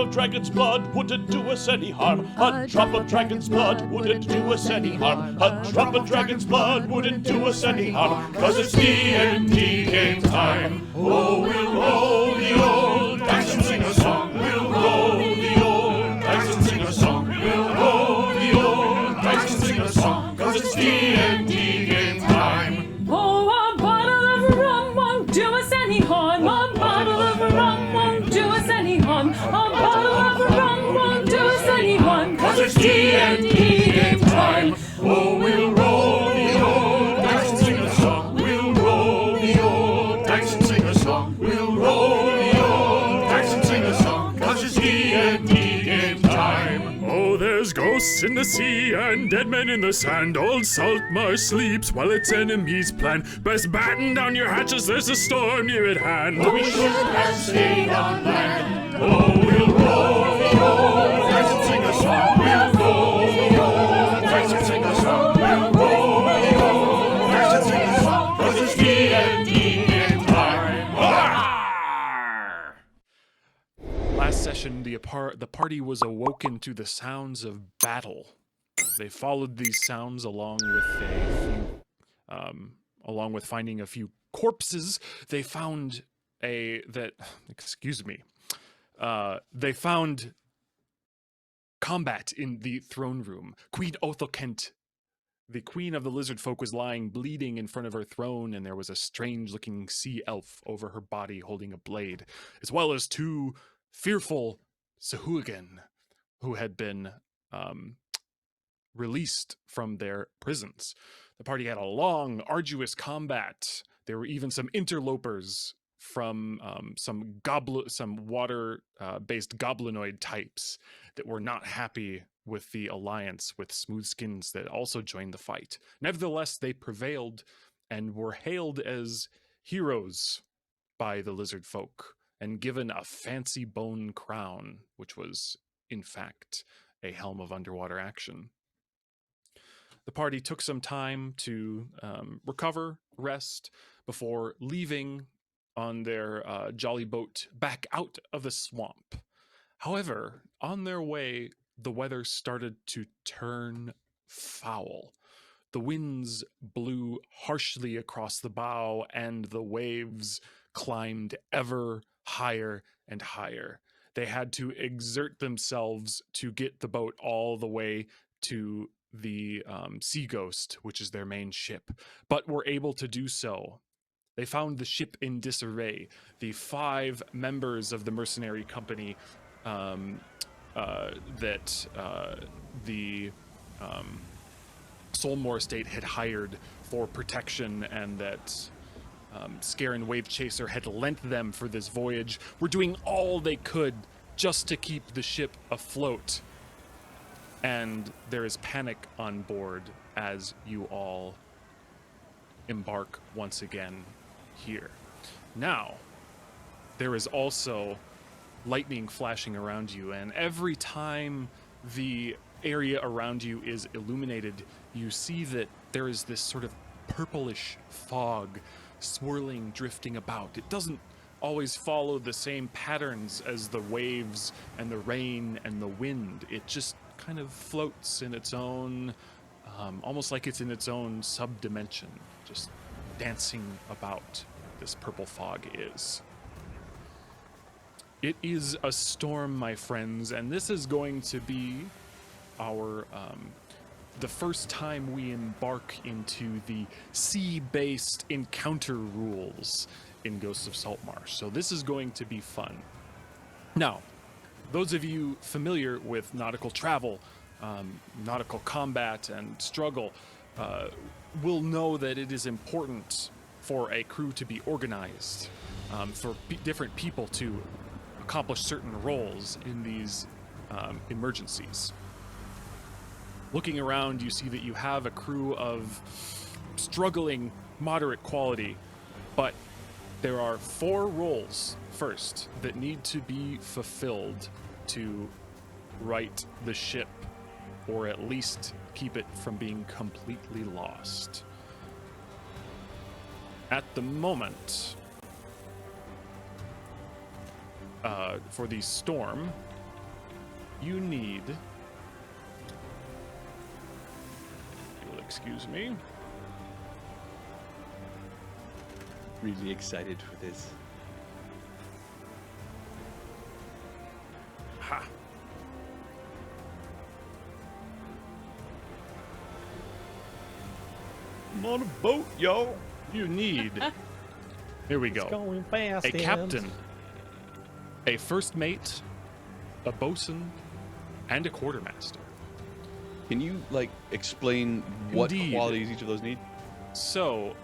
of dragon's blood wouldn't do us any harm. A drop of dragon's blood wouldn't do us any harm. A drop of dragon's blood wouldn't do us any harm. 'Cause it's D&D game time. Oh, we'll roll the old dice and sing a song. We'll roll the old dice and sing a song. We'll roll the old dice and sing a song. 'Cause it's D&D game time. Oh, a bottle of rum won't do us any harm. A bottle of rum won't do us any harm. A bottle of rum won't do us any harm. 'Cause it's D&D game time. Oh, we'll roll the old dice and sing a song. We'll roll the old dice and sing a song. We'll roll the old dice and sing a song. 'Cause it's D&D game time. Oh, there's ghosts in the sea and dead men in the sand. Old Saltmarsh sleeps while its enemies plan. Best batten down your hatches, there's a storm near at hand. We should have stayed on land. Oh, we'll roll the old dice and sing a song. We'll roll the old dice and sing a song. We'll roll the old dice and sing a song. 'Cause it's D&D game time. Arr! Last session, the party was awoken to the sounds of battle. They followed these sounds along with finding a few corpses. They found they found combat in the throne room. Queen Othelkent, the queen of the lizard folk, was lying bleeding in front of her throne, and there was a strange-looking sea elf over her body holding a blade, as well as two fearful Sahuagin who had been released from their prisons. The party had a long, arduous combat. There were even some interlopers from some water-based goblinoid types that were not happy with the alliance with Smoothskins that also joined the fight. Nevertheless, they prevailed and were hailed as heroes by the lizard folk and given a fancy bone crown, which was, in fact, a helm of underwater action. The party took some time to recover, rest, before leaving on their jolly boat back out of the swamp. However, on their way, the weather started to turn foul. The winds blew harshly across the bow, and the waves climbed ever higher and higher. They had to exert themselves to get the boat all the way to the Sea Ghost, which is their main ship, but were able to do so. They found the ship in disarray. The 5 members of the mercenary company that the Soulmore estate had hired for protection, and that Scare and Wave Chaser had lent them for this voyage, were doing all they could just to keep the ship afloat. And there is panic on board as you all embark once again here. Now, there is also lightning flashing around you, and every time the area around you is illuminated, you see that there is this sort of purplish fog swirling, drifting about. It doesn't always follow the same patterns as the waves and the rain and the wind. It just kind of floats in its own, almost like it's in its own sub-dimension, just dancing about. This purple fog is. It is a storm, my friends, and this is going to be our the first time we embark into the sea-based encounter rules in Ghosts of Saltmarsh. So this is going to be fun. Now, those of you familiar with nautical travel, nautical combat and struggle, will know that it is important for a crew to be organized, for different people to accomplish certain roles in these emergencies. Looking around, you see that you have a crew of struggling, moderate quality, but there are 4 roles first that need to be fulfilled to right the ship, or at least keep it from being completely lost. At the moment, for the storm, you need. You will excuse me. Really excited for this. Ha. I'm on a boat, yo. You need. Here we go. Going fast. A captain, a first mate, a bosun, and a quartermaster. Can you explain what Indeed. qualities each of those need? So,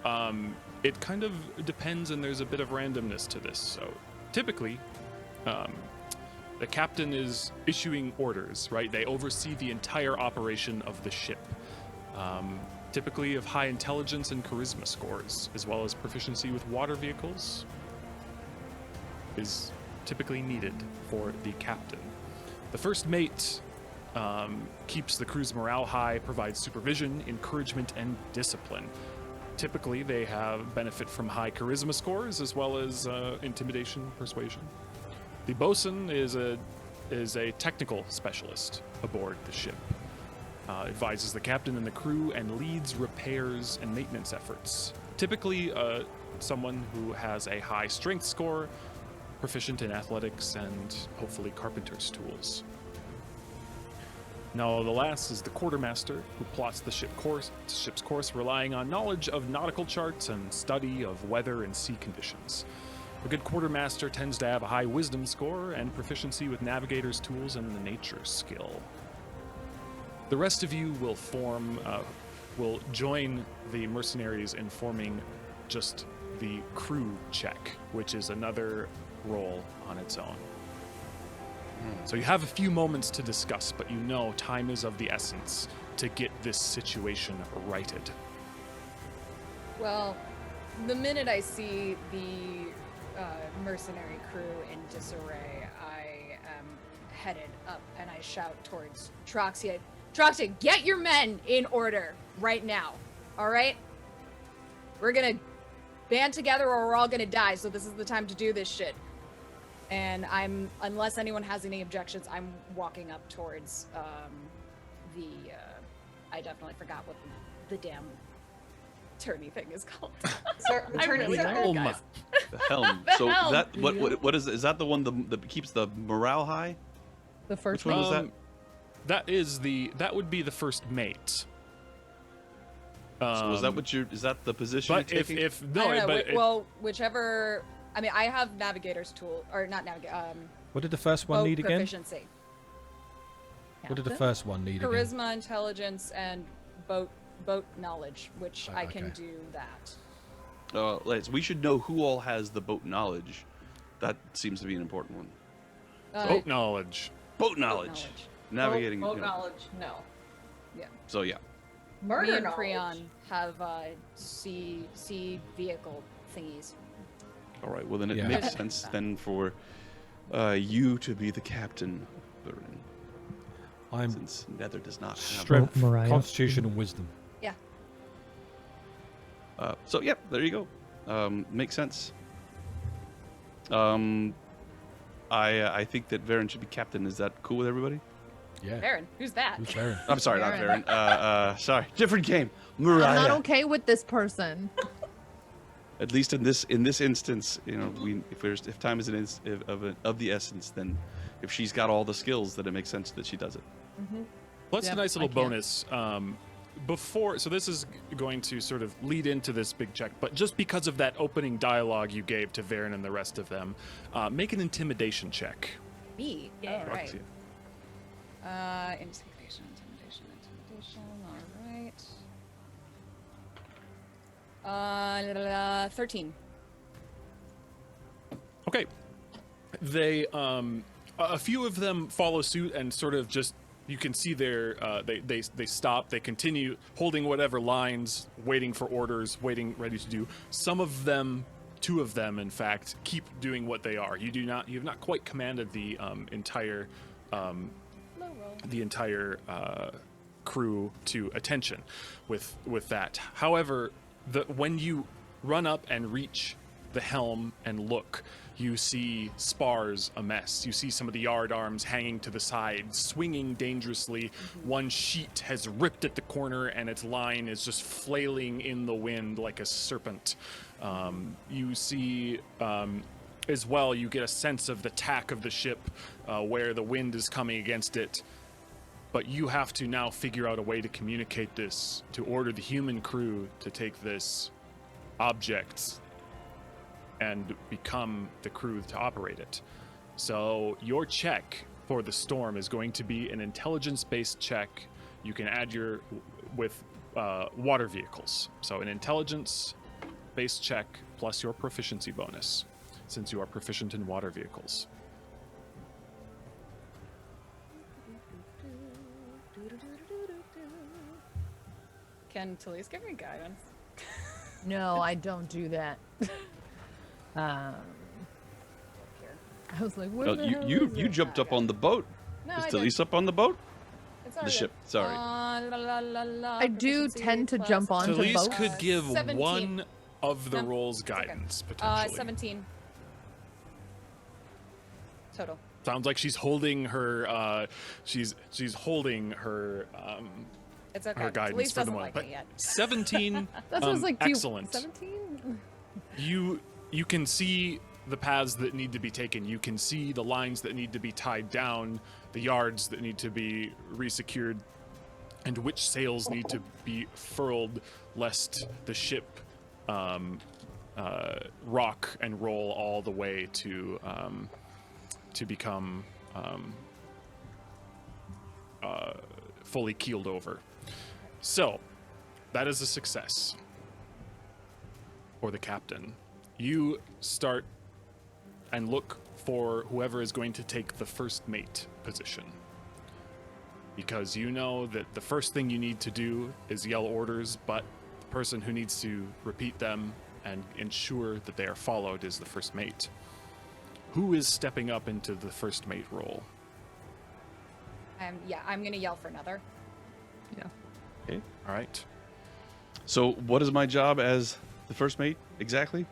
it kind of depends, and there's a bit of randomness to this. So, typically, the captain is issuing orders, right? They oversee the entire operation of the ship. Typically of high intelligence and charisma scores, as well as proficiency with water vehicles, is typically needed for the captain. The first mate keeps the crew's morale high, provides supervision, encouragement, and discipline. Typically, they have benefit from high charisma scores, as well as intimidation, persuasion. The bosun is a technical specialist aboard the ship. Advises the captain and the crew and leads repairs and maintenance efforts. Typically, someone who has a high strength score, proficient in athletics, and hopefully carpenter's tools. Now, the last is the quartermaster, who plots the ship's course, relying on knowledge of nautical charts and study of weather and sea conditions. A good quartermaster tends to have a high wisdom score and proficiency with navigator's tools and the nature skill. The rest of you will join the mercenaries in forming just the crew check, which is another roll on its own. So you have a few moments to discuss, but you know time is of the essence to get this situation righted. Well, the minute I see the mercenary crew in disarray, I am headed up and I shout towards Troxia. Troxia, get your men in order right now. All right? We're gonna band together or we're all gonna die, so this is the time to do this shit. And unless anyone has any objections, I'm walking up towards I definitely forgot what the damn tourney thing is called. I'm really tired, guys. The helm. The So helm. that what is that the one that keeps the morale high? The first Which one was that? That would be the first mate. So is that the position But you're if taking? I don't know, whichever. I mean, I have navigator's tool or not navigator. What did the first one boat need again? proficiency, What did the first one need again? charisma, intelligence, and boat knowledge, which I can okay. do that. We should know who all has the boat knowledge. That seems to be an important one. boat knowledge. Boat knowledge. Navigating. Boat you know. knowledge, no. So yeah. Murder Me and knowledge. Creon have sea vehicle thingies. All right. Well, then it Yeah. makes sense then for you to be the captain, Thurin, I'm since Nether does not have. strength, Mariah. constitution, and wisdom. Yeah. So yeah, there you go. Makes sense. I think that Varen should be captain. Is that cool with everybody? Yeah. Baron, who's that? Who's Baron? I'm sorry, not Varen. Varen. Sorry, different game. I'm Mariah. not okay with this person. At least in this instance, you know, if time is of the essence, then if she's got all the skills, then it makes sense that she does it. Plus Yep, a nice I little can't. bonus. So this is going to sort of lead into this big check, but just because of that opening dialogue you gave to Varen and the rest of them, make an intimidation check. Me. Yeah. All right. Roxy. Intimidation. All right. 13. Okay. They a few of them follow suit and sort of just you can see they stop, they continue holding whatever lines, waiting for orders, ready to do. Some of them, 2 of them in fact, keep doing what they are. You have not quite commanded the entire crew to attention with that. However, when you run up and reach the helm and look, you see spars a mess. You see some of the yard arms hanging to the side, swinging dangerously. One sheet has ripped at the corner, and its line is just flailing in the wind like a serpent. You see, as well, you get a sense of the tack of the ship, where the wind is coming against it. But you have to now figure out a way to communicate this, to order the human crew to take this object and become the crew to operate it. So your check for the storm is going to be an intelligence-based check. You can add with water vehicles. So an intelligence-based check plus your proficiency bonus, since you are proficient in water vehicles. Can Talise give me guidance? No, I don't do that. I was like, what Well, the hell you is you it? jumped up on the boat. No, Is I Talise up on the boat? It's The ship. Sorry. I do tend to jump onto Talise boats. could give 17. one of the No, rolls it's okay. guidance, potentially. 17. Total. Sounds like she's holding her, she's holding her, It's okay. her guidance Talise for the doesn't moment. like But me yet. 17, That was like, do you- excellent. 17? You can see the paths that need to be taken. You can see the lines that need to be tied down, the yards that need to be resecured, and which sails need to be furled lest the ship rock and roll all the way to become fully keeled over. So that is a success for the captain. You start and look for whoever is going to take the first mate position, because you know that the first thing you need to do is yell orders, but the person who needs to repeat them and ensure that they are followed is the first mate. Who is stepping up into the first mate role? I'm gonna yell for another. Okay. All right. So what is my job as the first mate exactly?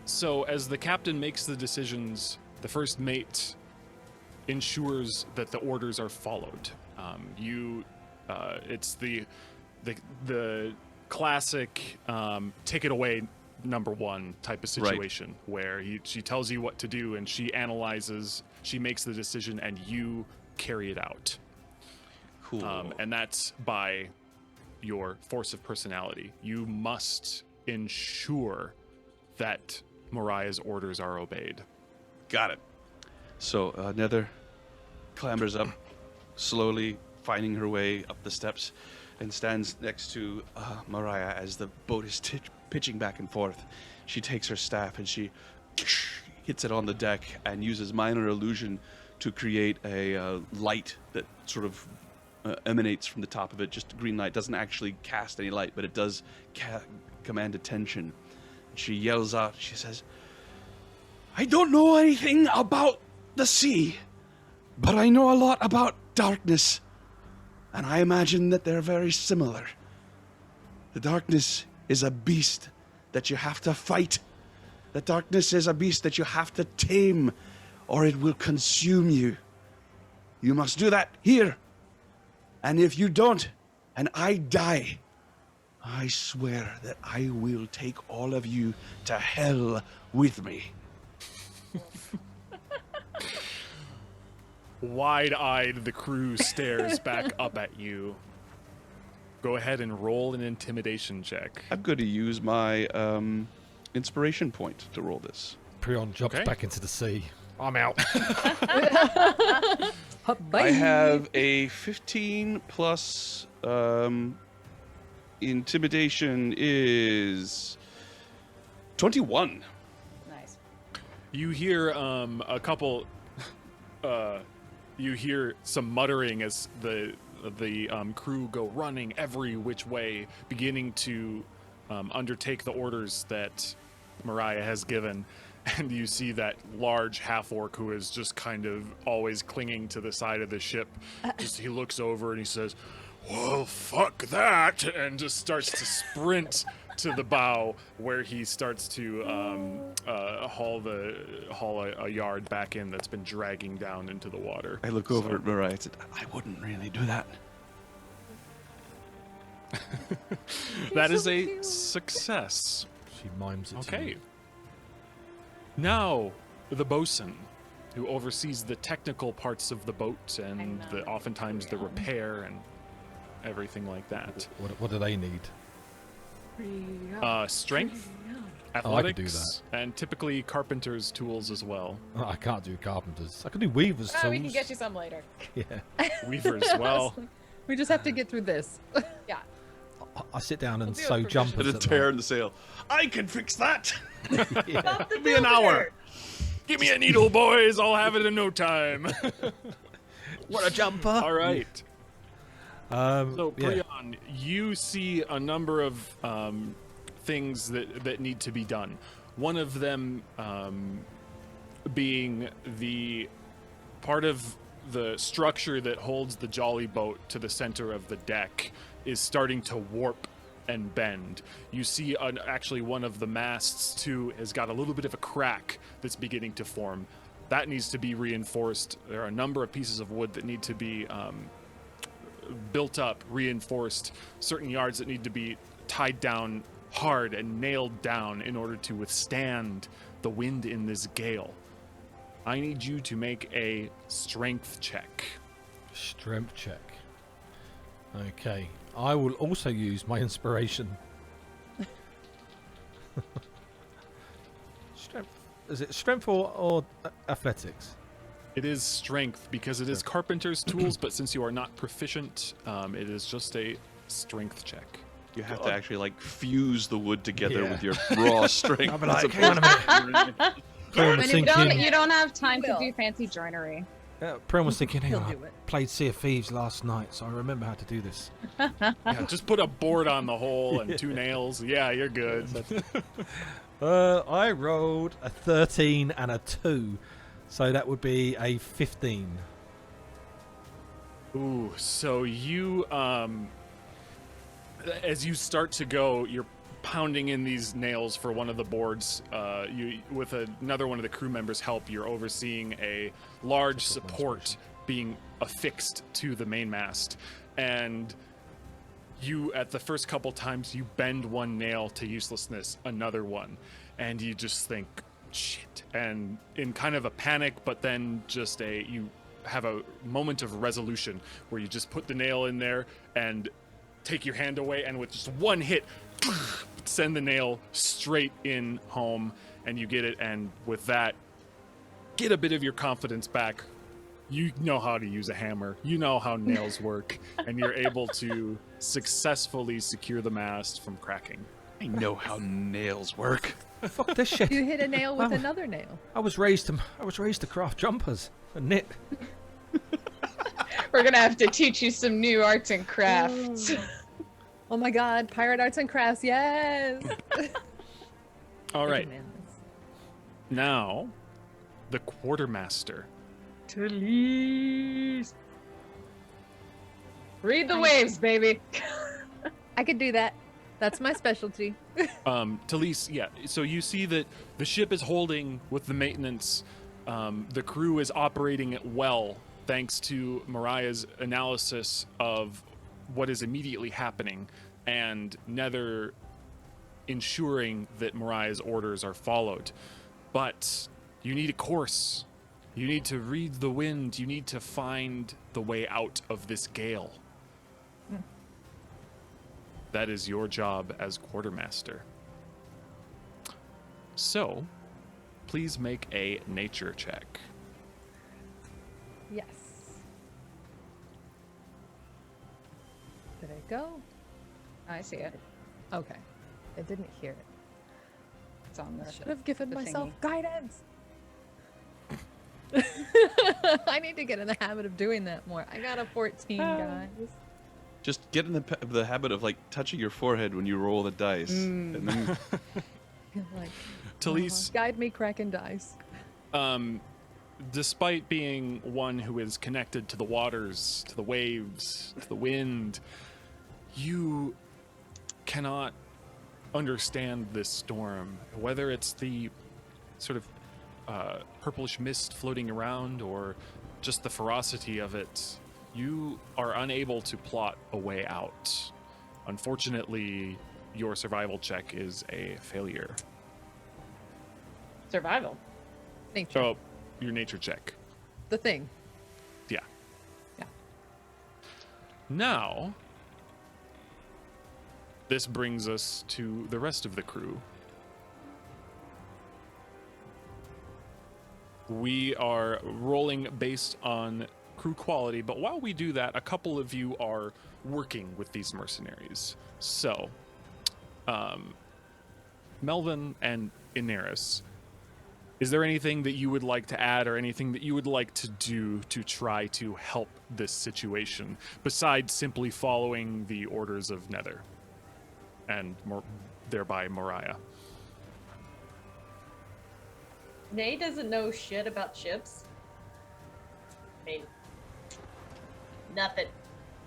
So as the captain makes the decisions, the first mate ensures that the orders are followed. It's the classic take it away number one type of situation, where she tells you what to do and she analyzes, she makes the decision, and you carry it out. Cool. And that's by your force of personality. You must ensure that Mariah's orders are obeyed. Got it. So Nether clambers up, slowly finding her way up the steps, and stands next to Mariah as the boat is pitching back and forth. She takes her staff and she hits it on the deck and uses minor illusion to create a light that sort of emanates from the top of it. Just a green light. Doesn't actually cast any light, but it does command attention. She yells out, she says, "I don't know anything about the sea, but I know a lot about darkness, and I imagine that they're very similar. The darkness is a beast that you have to fight. The darkness is a beast that you have to tame, or it will consume you. You must do that here, and if you don't, and I die, I swear that I will take all of you to hell with me." Wide-eyed, the crew stares back up at you. Go ahead and roll an intimidation check. I'm going to use my inspiration point to roll this. Prion jumps Okay. back into the sea. I'm out. I have a 15 plus intimidation is 21. Nice. You hear a couple. You hear some muttering as the crew go running every which way, beginning to undertake the orders that Mariah has given. And you see that large half-orc who is just kind of always clinging to the side of the ship. He looks over and he says, "Well, fuck that," and just starts to sprint to the bow, where he starts to haul a yard back in that's been dragging down into the water. I look over at Mariah and said, I wouldn't really do that. That is a success. She mimes it. To Okay. you. Now, the bosun, who oversees the technical parts of the boat and oftentimes the repair and everything like that. What do they need? Strength, Oh, I could do athletics, and typically carpenter's tools as well. Oh, I can't do carpenters. I can do weavers tools. Oh, we can get you some later. Yeah. Weavers, well, We just have to get through this. Yeah. I sit down and We'll do it sew for jumpers. Put a at tear in the sail. I can fix that. night. Yeah. Give me an hour. give me a needle, boys. I'll have it in no time. What a jumper! All right. So, yeah. Prion, you see a number of things that need to be done. One of them being the part of the structure that holds the jolly boat to the center of the deck is starting to warp and bend. You see actually one of the masts too has got a little bit of a crack that's beginning to form. That needs to be reinforced. There are a number of pieces of wood that need to be built up, reinforced, certain yards that need to be tied down hard and nailed down in order to withstand the wind in this gale. I need you to make a strength check. Strength check. Okay. I will also use my inspiration. Strength. Is it strength or athletics? It is strength because it is carpenter's tools, but since you are not proficient, it is just a strength check. You have to actually like fuse the wood together Yeah. with your raw strength. I'll be as like, hang on a minute. Prem was And thinking, you don't have time to do fancy joinery. Prem was thinking, hang He'll on, do it. I played Sea of Thieves last night, so I remember how to do this. Yeah, just put a board on the hole and two nails. Yeah, you're good. I rolled a 13 and a 2, so that would be a 15. Ooh, so you, as you start to go, you're pounding in these nails for one of the boards. You, with another one of the crew members' help, you're overseeing a large support being affixed to the mainmast, and you, at the first couple times, you bend one nail to uselessness, another one, and you just think, shit, and in kind of a panic, but then just you have a moment of resolution where you just put the nail in there and take your hand away, and with just one hit, send the nail straight in home, and you get it, and with that, get a bit of your confidence back. You know how to use a hammer, you know how nails work, and you're able to successfully secure the mast from cracking. I know how nails work. Fuck this shit. You hit a nail with Oh. another nail. I was raised to craft jumpers and knit. We're gonna have to teach you some new arts and crafts. Oh my god, pirate arts and crafts, yes! All right, Man, now the quartermaster. Read the waves, baby. I could do that. That's my specialty. Talise, yeah. So you see that the ship is holding with the maintenance. The crew is operating it well, thanks to Mariah's analysis of what is immediately happening, and Nether ensuring that Mariah's orders are followed. But you need a course. You need to read the wind. You need to find the way out of this gale. That is your job as quartermaster. So, please make a nature check. Yes. Did it go? I see it. Okay. I didn't hear it. It's on I the. should have given the myself thingy. guidance. I need to get in the habit of doing that more. I got a 14, guys. Just get in the habit of like touching your forehead when you roll the dice, and then Like, Talise, guide me, Kraken dice. despite being one who is connected to the waters, to the waves, to the wind, you cannot understand this storm, whether it's the sort of purplish mist floating around or just the ferocity of it, you are unable to plot a way out. Unfortunately, your survival check is a failure. Survival. Nature. Oh, your nature check. The thing. Yeah. Yeah. Now, this brings us to the rest of the crew. We are rolling based on crew quality, but while we do that, a couple of you are working with these mercenaries. So, Melvin and Inaris, is there anything that you would like to add or anything that you would like to do to try to help this situation, besides simply following the orders of Nether and thereby Moriah? Nay doesn't know shit about ships. I mean, nothing.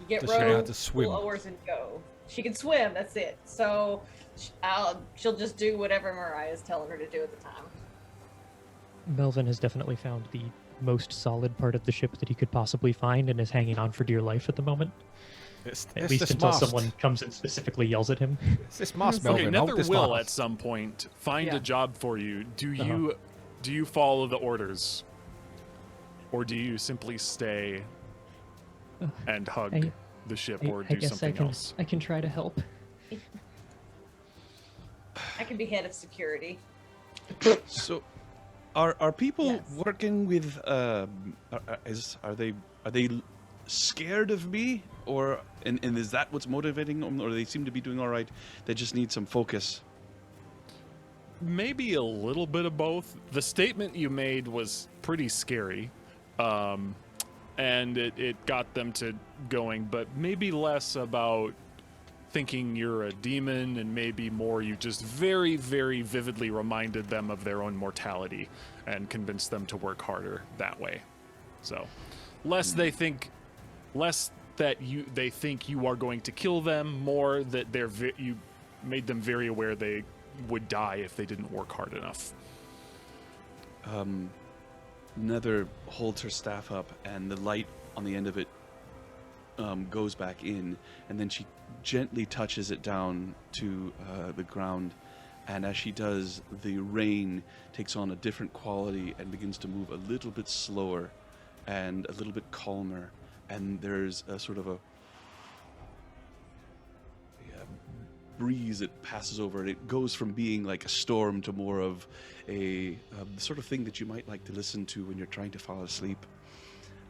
You get Does she know how rowed, to swim? pull oars, and go. She can swim. That's it. So she'll just do whatever Mariah is telling her to do at the time. Melvin has definitely found the most solid part of the ship that he could possibly find and is hanging on for dear life at the moment. At least until someone comes and specifically yells at him. It's this mast, Okay, Melvin. Nether Hold this will mast. at some point find Yeah. a job for you. Uh-huh. Do you follow the orders, or do you simply stay and hug I- the ship, I or do guess something else? I can try to help. I can be head of security. So, are people Yes. working with? Are they scared of me, or and is that what's motivating them, or they seem to be doing all right? They just need some focus. Maybe a little bit of both. The statement you made was pretty scary, and it got them to going, but maybe less about thinking you're a demon, and maybe more you just very, very vividly reminded them of their own mortality and convinced them to work harder that way. So, less they think that they think you are going to kill them, more that you made them very aware they would die if they didn't work hard enough. Nether holds her staff up, and the light on the end of it goes back in, and then she gently touches it down to the ground. And as she does, the rain takes on a different quality and begins to move a little bit slower and a little bit calmer. And there's a sort of a breeze that passes over it. It goes from being like a storm to more of a sort of thing that you might like to listen to when you're trying to fall asleep.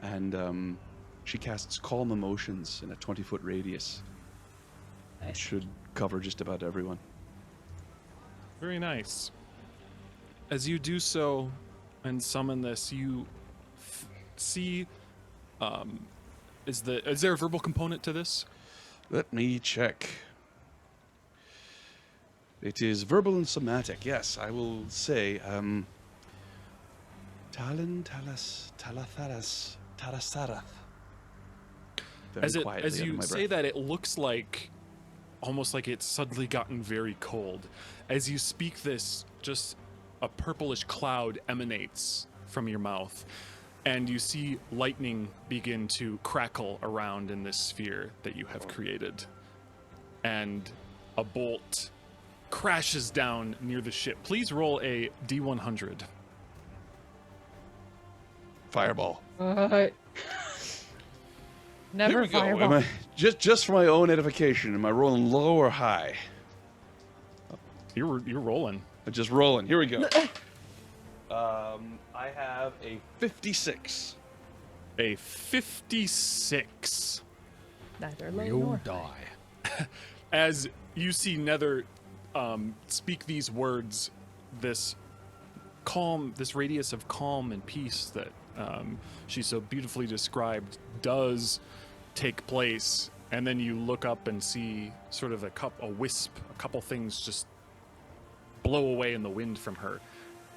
And she casts Calm Emotions in a 20-foot radius. It should cover just about everyone. Very nice. As you do so and summon this, you see. Is there a verbal component to this? Let me check. It is verbal and somatic. Yes, I will say. Talon, Talas, Talatharas, Tarasarath. Very As you say that, it looks like almost like it's suddenly gotten very cold. As you speak this, just a purplish cloud emanates from your mouth, and you see lightning begin to crackle around in this sphere that you have created. And a bolt crashes down near the ship. Please roll a D100. Fireball. Never Here we go. fireball. Am I, just for my own edification, am I rolling low or high? You're rolling. I'm just rolling. Here we go. I have a 56. A 56. Neither low You'll nor die. As you see Nether speak these words, this radius of calm and peace that she so beautifully described does take place, and then you look up and see sort of a couple things just blow away in the wind from her,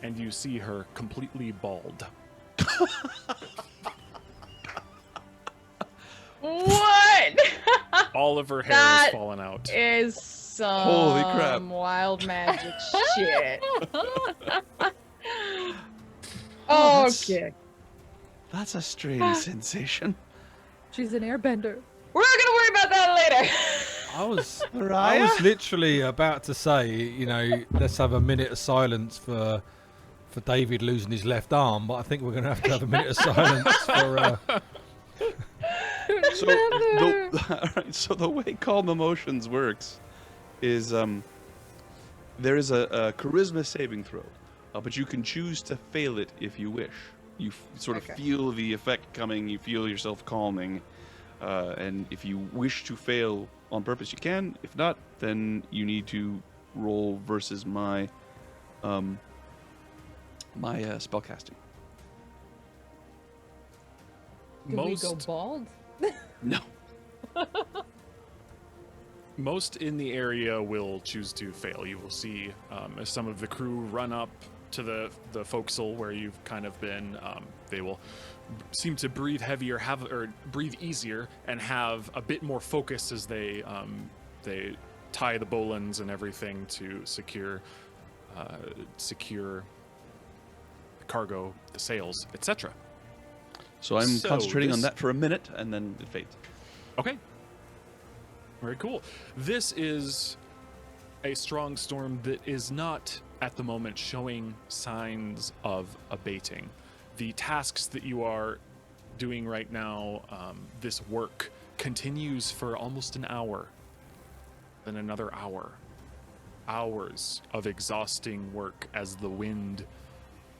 and you see her completely bald. What? What? All of her hair That is fallen out. Is some Holy crap. wild magic shit. that's- Okay. That's a strange sensation. She's an airbender. We're gonna worry about that later. I was Mariah? literally about to say, let's have a minute of silence for David losing his left arm, but I think we're going to have a minute of silence for. So, alright, so the way Calm Emotions works is there is a charisma saving throw, but you can choose to fail it if you wish. You sort of Okay. feel the effect coming, you feel yourself calming, and if you wish to fail on purpose, you can. If not, then you need to roll versus my spellcasting. Do we go bald? No. Most in the area will choose to fail. You will see as some of the crew run up to the forecastle where you've kind of been. They will seem to breathe heavier, or breathe easier, and have a bit more focus as they tie the bowlines and everything to secure the cargo, the sails, etc. So I'm So concentrating on this- that for a minute, and then it fades. Okay. Very cool. This is a strong storm that is not at the moment showing signs of abating. The tasks that you are doing right now, this work continues for almost an hour, then another hour. Hours of exhausting work as the wind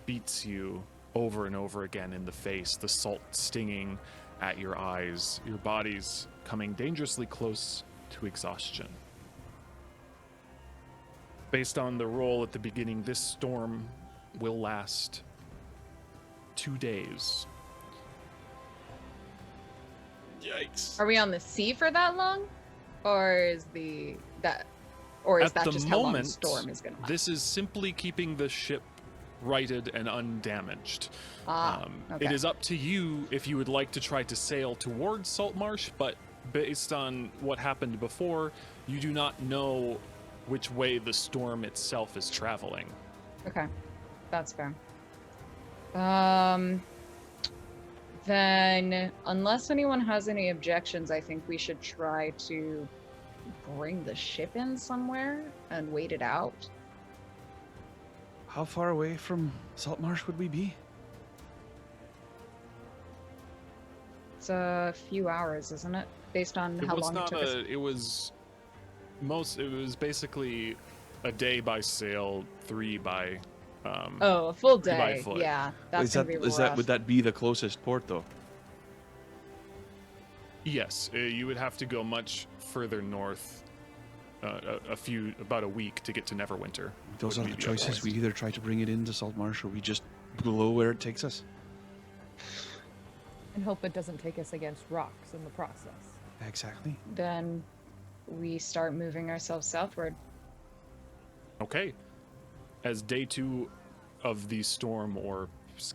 beats you over and over again in the face, the salt stinging at your eyes, your body's coming dangerously close to exhaustion. Based on the roll at the beginning, this storm will last 2 days. Yikes. Are we on the sea for that long, or is that At the just how long the moment, storm is gonna last? this is simply keeping the ship righted and undamaged. Okay. It is up to you if you would like to try to sail towards Saltmarsh, but based on what happened before, you do not know which way the storm itself is traveling. Okay, that's fair. Then, unless anyone has any objections, I think we should try to bring the ship in somewhere and wait it out. How far away from Saltmarsh would we be? It's a few hours, isn't it? Based on how long it took us. It was basically a day by sail, 3 by Oh, a full by day. foot. Yeah, that's gonna be rough. Would that be the closest port though? Yes, you would have to go much further north, about a week to get to Neverwinter. Those would are be the the choices. otherwise. We either try to bring it into Saltmarsh or we just blow where it takes us. And hope it doesn't take us against rocks in the process. Exactly. Then we start moving ourselves southward. Okay. As day 2 of the storm, or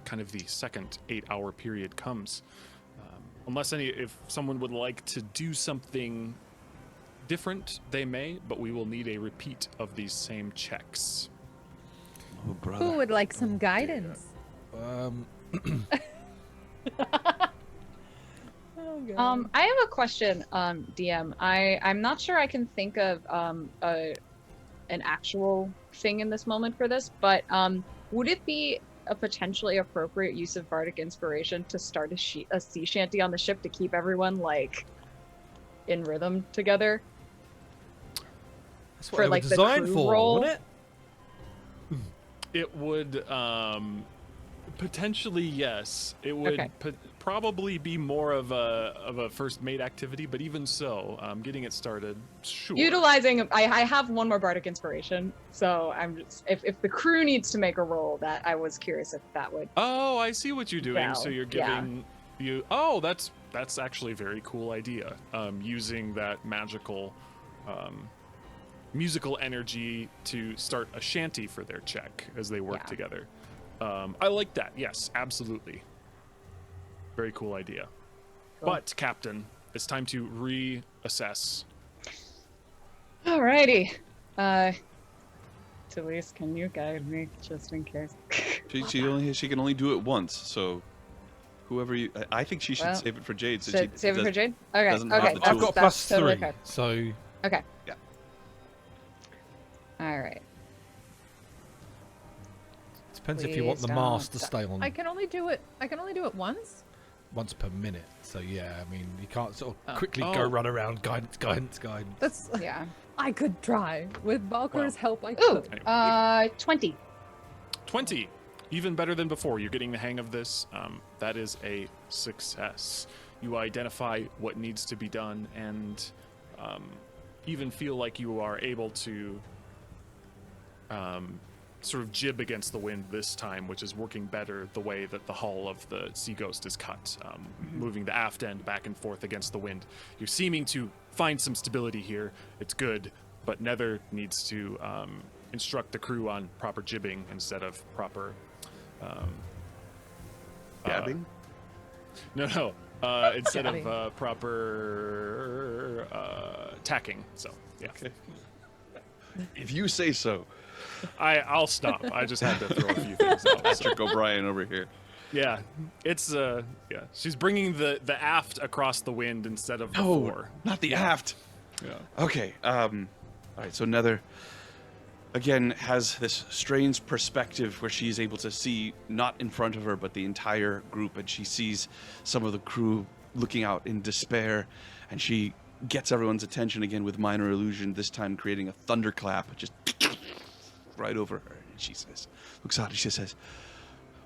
kind of the second 8-hour period comes, if someone would like to do something different, they may, but we will need a repeat of these same checks. Oh, brother. Who would like some guidance? I have a question, DM. I'm not sure I can think of an actual thing in this moment for this, but would it be a potentially appropriate use of bardic inspiration to start a sea shanty on the ship to keep everyone in rhythm together? That's what For, they were the designed crew for, roll? wasn't it? It would potentially, yes. It would Okay. probably be more of a first mate activity, but even so, getting it started, sure. Utilizing, I have one more bardic inspiration, so I'm just if the crew needs to make a roll, that I was curious if that would. Oh, I see what you're doing. So Well, you're yeah. giving you. Oh, that's actually a very cool idea. Using that magical, musical energy to start a shanty for their check as they work Yeah. together. I like that. Yes, absolutely. Very cool idea. Cool. But Captain, it's time to reassess. Alrighty. Talise, can you guide me just in case? She can only do it once, so whoever you, I think she should Well, save it for Jade. Since she Save it for Jade? Okay, doesn't have okay. the That's, I've got that's plus totally 3, okay. so Okay. Yeah. Alright. depends if you want the Please mask to don't stay on I can only do it once. once per minute. So yeah, I mean, you can't sort of Oh. quickly go run around guidance. That's Yeah. I could try. With Valkor's help, I Ooh, could. 20. 20. Even better than before. You're getting the hang of this. That is a success. You identify what needs to be done and even feel like you are able to sort of jib against the wind this time, which is working better the way that the hull of the Sea Ghost is cut, moving the aft end back and forth against the wind. You're seeming to find some stability here. It's good, but Nether needs to instruct the crew on proper jibbing instead of proper gabbing. No. Instead of proper tacking. So yeah. Okay. If you say so. I'll stop. I just had to throw a few things out. So. Patrick O'Brien over here. Yeah, it's she's bringing the aft across the wind instead of the fore. Not the aft. Yeah. Okay. All right. So Nether again has this strange perspective where she's able to see not in front of her but the entire group, and she sees some of the crew looking out in despair, and she gets everyone's attention again with minor illusion, this time creating a thunderclap just right over her. And she says, looks out and she says,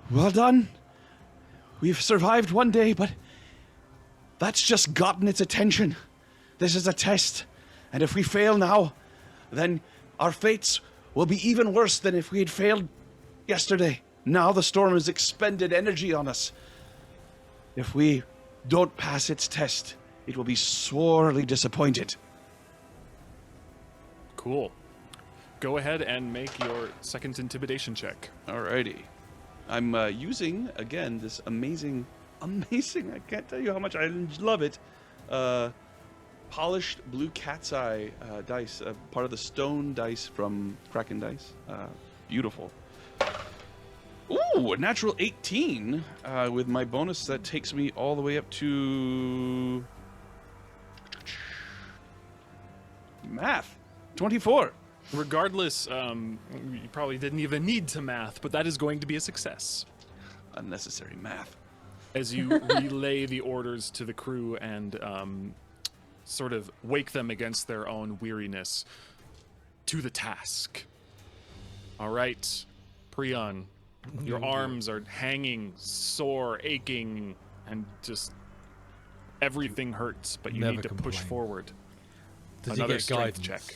"Well done. We've survived one day, but that's just gotten its attention. This is a test, and if we fail now, then our fates will be even worse than if we had failed yesterday. Now the storm has expended energy on us. If we don't pass its test, it will be sorely disappointed." Cool. Go ahead and make your second intimidation check. Alrighty. I'm using, again, this amazing, I can't tell you how much I love it, polished blue cat's eye dice, part of the stone dice from Kraken Dice. Beautiful. Ooh, a natural 18 with my bonus that takes me all the way up to math. 24. Regardless, you probably didn't even need to math, but that is going to be a success. Unnecessary math. As you relay the orders to the crew and sort of wake them against their own weariness to the task. All right, Prion, your arms are hanging, sore, aching, and just everything hurts, but you Never need to push complain. forward. Does Another he get strength guidance? check.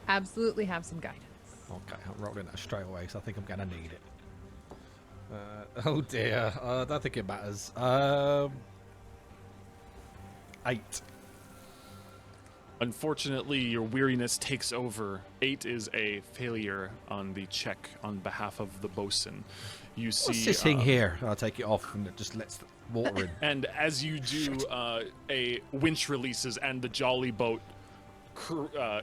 Absolutely have some guidance. Okay, I'm rolling that straight away, so I think I'm gonna need it. Oh dear, I don't think it matters. 8. Unfortunately, your weariness takes over. 8 is a failure on the check on behalf of the bosun. You see What's this thing here? I'll take it off and it just lets the water in. And as you do, a winch releases and the jolly boat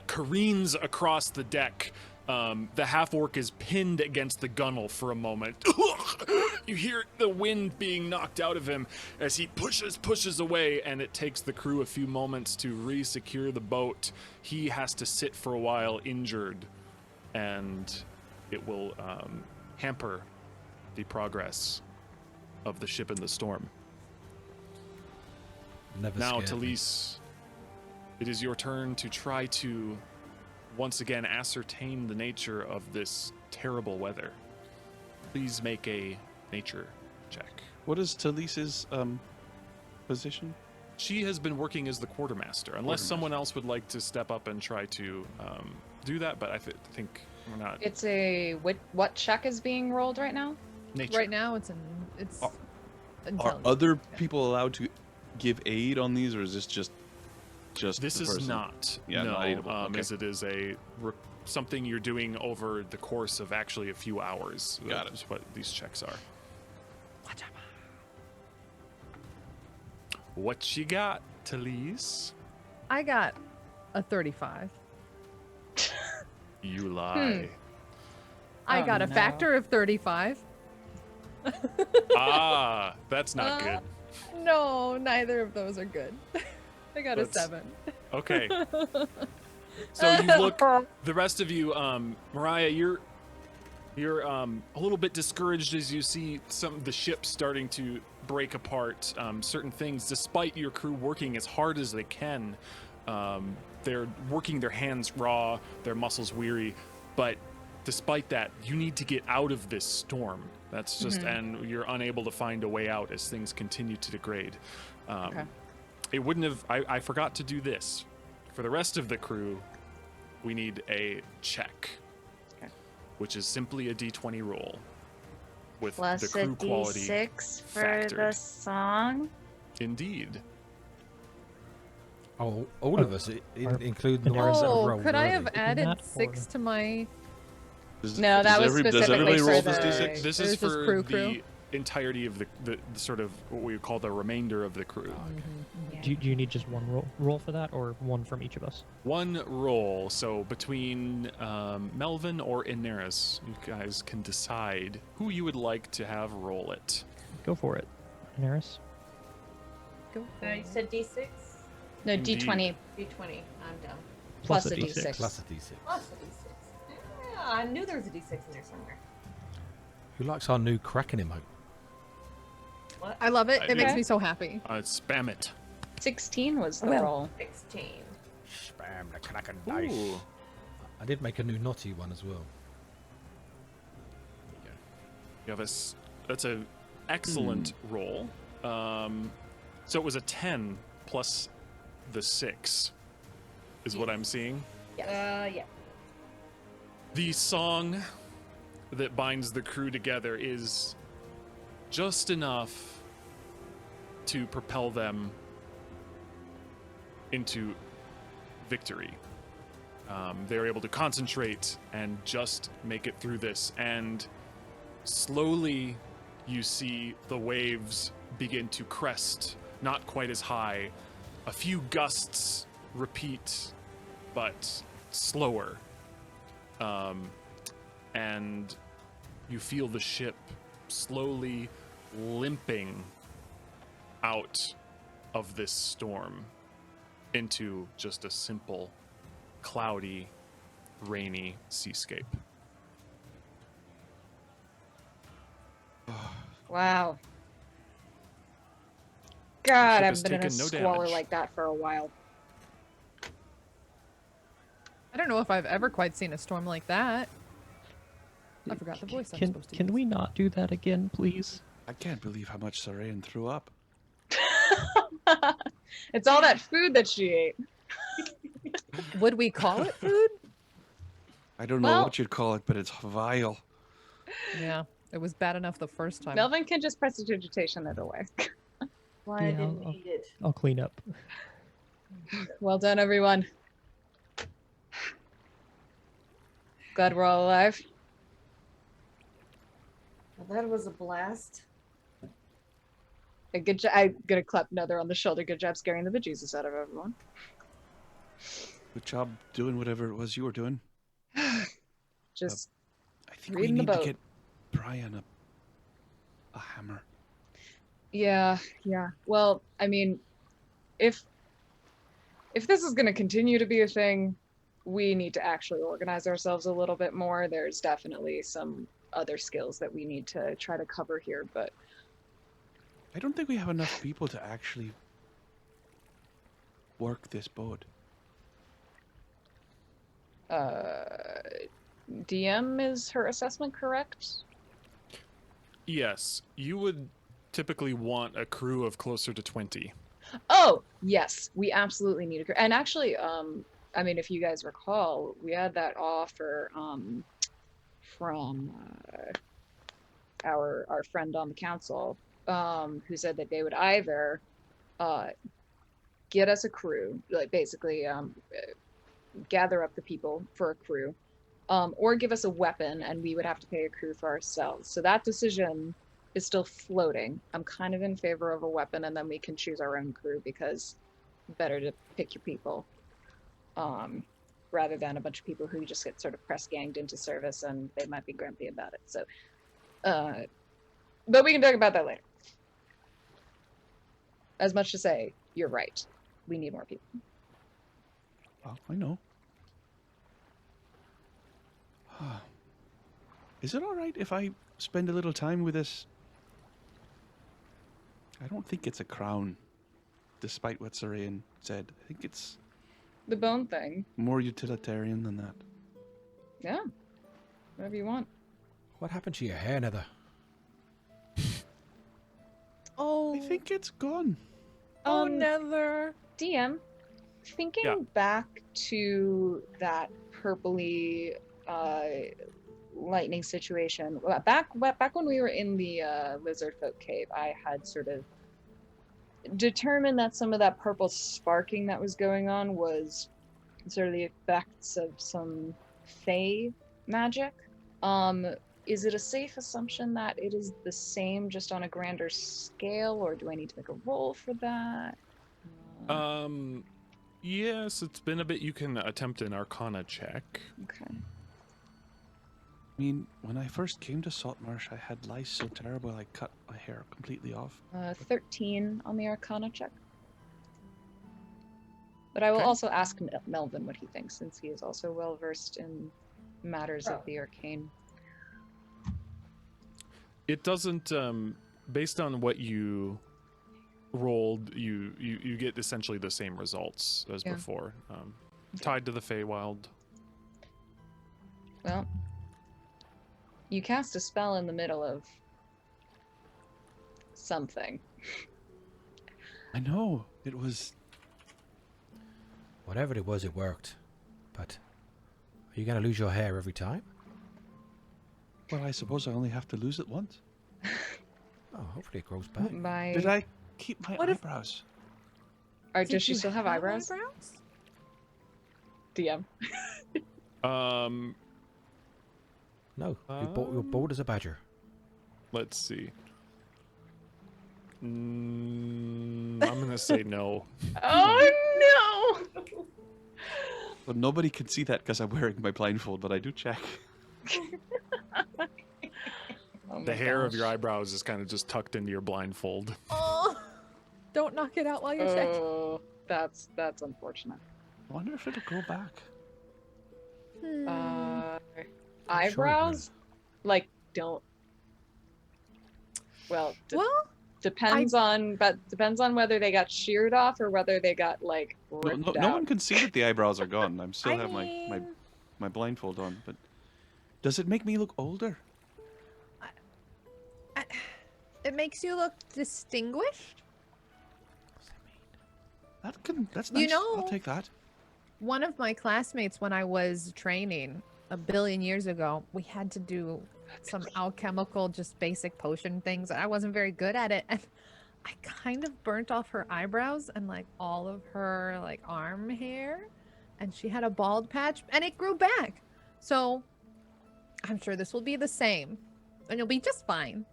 careens across the deck. The half-orc is pinned against the gunwale for a moment. You hear the wind being knocked out of him as he pushes away, and it takes the crew a few moments to re-secure the boat. He has to sit for a while injured, and it will hamper the progress of the ship in the storm. Never Now, scared me. Talise, it is your turn to try to once again ascertain the nature of this terrible weather. Please make a nature check. What is Talise's position? She has been working as the quartermaster, unless someone else would like to step up and try to do that, but I think we're not. It's a what check is being rolled right now? Nature. Right now, it's Are intelligence. other people allowed to give aid on these, or is this just This the is person? not. Yeah, no, not aidable. Okay. as it is something you're doing over the course of actually a few hours. Got it. That's what these checks are. What you got, Talise? I got a 35. You lie. I Oh, got a no. factor of 35. Ah, that's not good. No, neither of those are good. I got Let's- a 7. Okay. So you look, the rest of you, Mariah, you're a little bit discouraged as you see some of the ships starting to break apart. Certain things, despite your crew working as hard as they can, they're working their hands raw, their muscles weary, but despite that, you need to get out of this storm. That's just, and you're unable to find a way out as things continue to degrade. Okay. It wouldn't have, I forgot to do this. For the rest of the crew, we need a check, which is simply a d20 roll with Plus the crew a quality D6 for factored. the song. Indeed. Oh, all of us, including the ones that have Oh, rolled could I already. have added that, 6 to my... No, that was does specifically everybody for roll the- this d6? This Or is is this for crew? the entirety of the sort of what we would call the remainder of the crew. Do you need just one roll for that, or one from each of us? One roll. So between Melvin or Inaris, you guys can decide who you would like to have roll it. Go for it, Daenerys. Go You said D6? No, Indeed. D20 D20. I'm dumb. plus a D6. D6. Plus a D6. Plus a D6. Yeah, I knew there was a D6 in there somewhere. Who likes our new Kraken emote? What? I love it. I It makes do. me so happy. Spam it. 16 was the Well. roll. 16. Spam the Kraken Ooh. I did make a new naughty one as well. You have that's a excellent roll. So it was a 10 plus the 6 is what I'm seeing. Yeah. The song that binds the crew together is just enough to propel them into victory. They're able to concentrate and just make it through this, and slowly you see the waves begin to crest, not quite as high. A few gusts repeat, but slower. And you feel the ship slowly limping out of this storm into just a simple, cloudy, rainy seascape. Wow. God, Ship I've has been in a taken no squalor damage. like that for a while. I don't know if I've ever quite seen a storm like that. I forgot the voice I'm supposed to Can use. we not do that again, please? I can't believe how much Sarayan threw up. It's all that food that she ate. Would we call it food? I don't know Well- what you'd call it, but it's vile. Yeah, it was bad enough the first time. Melvin can just prestidigitation it away. Why I Yeah, didn't I'll- eat it. I'll clean up. Well done, everyone. Glad we're all alive. Well, that was a blast. A good job. I'm gonna clap another on the shoulder. Good job scaring the bejesus out of everyone. Good job doing whatever it was you were doing. Just I think Reading we the need to boat. get Brian a hammer. yeah. Well, I mean, if this is gonna continue to be a thing, we need to actually organize ourselves a little bit more. There's definitely some other skills that we need to try to cover here, but I don't think we have enough people to actually work this boat. DM, is her assessment correct? Yes, you would typically want a crew of closer to 20. Oh, yes, we absolutely need a crew. And actually, I mean, if you guys recall, we had that offer from our friend on the council, who said that they would either get us a crew, like basically gather up the people for a crew, or give us a weapon, and we would have to pay a crew for ourselves. So that decision is still floating. I'm kind of in favor of a weapon, and then we can choose our own crew, because better to pick your people. rather than a bunch of people who just get sort of press ganged into service and they might be grumpy about it. So, but we can talk about that later. As much to say, you're right. We need more people. Oh, I know. Is it all right if I spend a little time with this? I don't think it's a crown, despite what Sarayan said. I think it's The bone thing. more utilitarian than that. Yeah. Whatever you want. What happened to your hair, Nether? Oh, I think it's gone. Nether. DM, thinking back to that purpley lightning situation, back when we were in the lizard folk cave, I had sort of determined that some of that purple sparking that was going on was sort of the effects of some fey magic. Is it a safe assumption that it is the same just on a grander scale, or do I need to make a roll for that? Yes, it's been a bit. You can attempt an Arcana check. Okay. I mean, when I first came to Saltmarsh, I had lice so terrible I cut my hair completely off. 13 on the Arcana check. But I will Okay. also ask Melvin what he thinks, since he is also well versed in matters of the arcane. It doesn't. Based on what you rolled, you get essentially the same results as Yeah. before. Tied to the Feywild. Well, you cast a spell in the middle of something. I know. It was... Whatever it was, it worked. But are you going to lose your hair every time? Well, I suppose I only have to lose it once. Oh, hopefully it grows back. Did I keep my eyebrows? Or does she still have eyebrows? DM. No, you're bald as a badger. Let's see. I'm gonna say no. Oh no! Well, nobody can see that because I'm wearing my blindfold, but I do check. The hair of your eyebrows is kind of just tucked into your blindfold. Oh, don't knock it out while you're checking. Oh, that's unfortunate. I wonder if it'll grow back. Eyebrows, like, don't. Well, depends on whether they got sheared off or whether they got like ripped No out. one can see that the eyebrows are gone. I'm still I have mean- my blindfold on, but does it make me look older? It makes you look distinguished. That's nice. You know- I'll take that. One of my classmates, when I was training a billion years ago, we had to do some alchemical, just basic potion things. I wasn't very good at it, and I kind of burnt off her eyebrows and like all of her like arm hair, and she had a bald patch, and it grew back. So I'm sure this will be the same, and you'll be just fine.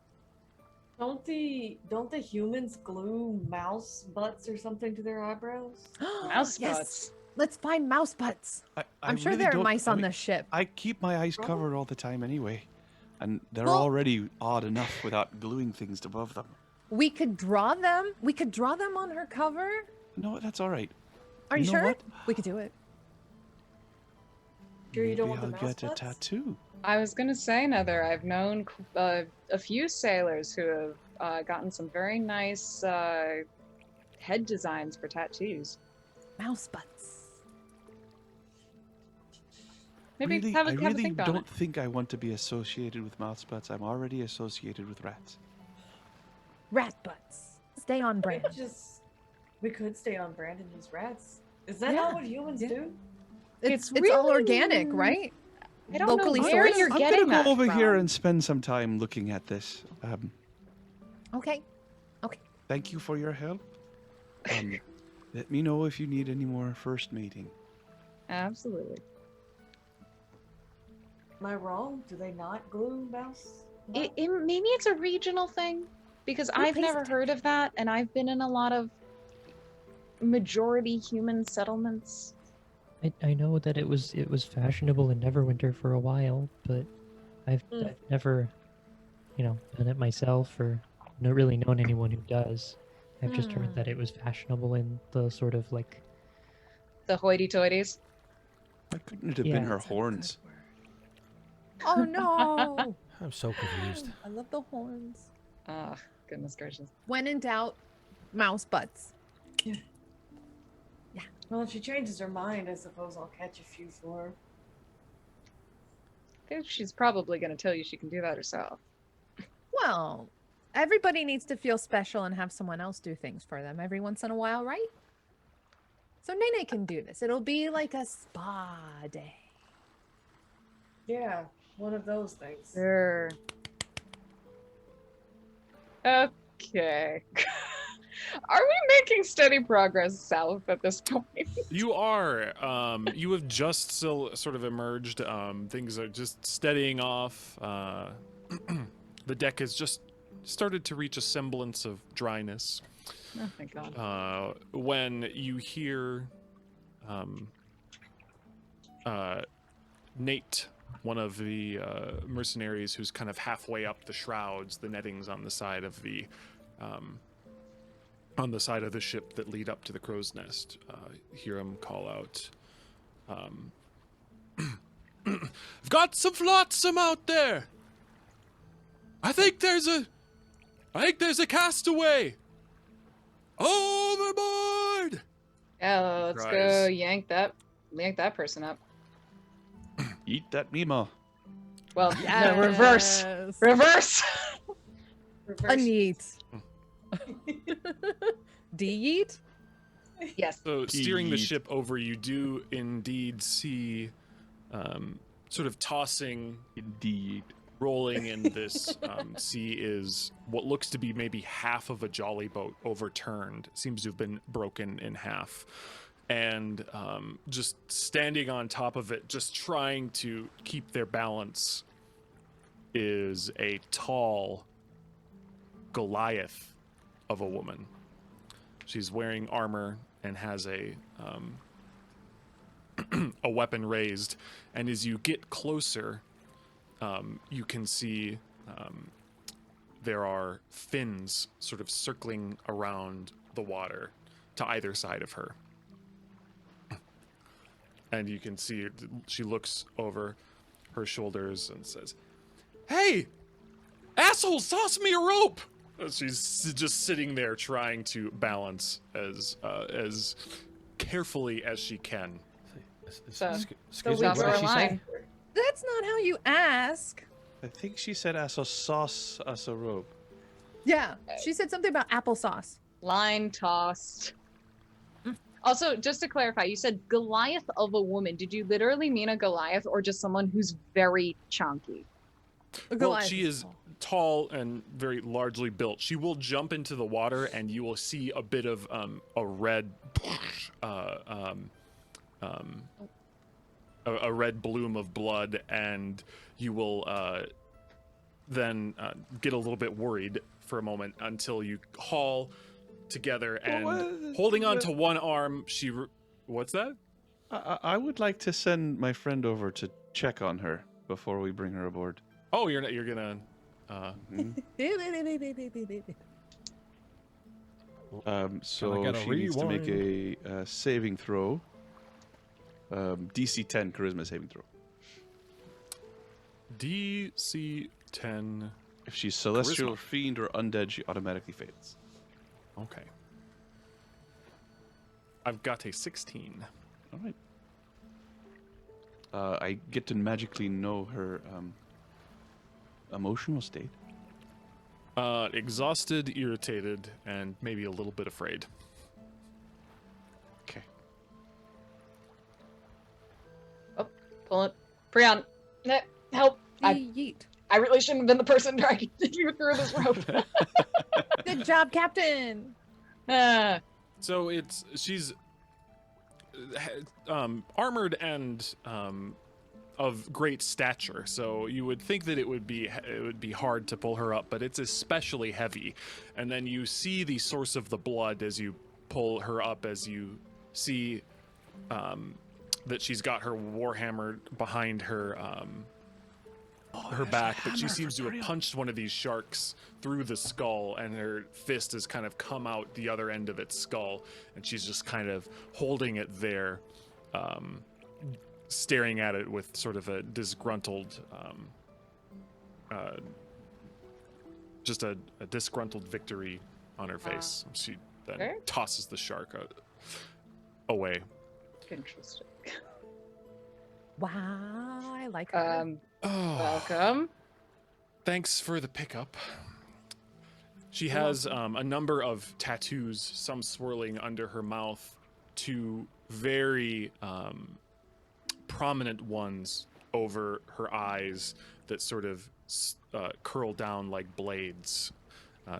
Don't the humans glue mouse butts or something to their eyebrows? Mouse Yes. butts. Let's find mouse butts. I I'm sure really there are don't- mice I on mean, this ship. I keep my eyes covered all the time anyway, and they're Well- already odd enough without gluing things above them. We could draw them. We could draw them on her cover. No, that's all right. Are you know sure? what? We could do it. Sure you don't Maybe want the I'll mouse get a butts? tattoo. I was gonna say, Nether, I've known a few sailors who have gotten some very nice head designs for tattoos. Mouse butts. Maybe Really, have I a really think on don't it. think I want to be associated with mouse butts. I'm already associated with rats. Rat butts. Stay on brand. We could stay on brand and use rats. Is that Yeah. not what humans do? It's all really- organic, right? I don't know Locally where sourced. you're I'm getting gonna that go over here from. and spend some time looking at this. Okay. Thank you for your help. Let me know if you need any more first meeting. Absolutely. Am I wrong? Do they not glue mouse? Maybe it's a regional thing, because Who I've pays never heard of that, and I've been in a lot of majority human settlements. I know that it was fashionable in Neverwinter for a while, but I've never, done it myself or not really known anyone who does. I've just heard that it was fashionable in the sort of like The hoity-toities. Why couldn't it have Yeah. been her horns? Oh no! I'm so confused. I love the horns. Oh, goodness gracious. When in doubt, mouse butts. Well, if she changes her mind, I suppose I'll catch a few for her. I think she's probably going to tell you she can do that herself. Well, everybody needs to feel special and have someone else do things for them every once in a while, right? So Nene can do this. It'll be like a spa day. Yeah, one of those things. Sure. Okay. Are we making steady progress south at this point? You are. You have just still sort of emerged. Things are just steadying off. The deck has just started to reach a semblance of dryness. Oh, thank God. When you hear Nate, one of the mercenaries who's kind of halfway up the shrouds, the nettings on the side of the ship that lead up to the crow's nest, hear him call out, I've got some flotsam out there. I think there's a castaway. Overboard! Yeah, let's go Cries. yank that person up. Eat that Mima. Well, no, reverse. Yes. Reverse. Unyeet. D-yeet? Yes. So steering the Yeet. ship over, you do indeed see sort of tossing, Indeed. rolling in this sea is what looks to be maybe half of a jolly boat overturned. Seems to have been broken in half. And just standing on top of it, just trying to keep their balance, is a tall Goliath of a woman. She's wearing armor and has a a weapon raised. And as you get closer, you can see there are fins sort of circling around the water to either side of her. And you can see she looks over her shoulders and says, "Hey, assholes, toss me a rope!" She's just sitting there trying to balance as carefully as she can. So Excuse we me, toss what her did a she line. say? That's not how you ask. I think she said as a sauce, as a rope. Yeah, she said something about applesauce. Line tossed. Also, just to clarify, you said Goliath of a woman. Did you literally mean a Goliath or just someone who's very chunky? Well, she is tall and very largely built. She will jump into the water, and you will see a bit of a red, a red bloom of blood, and you will then get a little bit worried for a moment until you haul together and holding on to one arm. What's that? I would like to send my friend over to check on her before we bring her aboard. Oh, you're gonna. So get a she needs to make a saving throw. DC 10 charisma saving throw. DC 10. If she's celestial, Charisma. fiend, or undead, she automatically fails. Okay. I've got a 16. All right. I get to magically know her emotional state. Exhausted, irritated, and maybe a little bit afraid. Okay. Pull it. Prion, help. Yeet. I really shouldn't have been the person trying to take you through this rope. Good job, Captain. So she's armored and of great stature. So you would think that it would be hard to pull her up, but it's especially heavy. And then you see the source of the blood as you pull her up, as you see that she's got her warhammer behind her her back, but she seems to have punched one of these sharks through the skull, and her fist has kind of come out the other end of its skull, and she's just kind of holding it there, staring at it with sort of a disgruntled, just a disgruntled victory on her face. She then Okay. tosses the shark away. Interesting. Wow, I like her. Oh, Welcome. thanks for the pickup. She has a number of tattoos, some swirling under her mouth, two very prominent ones over her eyes that sort of curl down like blades.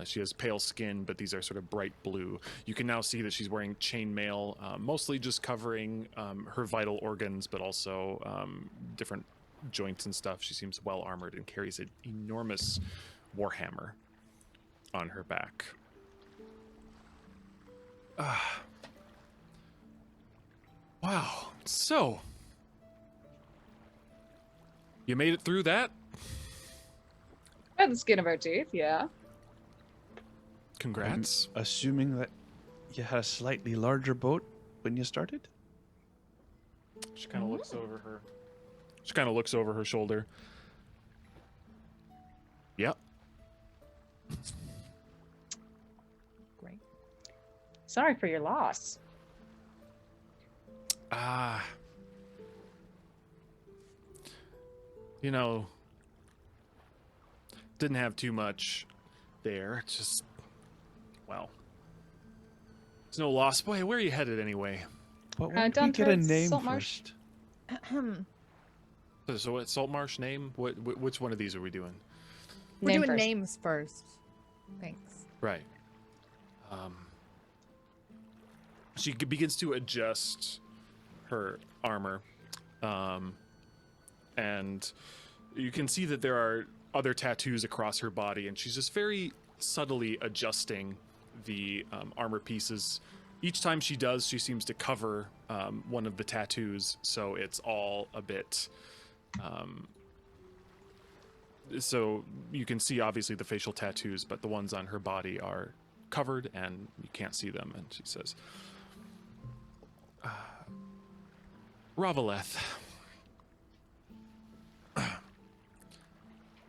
She has pale skin, but these are sort of bright blue. You can now see that she's wearing chainmail, mostly just covering her vital organs, but also different joints and stuff. She seems well armored and carries an enormous warhammer on her back. Wow. So, you made it through that? By the skin of our teeth, yeah. Congrats. Assuming that you had a slightly larger boat when you started? She kind of looks over her. She kind of looks over her shoulder. Yep. Great. Sorry for your loss. You know, didn't have too much there. Just, well, it's no loss. Boy, where are you headed anyway? But why don't down we get a towards name Saltmarsh. first? So what, Saltmarsh name? Which one of these are we doing? We're Name doing first. names first. Thanks. Right. She begins to adjust her armor, and you can see that there are other tattoos across her body, and she's just very subtly adjusting the armor pieces. Each time she does, she seems to cover one of the tattoos, so it's all a bit... so you can see obviously the facial tattoos, but the ones on her body are covered and you can't see them. And she says, Ravaleth,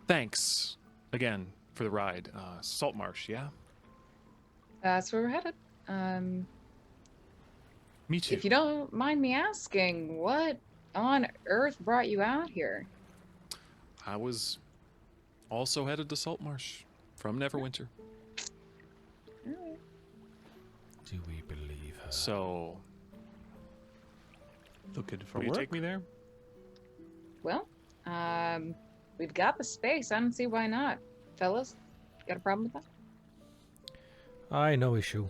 thanks again for the ride. Saltmarsh, yeah? That's where we're headed. Me too. If you don't mind me asking, what on earth brought you out here? I was also headed to Saltmarsh from Neverwinter. Do we believe her? So, Looking for will you work? take me there? Well, we've got the space. I don't see why not. Fellas, got a problem with that? No issue.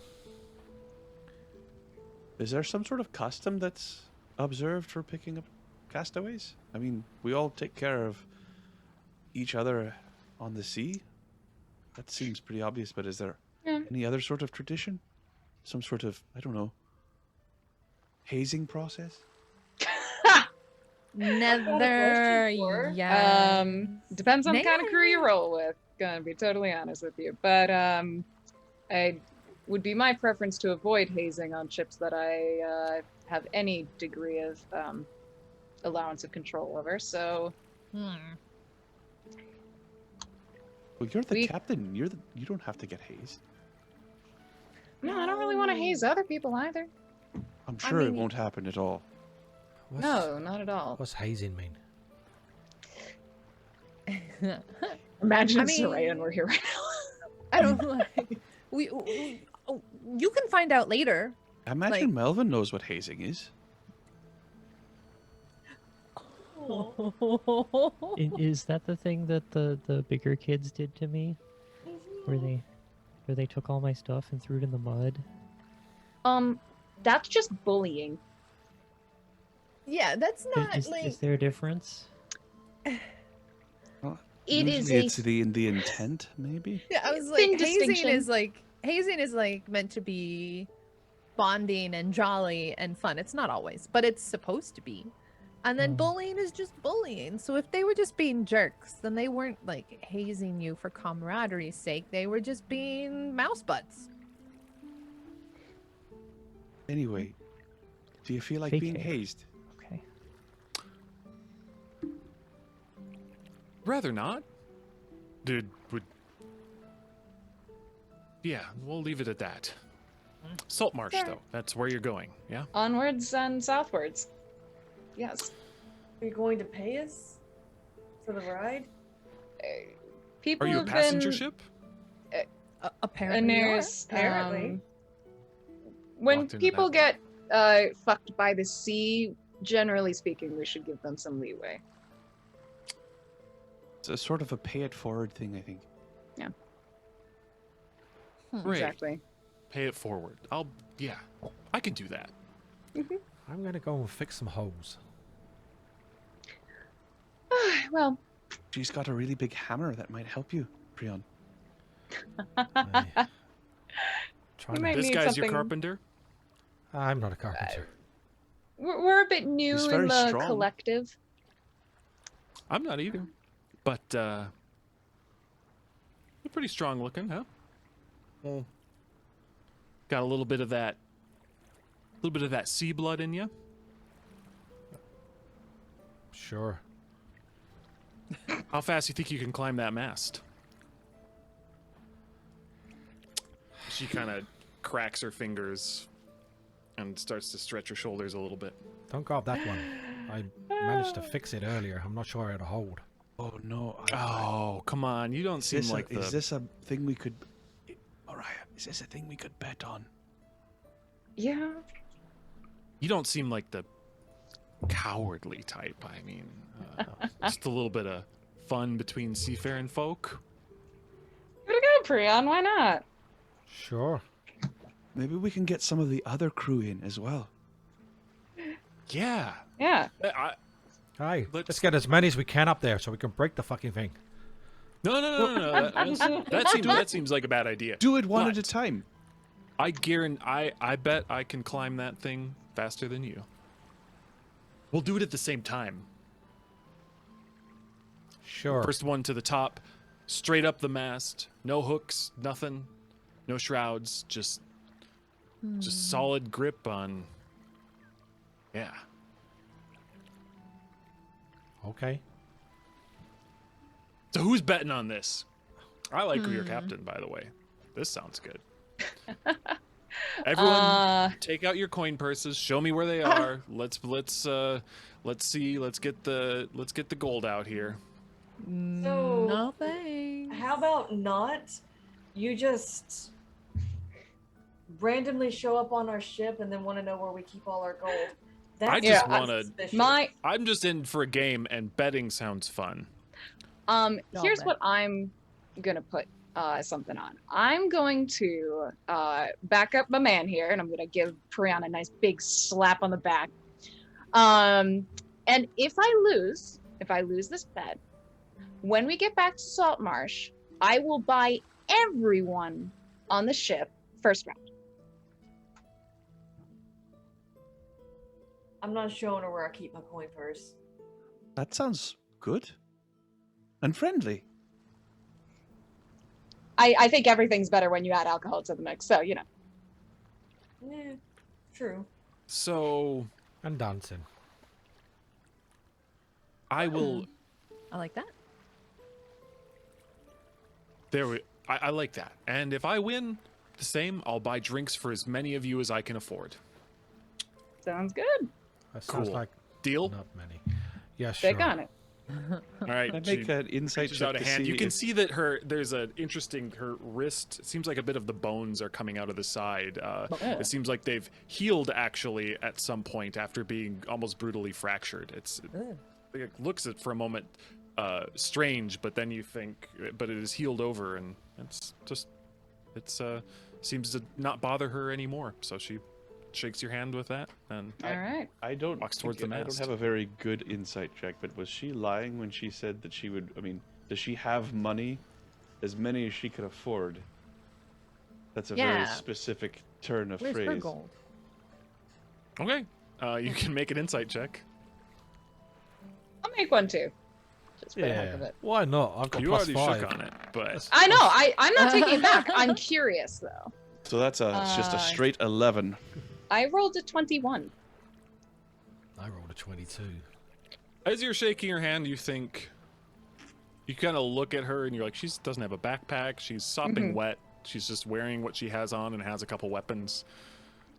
Is there some sort of custom that's observed for picking up castaways? I mean, we all take care of each other on the sea. That seems pretty obvious, but is there Yeah. any other sort of tradition? Some sort of, I don't know, hazing process? Never. Or, Yeah. Depends on the kind of crew you Maybe. roll with. Gonna be totally honest with you, but I would be my preference to avoid hazing on ships that I have any degree of allowance of control over. So Hmm. Well, you're the We- captain. You don't have to get hazed. no, I don't really want to haze other people either. I'm sure it mean, won't happen at all. No, not at all. What's hazing mean? Imagine I if mean- Soraya and we're here right now. I don't like. You can find out later. I imagine Like- Melvin knows what hazing is. Is that the thing that the bigger kids did to me? Where they took all my stuff and threw it in the mud? That's just bullying. Yeah, that's not Is like. there a difference? Well, It is usually a it's the intent, maybe. Yeah, I was thin like hazing distinction. is like meant to be bonding and jolly and fun. It's not always, but it's supposed to be. And then bullying is just bullying. So if they were just being jerks, then they weren't like hazing you for camaraderie's sake. They were just being mouse butts. Anyway, do you feel like Fake being hair. hazed? Okay. Rather not. Dude, would. Yeah, we'll leave it at that. Saltmarsh, Sure. though. That's where you're going, yeah? Onwards and southwards. Yes. Are you going to pay us for the ride? People Are you a have passenger been, ship? Apparently, And we are. there's Apparently. when Walked into people that get fucked by the sea, generally speaking, we should give them some leeway. It's a sort of a pay it forward thing, I think. Great. Exactly. Pay it forward. Yeah, I can do that. I'm gonna go and fix some holes. Well, She's got a really big hammer that might help you, Prion. Aye. Trying We to- might This need guy's your something- carpenter? I'm not a carpenter. we're a bit new He's in very the strong. collective. I'm not either. But, you're pretty strong looking, huh? Well, got a little bit of that sea blood in you. Sure. How fast do you think you can climb that mast? She kind of cracks her fingers and starts to stretch her shoulders a little bit. Don't grab that one. I managed to fix it earlier. I'm not sure how to hold. Oh no! Oh, come on! You don't seem like the. Is this a thing we could, Mariah? Is this a thing we could bet on? Yeah. You don't seem like the cowardly type. I mean, just a little bit of fun between seafaring folk. Give it a go, Prion. Why not? Sure. Maybe we can get some of the other crew in as well. Yeah. Yeah. Hey, Let's- let's get as many as we can up there so we can break the fucking thing. No. That seems like a bad idea. Do it one at But a time. I guarantee. I bet I can climb that thing faster than you. We'll do it at the same time. Sure. First one to the top, straight up the mast. No hooks, nothing, no shrouds. Just solid grip on. Yeah. Okay. So who's betting on this? I like your captain, by the way. This sounds good. Everyone, take out your coin purses. Show me where they are. Let's see. Let's get the gold out here. So, No thanks. how about not? You just randomly show up on our ship and then want to know where we keep all our gold. I just Yeah. want to. My I'm just in for a game, and betting sounds fun. here's bet. what I'm gonna put something on. I'm going to back up my man here, and I'm gonna give Prion a nice big slap on the back. And if I lose this bet, when we get back to Saltmarsh, I will buy everyone on the ship first round. I'm not showing her where I keep my coin purse. That sounds good. And friendly. I think everything's better when you add alcohol to the mix, so you know. Yeah, true. So And dancing. I will. I like that. I like that. And if I win, the same. I'll buy drinks for as many of you as I can afford. Sounds good. That sounds Cool. like Deal. not many. Yeah, sure. Stick on it. All right. Can I make an insight reaches check out a to hand. see You can if- see that there's an interesting her wrist. It seems like a bit of the bones are coming out of the side. It seems like they've healed actually at some point after being almost brutally fractured. It looks at for a moment strange, but then you think, but it is healed over, and it's seems to not bother her anymore. So she shakes your hand with that, and All right. I don't Walks towards think- the I don't mast. have a very good insight check, but was she lying when she said that she would? I mean, does she have money, as many as she could afford? That's a very Yeah. specific turn of Where's phrase. her gold? Okay. You can make an insight check. I'll make one too. Just for the heck of Yeah. it. Why not? I've got You plus already 5. shook on it, but I know. I'm not taking it back. I'm curious though. So that's just a straight 11. I rolled a 21. I rolled a 22. as you're shaking her hand, you think, you kind of look at her and you're like, she doesn't have a backpack. She's sopping wet. She's just wearing what she has on and has a couple weapons.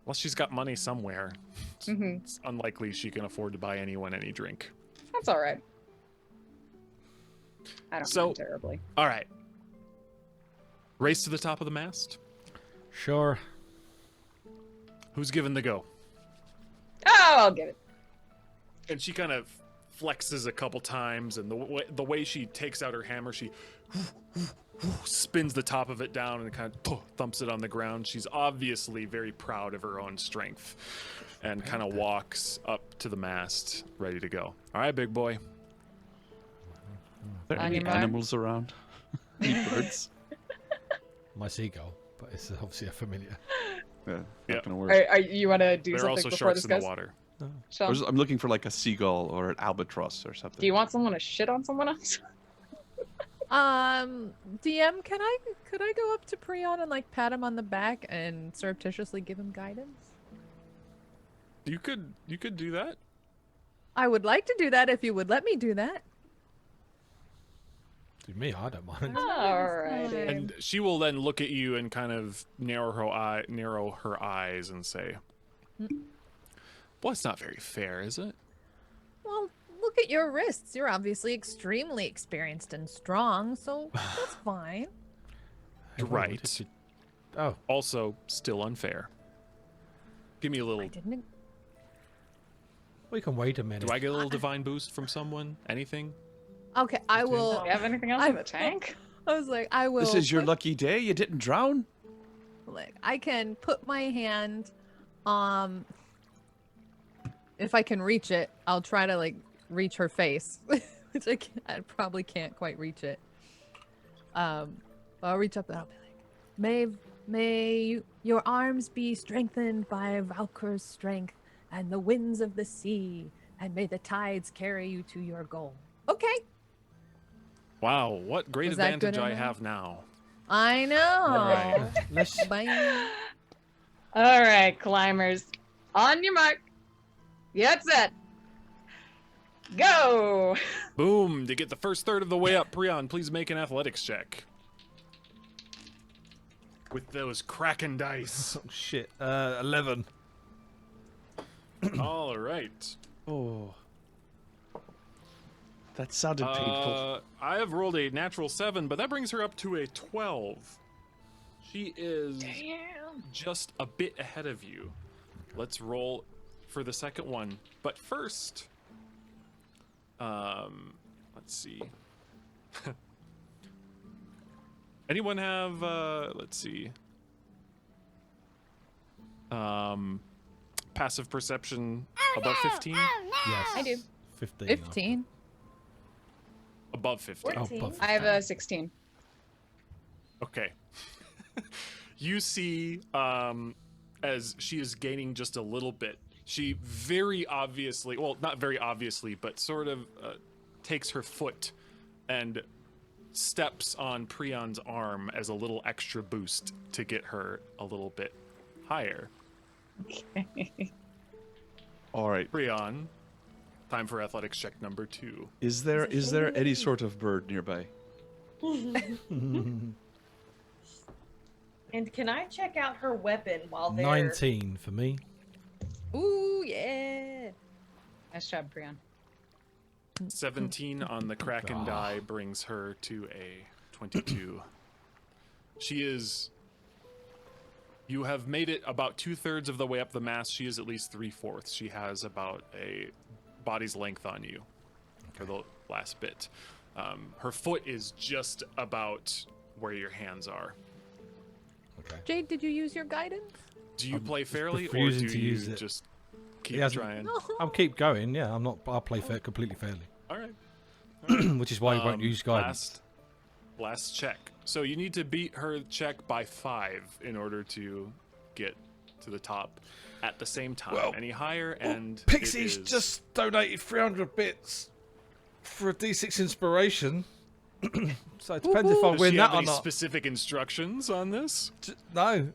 Unless she's got money somewhere. It's unlikely she can afford to buy anyone any drink. That's all right. I don't So- mind terribly. All right. Race to the top of the mast. Sure. Who's given the go? Oh, I'll get it. And she kind of flexes a couple times, and the way she takes out her hammer, she spins the top of it down and kind of thumps it on the ground. She's obviously very proud of her own strength, and kind of walks up to the mast, ready to go. All right, big boy. Are there On any your mark. animals around? Any birds? My seagull, but it's obviously a familiar. Yeah, Yeah. not gonna work. Are you want to do There are something also before sharks this in the goes? water. Sean, I'm looking for like a seagull or an albatross or something. do you want someone to shit on someone else? DM, could I go up to Prion and like pat him on the back and surreptitiously give him guidance? You could do that. I would like to do that if you would let me do that. To me, I don't mind. Alrighty. And she will then look at you and kind of narrow her eyes and say, "Well, it's not very fair, is it?" Well, look at your wrists. You're obviously extremely experienced and strong, so that's fine. Hey, wait, Right. what did you- Oh, Also, still unfair. Give me a little. I didn't. we can wait a minute. Do I get a little divine boost from someone? Anything? Okay, I Do will. you have anything else in the tank? I was like, I will. This is your put- lucky day. You didn't drown. Like, I can put my hand, if I can reach it, I'll try to like reach her face, which I probably can't quite reach it. I'll reach up and I'll be like, may your arms be strengthened by Valkyr's strength and the winds of the sea, and may the tides carry you to your goal. Okay, Wow, what great Was that good advantage I enough? have now. I know. Right. Let's. Bye. All right, climbers. On your mark. Get set. Go. Boom! To get the first third of the way up, Prion, please make an athletics check. With those kraken dice. Oh, shit. 11. All right. Oh, that sounded painful. I have rolled a natural 7, but that brings her up to a 12. She is just a bit ahead of you. Let's roll for the second one. But first, let's see. Anyone have, let's see. Passive perception above 15? Yes. I do. 15. 15. Above 15. Oh, 14. above I have a 16. Okay. You see, as she is gaining just a little bit, she very obviously, well, not very obviously, but sort of takes her foot and steps on Prion's arm as a little extra boost to get her a little bit higher. All right. Prion, time for athletics check number 2. Is there any sort of bird nearby? And can I check out her weapon while they're 19 for me. Ooh, yeah. Nice job, Prion. 17 on the Kraken die brings her to a 22. She is. You have made it about 2/3 of the way up the mast. She is at least 3/4. She has about a body's length on you for the last bit. Her foot is just about where your hands are. Okay. Jade, did you use your guidance? Do you play fairly, or refusing do to you use it. just keep He hasn't- trying? I'll keep going. Yeah, I'm not. I'll play fair, completely fairly. All right. Which is why you won't use guidance. Last check. So you need to beat her check by 5 in order to get to the top. at the same time. Well, Any higher, and Pixie's it is... just donated 300 bits for a D6 inspiration. So it depends if I Does win she that have or any not. specific instructions on this? No.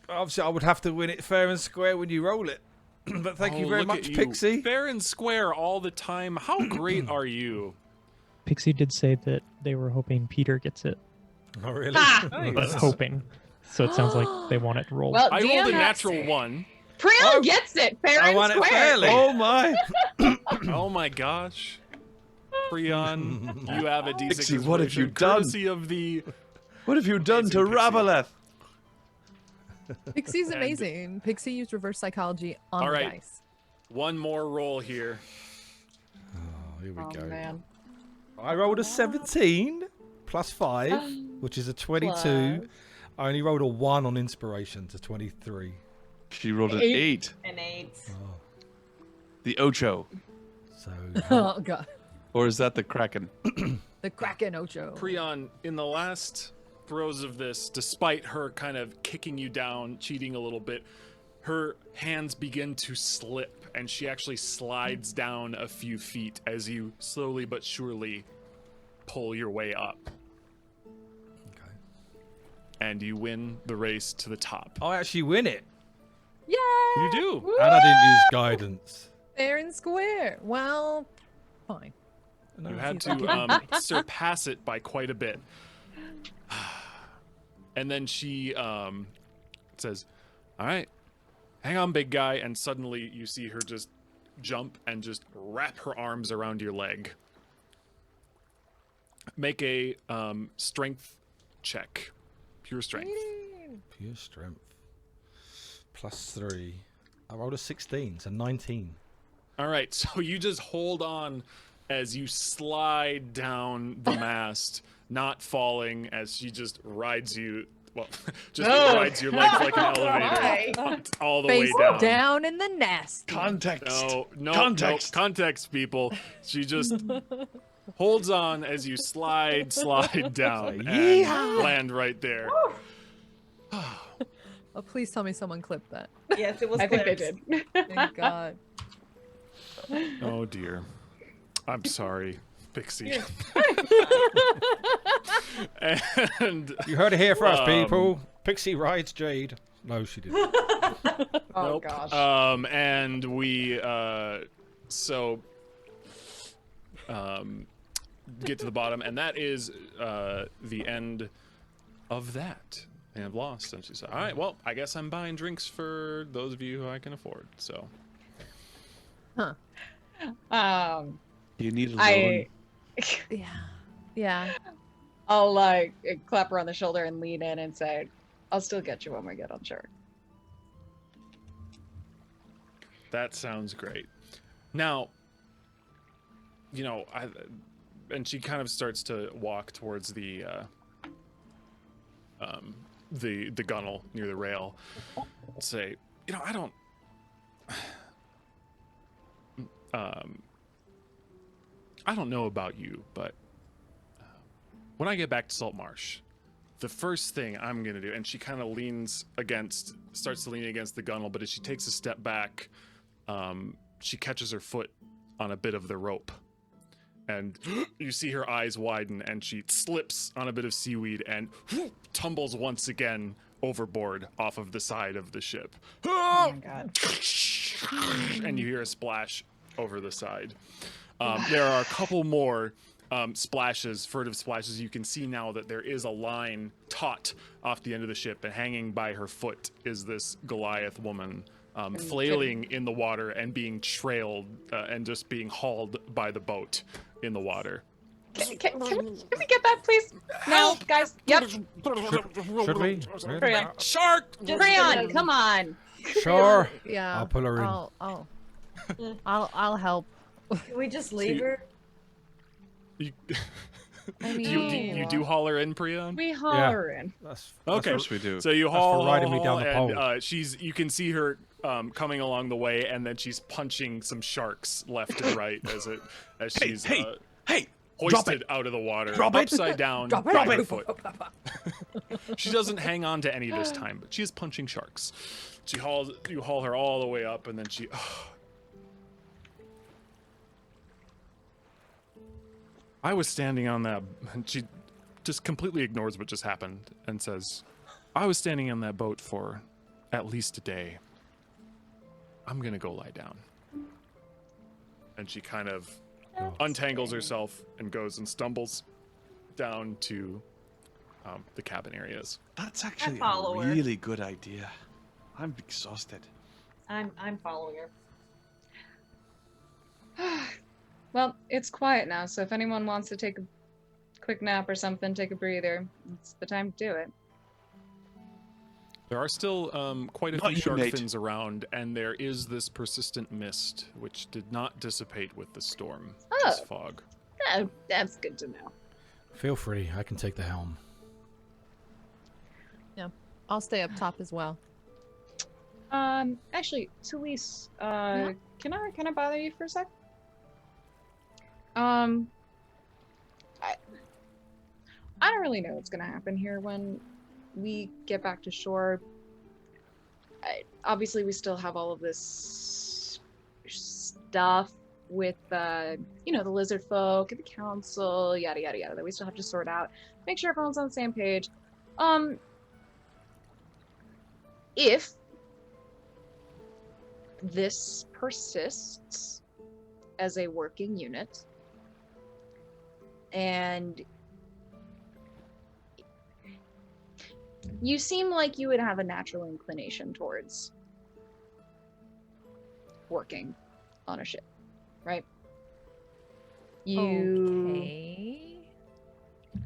Obviously, I would have to win it fair and square when you roll it. But thank you very look at much, you. Pixie. Fair and square all the time. How great are you? Pixie did say that they were hoping Peter gets it. Oh, really? But hoping. So it sounds like they want it rolled. Well, I rolled a DM natural 1. Prion Oh, gets it fair I and won it square. fairly. Oh, my. Oh my gosh. Prion, you have a D6 Pixie, what have you inspiration done? courtesy of the... What have you done to Amazing Pixie. Ravaleth? Pixie's And- amazing. Pixie used reverse psychology on All the right. dice. One more roll here. Oh, here we Oh go. man. I rolled a 17 plus 5, which is a 22. Plus. I only rolled a 1 on inspiration to 23. She rolled an 8. 8. An 8. The Ocho. So Oh god. Or is that the Kraken? The Kraken Ocho. Prion, in the last throes of this, despite her kind of kicking you down, cheating a little bit, her hands begin to slip, and she actually slides down a few feet as you slowly but surely pull your way up. okay. And you win the race to the top. I actually win it. Yay! You do. And I didn't use guidance. Fair and square. Well, fine. You had to surpass it by quite a bit. And then she says, all right, hang on, big guy. And suddenly you see her just jump and just wrap her arms around your leg. Make a strength check. Pure strength. Pure strength. Plus 3. I rolled a 16, so 19. All right, so you just hold on as you slide down the mast, not falling as she just rides you, well, just rides your legs like an elevator all the Face way down. down in the nest. Context. No, Context. context, people. She just holds on as you slide down and land right there. Oh, please tell me someone clipped that. Yes, it was I think they clipped. did. Thank God. Oh dear. I'm sorry, Pixie. And You heard it here first, people. Pixie rides Jade. No, she didn't. Oh nope. gosh. And we get to the bottom, and that is the end of that. And I've lost. And she said, all right, well, I guess I'm buying drinks for those of you who I can afford. So You need a loan. Yeah. Yeah. I'll clap her on the shoulder and lean in and say, "I'll still get you when we get on shore." that sounds great. Now, you know, and she kind of starts to walk towards the gunnel near the rail. Say, you know, I don't know about you, but when I get back to Saltmarsh, the first thing I'm gonna do, and she kind of starts to lean against the gunnel, but as she takes a step back, she catches her foot on a bit of the rope. And you see her eyes widen, and she slips on a bit of seaweed and tumbles once again overboard off of the side of the ship. Oh my god. And you hear a splash over the side. There are a couple more splashes, furtive splashes. You can see now that there is a line taut off the end of the ship, and hanging by her foot is this Goliath woman, flailing in the water and being trailed and just being hauled by the boat in the water. Can we get that, please? No, guys. Yep. Should we? Really? Prion. Shark! Prion, come on. Sure. Yeah. I'll pull her in. I'll help. Can we just leave her? You, I you do haul her in, Prion? We holler in. That's Okay. Of course we do. So you for haul, riding me haul, down the and, pole. you can see her coming along the way, and then she's punching some sharks left and right as she's. Hey, hoisted out of the water, Drop it. upside down, Drop by it. her foot. She doesn't hang on to any this time, but she is punching sharks. You haul her all the way up, and then she. I was standing on that, and she just completely ignores what just happened and says, I was standing on that boat for at least a day. I'm gonna go lie down. And she kind of untangles herself and goes and stumbles down to the cabin areas. That's actually a follow her. really good idea. I'm exhausted. I'm following her. Well, it's quiet now, so if anyone wants to take a quick nap or something, take a breather, it's the time to do it. There are still quite a Not few you, shark mate. fins around, and there is this persistent mist, which did not dissipate with the storm. This Oh. fog. Oh, that's good to know. Feel free. I can take the helm. I'll stay up top as well. Actually, Talise, can I bother you for a sec? I don't really know what's gonna happen here when we get back to shore. Obviously, we still have all of this stuff with, the lizard folk and the council, yada yada yada, that we still have to sort out. Make sure everyone's on the same page. If this persists as a working unit, and you seem like you would have a natural inclination towards working on a ship, right? Okay.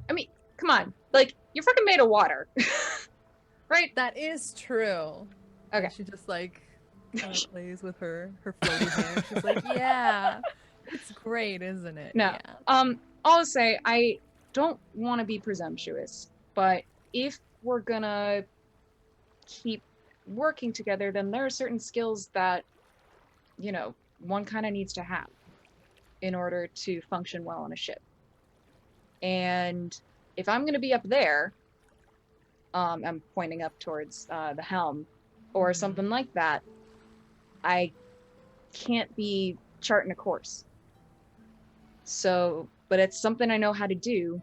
I mean, come on. Like, you're fucking made of water. Right? That is true. Okay. She just plays with her floaty hair. She's like, yeah, it's great, isn't it? No. Yeah. I'll say I don't want to be presumptuous, but if we're gonna keep working together, then there are certain skills that, one kind of needs to have in order to function well on a ship. And if I'm gonna be up there, I'm pointing up towards the helm or something like that, I can't be charting a course. So, but it's something I know how to do,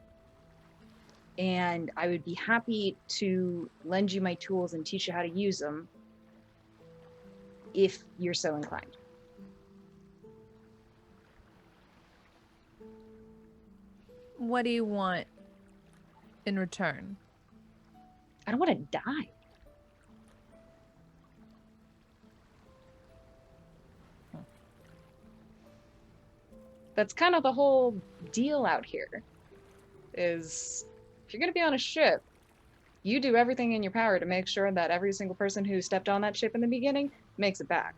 and I would be happy to lend you my tools and teach you how to use them if you're so inclined. What do you want in return? I don't want to die. That's kind of the whole deal out here, is if you're going to be on a ship, you do everything in your power to make sure that every single person who stepped on that ship in the beginning makes it back.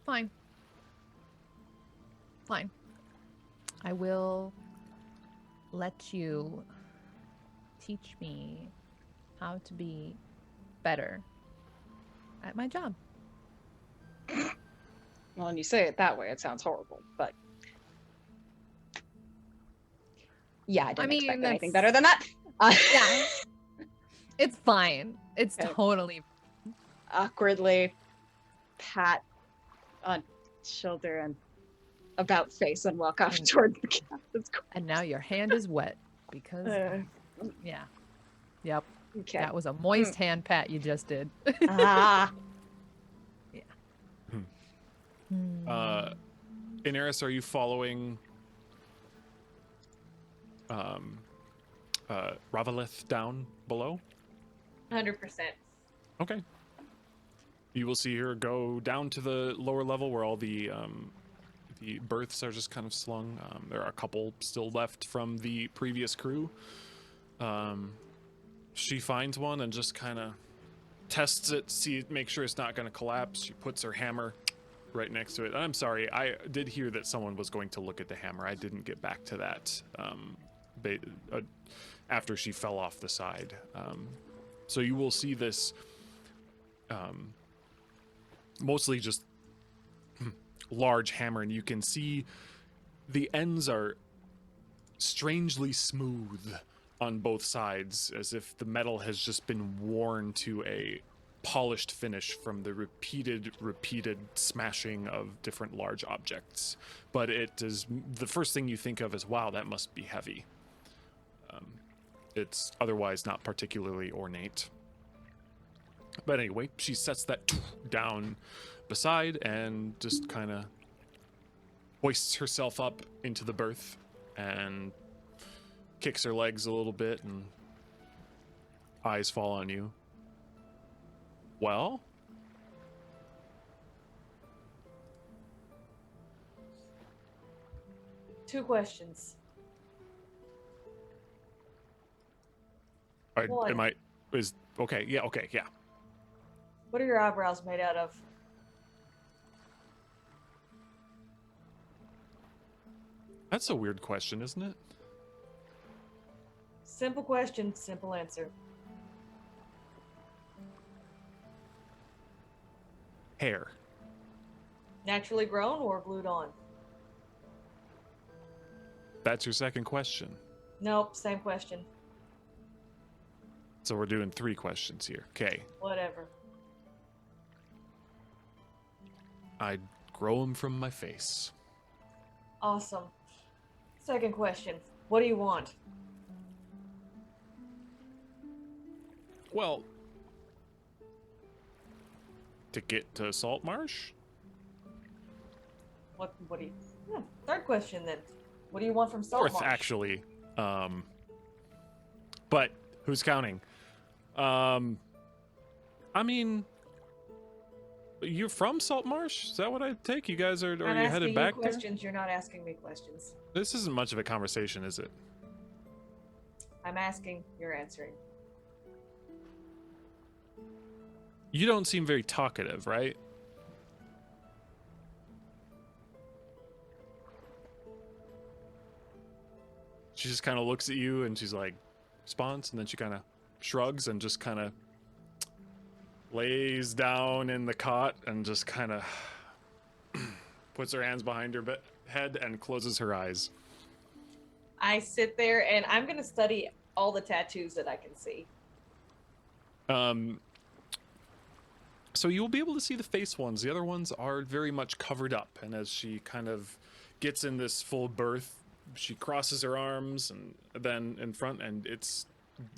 Fine. Fine. I will let you teach me how to be better at my job. Well, when you say it that way, it sounds horrible, but yeah, I didn't expect anything better than that. Yeah. It's fine. It's Okay. totally Awkwardly pat on shoulder and about face and walk off toward the captain's quarters. And now your hand is wet because yeah. Yep. Okay. That was a moist hand pat you just did. Ah. Inaris, are you following Ravalith down below? 100%. Okay. You will see her go down to the lower level where all the berths are just kind of slung. There are a couple still left from the previous crew. She finds one and just kind of tests it, make sure it's not going to collapse. She puts her hammer right next to it. I'm sorry, I did hear that someone was going to look at the hammer. I didn't get back to that after she fell off the side. So you will see this mostly just large hammer, and you can see the ends are strangely smooth on both sides, as if the metal has just been worn to a polished finish from the repeated smashing of different large objects. But it is the first thing you think of is, wow, that must be heavy. It's otherwise not particularly ornate. But anyway, she sets that down beside and just kind of hoists herself up into the berth and kicks her legs a little bit, and eyes fall on you. Well? Two questions. One. Am I? Is okay? Yeah. Okay. Yeah. What are your eyebrows made out of? That's a weird question, isn't it? Simple question, simple answer. Hair. Naturally grown or glued on? That's your second question. Nope, same question. So we're doing 3 questions here. Okay. Whatever. I grow them from my face. Awesome. Second question. What do you want? Well, to get to Saltmarsh? What do you... Third question then. What do you want from Saltmarsh? Fourth, actually. But who's counting? I mean, you're from Saltmarsh? Is that what I take? You guys are you headed back you questions. You're not asking me questions. This isn't much of a conversation, is it? I'm asking, you're answering. You don't seem very talkative, right? She just kind of looks at you and she's like, response, and then she kind of shrugs and just kind of lays down in the cot and just kind of puts her hands behind her head and closes her eyes. I sit there and I'm going to study all the tattoos that I can see. So you'll be able to see the face ones. The other ones are very much covered up. And as she kind of gets in this full berth, she crosses her arms and then in front, and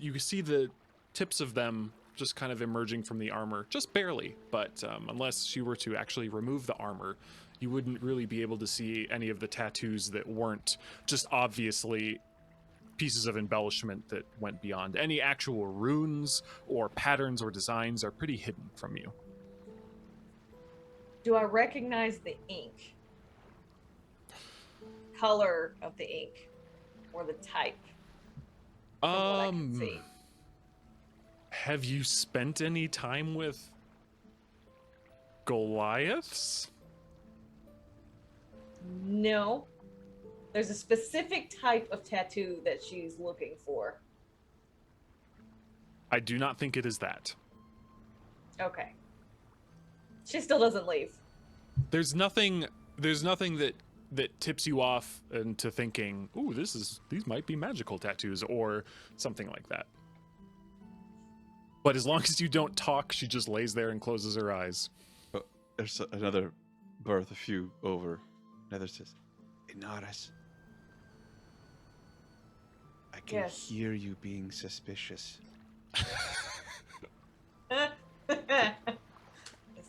you can see the tips of them just kind of emerging from the armor, just barely. But unless she were to actually remove the armor, you wouldn't really be able to see any of the tattoos that weren't just obviously pieces of embellishment that went beyond. Any actual runes or patterns or designs are pretty hidden from you. Do I recognize the ink? Color of the ink or the type? From what I can see. Have you spent any time with Goliaths? No. There's a specific type of tattoo that she's looking for. I do not think it is that. Okay. She still doesn't leave. There's nothing that tips you off into thinking, ooh, these might be magical tattoos or something like that. But as long as you don't talk, she just lays there and closes her eyes. Oh, there's another berth a few over. Another says, Inaris, I can hear you being suspicious. This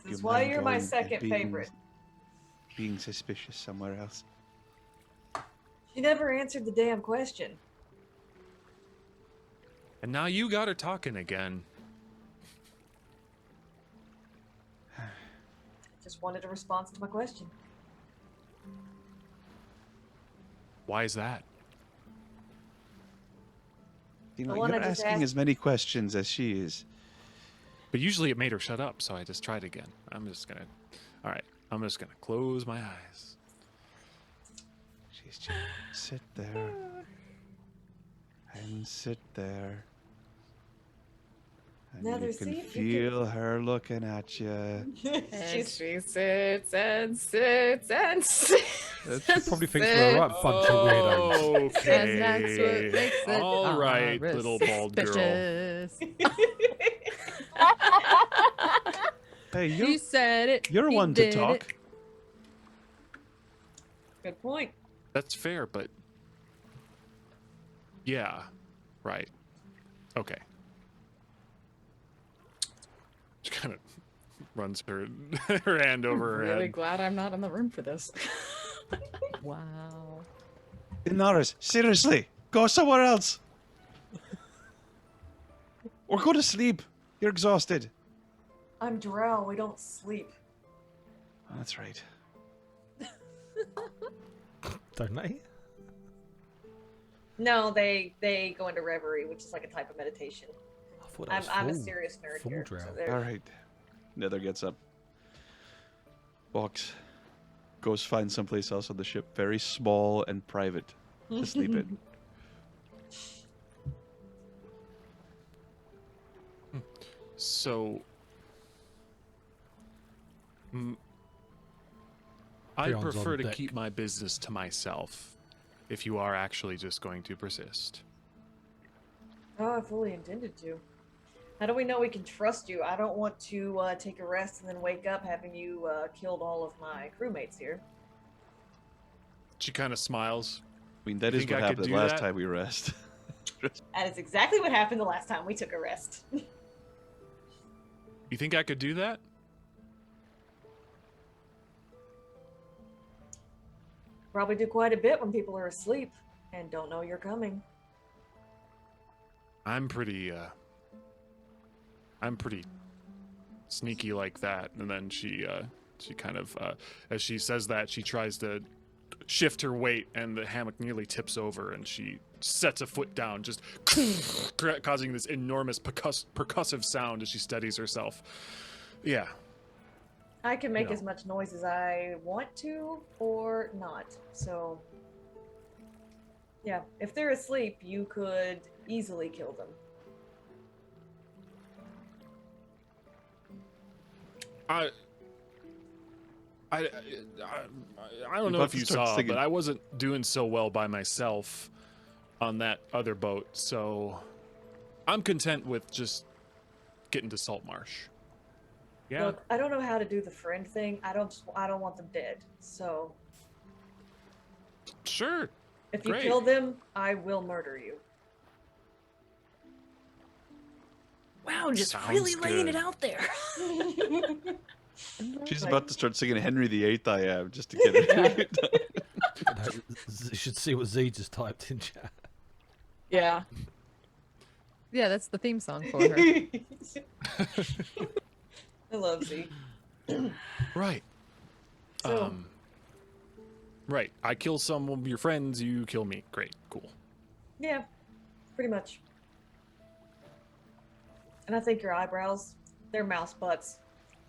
is why you're my second favorite. Being suspicious somewhere else. She never answered the damn question. And now you got her talking again. Just wanted a response to my question. Why is that? You know, The one you're I just asking asked- as many questions as she is. But usually it made her shut up, so I just tried again. I'm just gonna close my eyes. She's just sit there. And sit there. And Another you can seat, you feel her looking at you. And She's she sits and sits and sits. She probably thinks we're a right bunch of weirdos. And that's what Okay. makes it All right, little bald girl. suspicious. Hey, He said it. you're he one to did talk. it. good point. That's fair, but yeah, right. Okay. She kind of runs her her hand over her Really head. glad I'm not in the room for this. Wow. Norris, seriously, go somewhere else. Or go to sleep. You're exhausted. I'm Drow. We don't sleep. That's right. Don't they? No, they go into reverie, which is like a type of meditation. I thought that was I'm a full- serious nerd full here. drow. So they're- All right. Nether gets up, walks, goes find someplace else on the ship, very small and private, to sleep in. So, I Peon's on prefer to deck. keep my business to myself. If you are actually just going to persist. Oh, I fully intended to. How do we know we can trust you? I don't want to take a rest and then wake up having you killed all of my crewmates here. She kind of smiles. I mean, that You is think what I could happened do last that? time we rest. That is exactly what happened the last time we took a rest. You think I could do that? Probably do quite a bit when people are asleep and don't know you're coming. I'm pretty sneaky like that. And then she kind of as she says that, she tries to shift her weight and the hammock nearly tips over and she sets a foot down, just causing this enormous percussive sound as she steadies herself. Yeah. I can make No. as much noise as I want to or not. So, yeah, if they're asleep, you could easily kill them. I don't know about if to you start saw, singing. but I wasn't doing so well by myself on that other boat, so I'm content with just getting to Saltmarsh. Yeah. Look, I don't know how to do the friend thing. I don't want them dead. So, Sure. if you Great. kill them, I will murder you. Wow, just Sounds really laying good. it out there. She's about to start singing Henry VIII I Am just to get it. You should see what Z just typed in chat. Yeah. Yeah, that's the theme song for her. I love Z. Right. So, Right. I kill some of your friends, you kill me. Great. Cool. yeah, pretty much. And I think your eyebrows, they're mouse butts.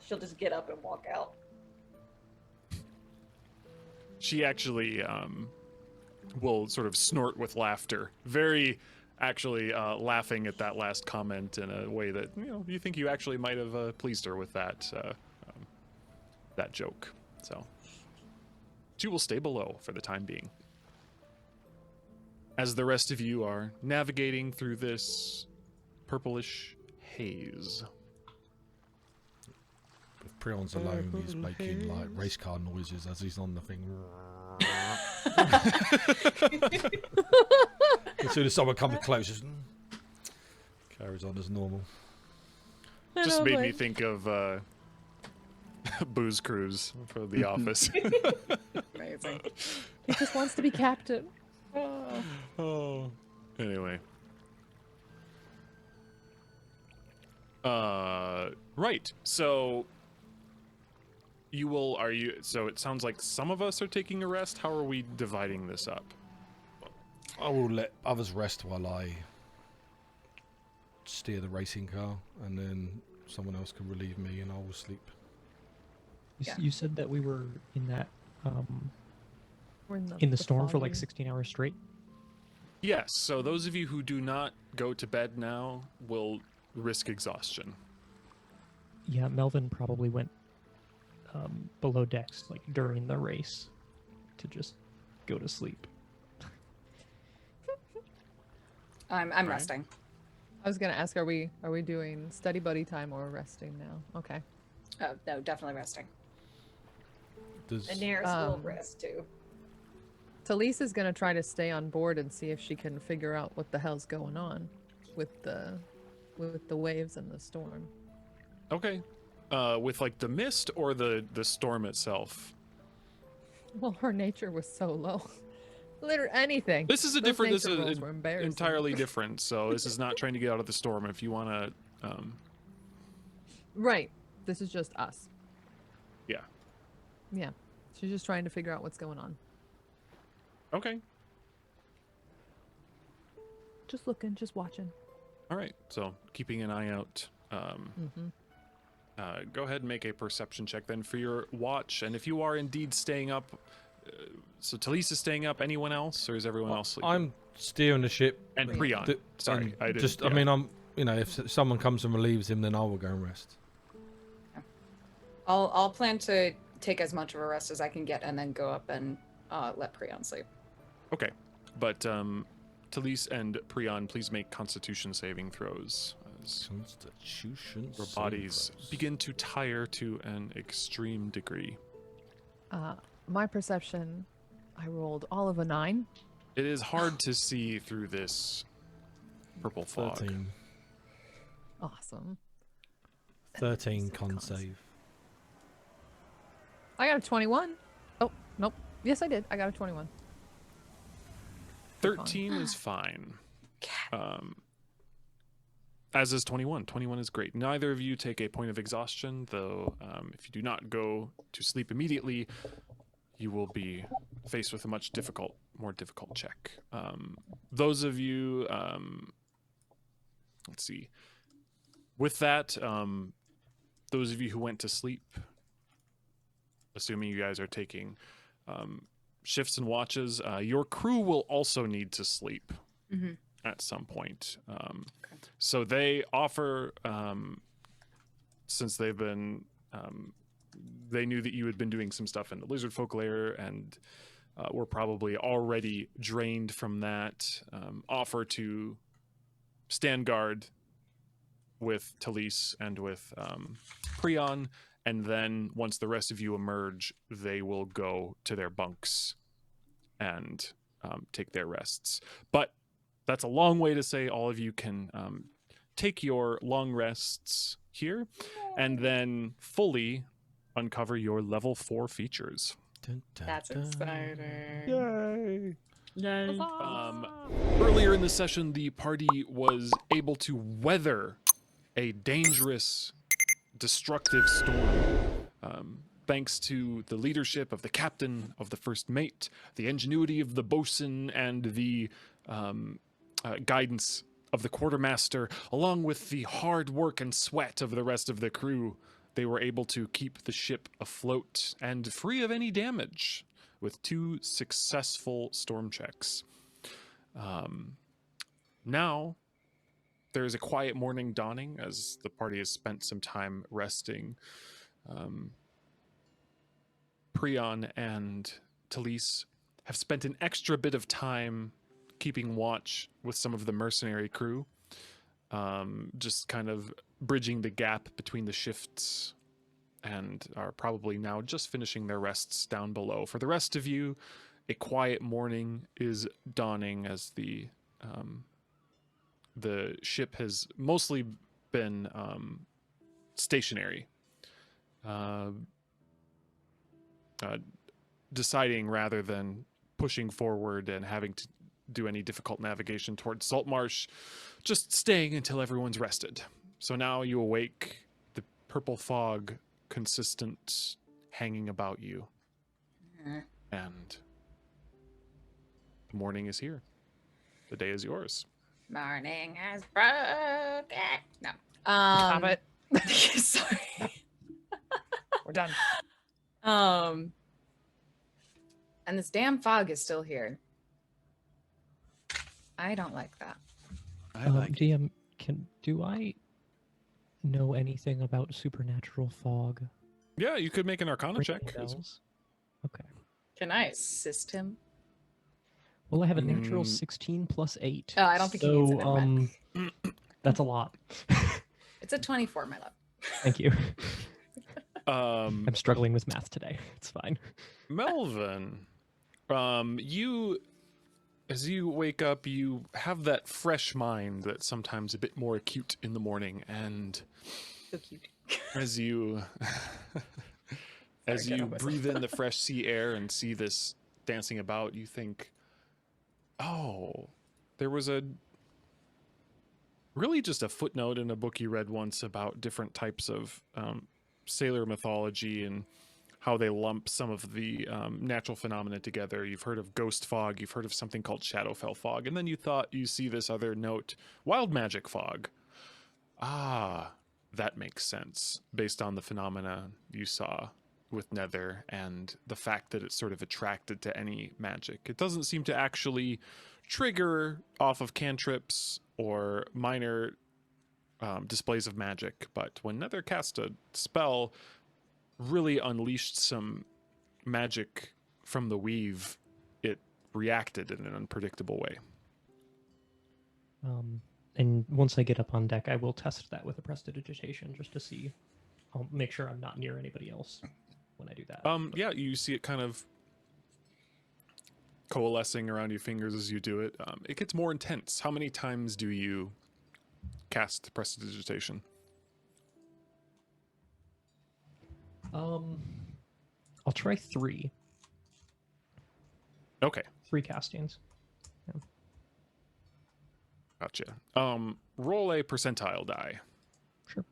She'll just get up and walk out. She actually will sort of snort with laughter. Very actually laughing at that last comment in a way that, you think you actually might have pleased her with that that joke. So she will stay below for the time being. As the rest of you are navigating through this purplish haze. If Prion's alone, he's making like race car noises as he's on the thing. As soon as someone comes close, just carries on as normal. Just made me think of Booze Cruise for The Office. Amazing. He just wants to be captain. Oh. Anyway. Right. So so it sounds like some of us are taking a rest. How are we dividing this up? I will let others rest while I steer the racing car, and then someone else can relieve me, and I will sleep. You said that we were in that We're in the storm for foggy- like 16 hours straight. Yes. So those of you who do not go to bed now will risk exhaustion. Yeah, Melvin probably went below decks like during the race to just go to sleep. I'm Right. resting. I was gonna ask, are we doing study buddy time or resting now? Okay. Oh no, definitely resting. Does And Neris will Um, rest too. Talisa's gonna try to stay on board and see if she can figure out what the hell's going on with the waves and the storm. Okay. With like the mist or the storm itself? Well, her nature was so low. Literally anything. This is a Those different. This nature is rolls were embarrassing. entirely different. So this is not trying to get out of the storm. If you want to, Right. This is just us. yeah. Yeah. She's just trying to figure out what's going on. Okay. Just looking, just watching. All right. So keeping an eye out. Go ahead and make a perception check then for your watch. And if you are indeed staying up, so Talisa's staying up. Anyone else, or is everyone else sleeping? I'm steering the ship. And Prion. D- Sorry, and I didn't. just. yeah. I mean, I'm. You know, if someone comes and relieves him, then I will go and rest. I'll plan to take as much of a rest as I can get, and then go up and let Prion sleep. Okay, but Talise and Prion, please make Constitution saving throws. As Constitution. your saving bodies throws. begin to tire to an extreme degree. My perception, I rolled all of a 9. It is hard to see through this purple fog. 13. Awesome. 13 Save con cons. save. I got a 21. Oh, nope. Yes, I did. I got a 21. 13 is fine. As is 21. 21 is great. Neither of you take a point of exhaustion, though if you do not go to sleep immediately, you will be faced with a much more difficult check. Those of you, let's see. With that, those of you who went to sleep, assuming you guys are taking shifts and watches, your crew will also need to sleep at some point. So they offer, since they've been, they knew that you had been doing some stuff in the lizard folk lair and were probably already drained from that, offer to stand guard with Talise and with Prion, and then once the rest of you emerge, they will go to their bunks and take their rests. But that's a long way to say all of you can take your long rests here and then fully uncover your level 4 features. Dun, dun, That's dun. exciting. Yay! Earlier in the session, the party was able to weather a dangerous, destructive storm. Thanks to the leadership of the captain, of the first mate, the ingenuity of the bosun, and the guidance of the quartermaster, along with the hard work and sweat of the rest of the crew, they were able to keep the ship afloat and free of any damage with 2 successful storm checks. Now, there is a quiet morning dawning as the party has spent some time resting. Prion and Talise have spent an extra bit of time keeping watch with some of the mercenary crew, just kind of bridging the gap between the shifts, and are probably now just finishing their rests down below. For the rest of you, a quiet morning is dawning as the ship has mostly been stationary, deciding rather than pushing forward and having to do any difficult navigation towards Saltmarsh, just staying until everyone's rested. So now you awake, the purple fog consistent hanging about you, and the morning is here. The day is yours. Morning has broken. No. Stop it. Sorry. We're done. And this damn fog is still here. I don't like that. I like DM, do I know anything about supernatural fog? Yeah, you could make an Arcana Ring check. bells? Okay. Can I assist him? Well, I have a natural Mm. 16 plus 8. Oh, I don't think he needs it, never mind. That's a lot. It's a 24, my love. Thank you. Um, I'm struggling with math today. It's fine. Melvin, you, as you wake up, you have that fresh mind that's sometimes a bit more acute in the morning, and So cute. as you as Sorry, you get on breathe in the fresh sea air and see this dancing about, you think, oh, there was a really just a footnote in a book you read once about different types of sailor mythology and how they lump some of the natural phenomena together. You've heard of ghost fog, you've heard of something called Shadowfell fog, and then you thought you see this other note, wild magic fog. Ah, that makes sense based on the phenomena you saw with Nether and the fact that it's sort of attracted to any magic. It doesn't seem to actually trigger off of cantrips or minor displays of magic, but when Nether cast a spell, really unleashed some magic from the weave, it reacted in an unpredictable way. And once I get up on deck, I will test that with a prestidigitation just to see. I'll make sure I'm not near anybody else when I do that. Yeah, you see it kind of coalescing around your fingers as you do it. It gets more intense. How many times do you cast prestidigitation? I'll try 3. Okay, 3 castings. gotcha. Roll a percentile die. Sure.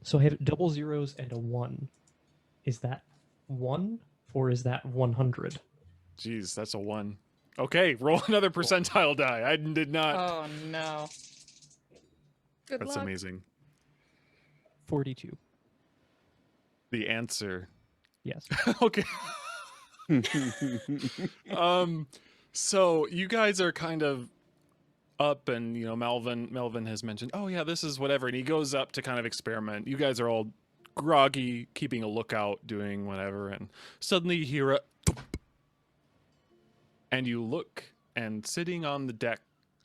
So I have double zeros and a 1. Is that 1 or is that 100? Jeez, that's a 1. Okay, roll another percentile die. I did not. Oh, no. Good That's luck. amazing. 42. The answer. Yes. Okay. So you guys are kind of up, and Melvin has mentioned, oh yeah, this is whatever, and he goes up to kind of experiment. You guys are all groggy, keeping a lookout, doing whatever, and suddenly you hear a thump. And you look, and sitting on the deck,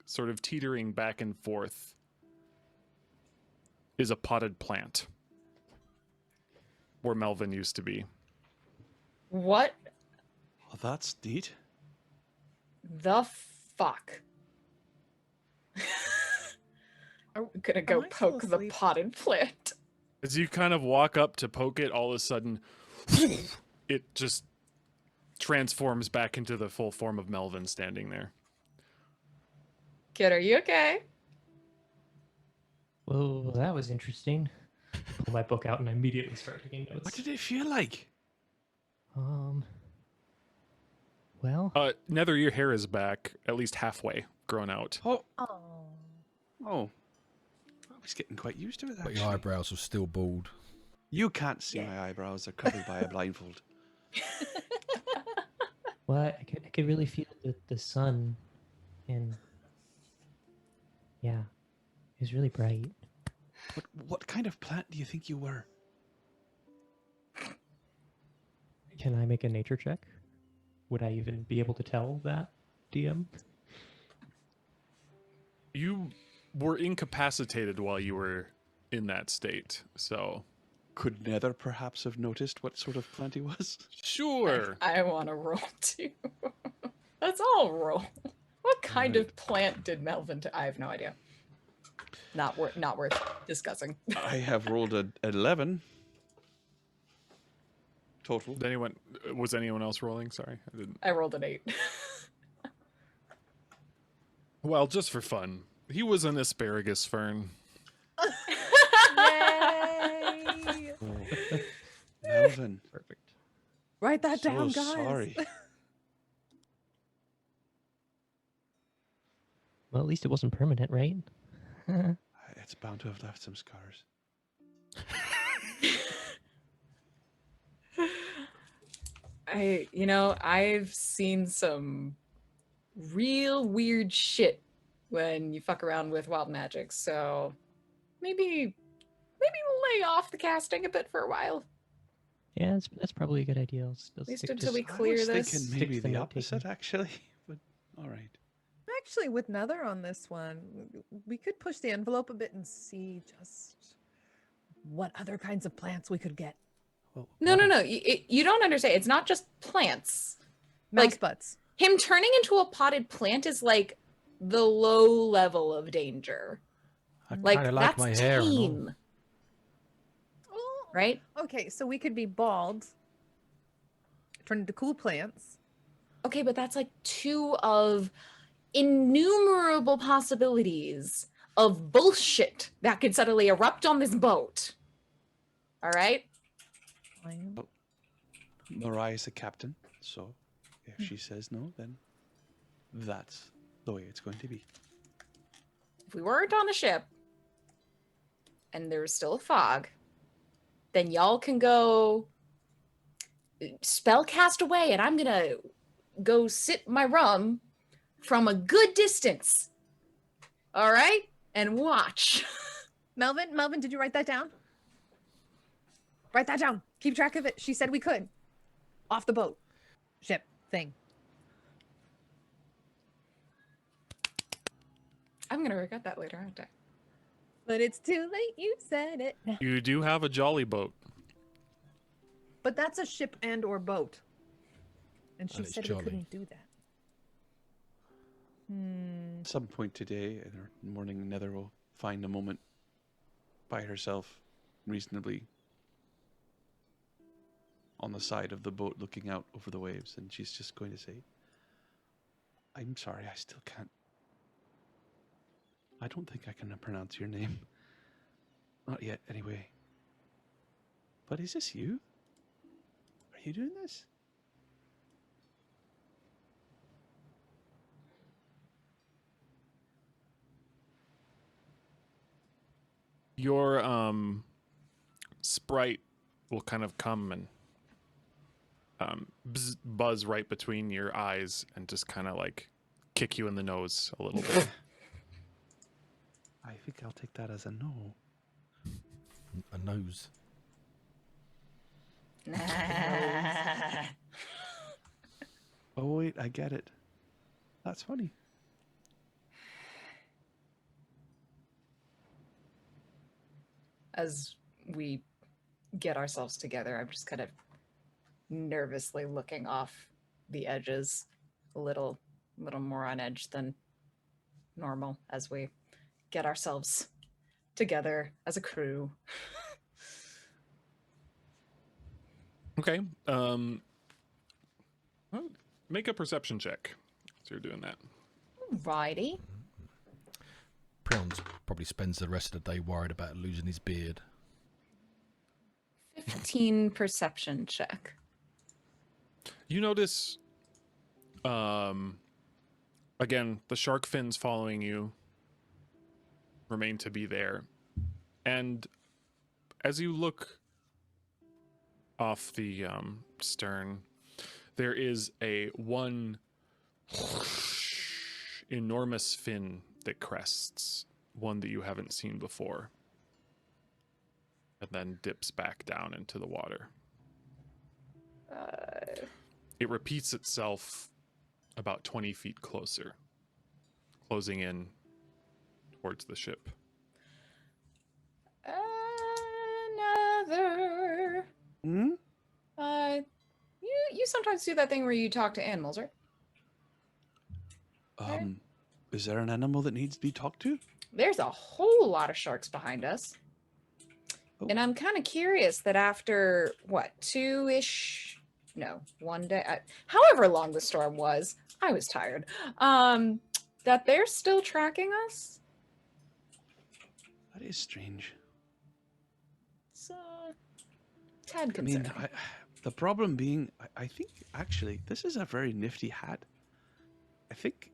sort of teetering back and forth, is a potted plant where Melvin used to be. What Well, that's neat. the fuck? I'm gonna go Am I still poke the asleep? potted plant. As you kind of walk up to poke it, all of a sudden, it just transforms back into the full form of Melvin standing there. Kid, are you okay? Well, that was interesting. Pull my book out and I immediately start taking notes. What did it feel like? Well, Nether, your hair is back, at least halfway grown out. Oh, Oh. oh. I was getting quite used to it, But actually. your eyebrows are still bald. You can't see my eyebrows. They're covered by a blindfold. well, I could really feel the sun, and yeah, it was really bright. What kind of plant do you think you were? Can I make a nature check? Would I even be able to tell that, DM? You were incapacitated while you were in that state, so Could Nether perhaps have noticed what sort of plant he was? sure. I want to roll too. Let's all roll. What kind of plant did Melvin? I have no idea. Not worth discussing. I have rolled an 11 total. Was anyone else rolling? Sorry, I didn't. I rolled an 8. Well, just for fun, he was an asparagus fern. Yay! Melvin, Perfect. Write that so down, guys. sorry. Well, at least it wasn't permanent, right? It's bound to have left some scars. I've seen some real weird shit when you fuck around with wild magic. So maybe lay off the casting a bit for a while. Yeah, that's probably a good idea. At least stick until we to- clear I was this. thinking Stick maybe to the the note-taking. opposite, actually. But all right. Actually, with Nether on this one, we could push the envelope a bit and see just what other kinds of plants we could get. Well, No. You don't understand. It's not just plants. Mouse Like- butts. Him turning into a potted plant is like the low level of danger. I Like kind of like that's my hair and all. tame, Oh, right? okay, so we could be bald, turn into cool plants. Okay, but that's like two of innumerable possibilities of bullshit that could suddenly erupt on this boat. All right? Fine. Mariah's the captain, so if she says no, then that's the way it's going to be. If we weren't on the ship and there was still a fog, then y'all can go spell cast away, and I'm gonna go sip my rum from a good distance. All right? And watch. Melvin, did you write that down? Write that down. Keep track of it. She said we could. Off the boat. Ship thing. I'm gonna regret that later, aren't I? But it's too late. You said it. You do have a jolly boat. But that's a ship and or boat. And she And it's said jolly. we couldn't do that. At some point today, in her morning, Nether will find a moment by herself, reasonably on the side of the boat looking out over the waves, and she's just going to say, I'm sorry, I still can't. I don't think I can pronounce your name. Not yet, anyway. But is this you? Are you doing this? Your sprite will kind of come and buzz right between your eyes and just kind of like kick you in the nose a little bit. I think I'll take that as a no. A nose. Oh, wait, I get it. That's funny. As we get ourselves together, I'm just kind of nervously looking off the edges, a little more on edge than normal as we get ourselves together as a crew. Okay. Well, make a perception check. So you're doing that. Righty. Prowns probably spends the rest of the day worried about losing his beard. 15 perception check. You notice, again, the shark fins following you remain to be there. And as you look off the stern, there is one enormous fin that crests, one that you haven't seen before, and then dips back down into the water. It repeats itself about 20 feet closer, closing in towards the ship. Another. Hmm? You sometimes do that thing where you talk to animals, right? Is there an animal that needs to be talked to? There's a whole lot of sharks behind us. Oh. And I'm kind of curious that after, what, 2-ish? No, 1 day. However long the storm was, I was tired. That they're still tracking us? That is strange. It's tad I concerning. mean, the problem being, I think, actually, this is a very nifty hat. I think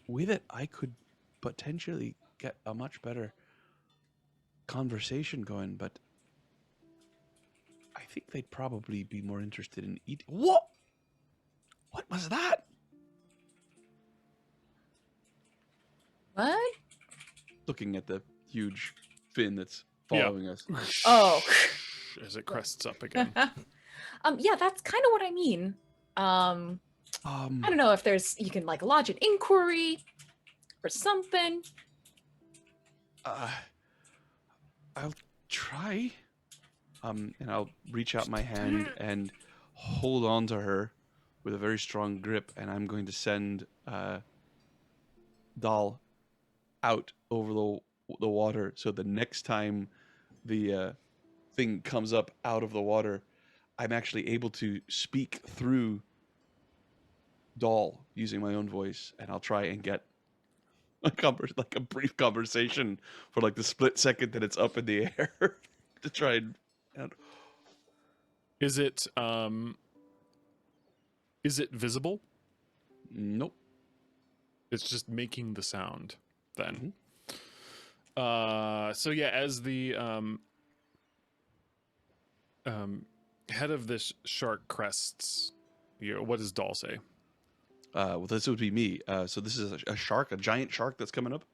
with it, I could potentially get a much better conversation going, but I think they'd probably be more interested in eating. What? What was that? What? Looking at the huge fin that's Yeah. following us. Oh. As it crests up again. Yeah, that's kind of what I mean. I don't know if you can like lodge an inquiry or something. I'll try. And I'll reach out my hand and hold on to her with a very strong grip, and I'm going to send Dal out over the water, so the next time the thing comes up out of the water, I'm actually able to speak through Dal using my own voice, and I'll try and get a brief conversation for like the split second that it's up in the air to try and Is it visible? Nope. It's just making the sound then. So yeah, as the head of this shark crests, what does Dahl say? Well, this would be me. So this is a shark, a giant shark that's coming up?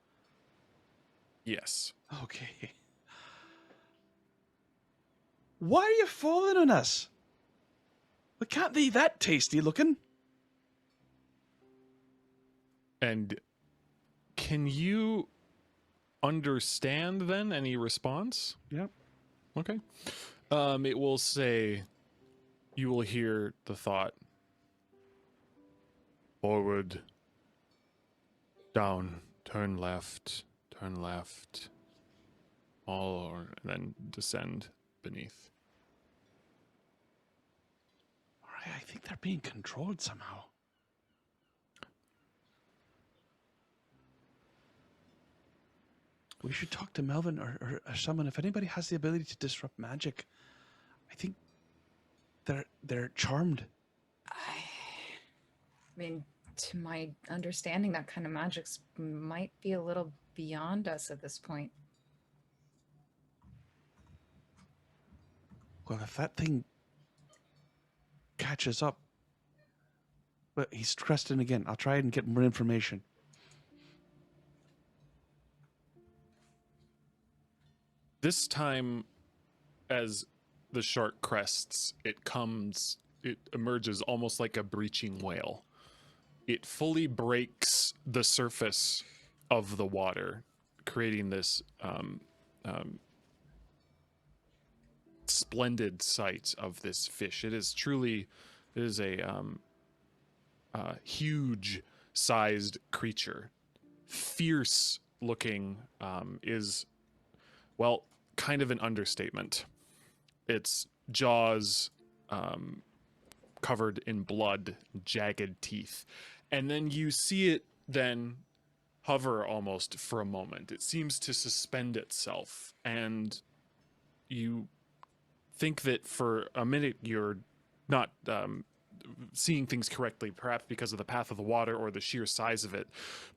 Yes. Okay. Why are you falling on us? We can't be that tasty looking. And can you understand then any response? Yep. Okay. It will say, you will hear the thought, forward, down, turn left, all, and then descend beneath. All right, I think they're being controlled somehow. We should talk to Melvin or someone. If anybody has the ability to disrupt magic, I think they're charmed. I mean, to my understanding, that kind of magic might be a little beyond us at this point. Well, if that thing catches up, but he's cresting again. I'll try and get more information. This time, as the shark crests, it emerges almost like a breaching whale. It fully breaks the surface of the water, creating this splendid sight of this fish. It is a huge sized creature, fierce looking, is, well, kind of an understatement. Its jaws covered in blood, jagged teeth. And then you see it then hover almost for a moment. It seems to suspend itself, and you think that for a minute you're not seeing things correctly, perhaps because of the path of the water or the sheer size of it.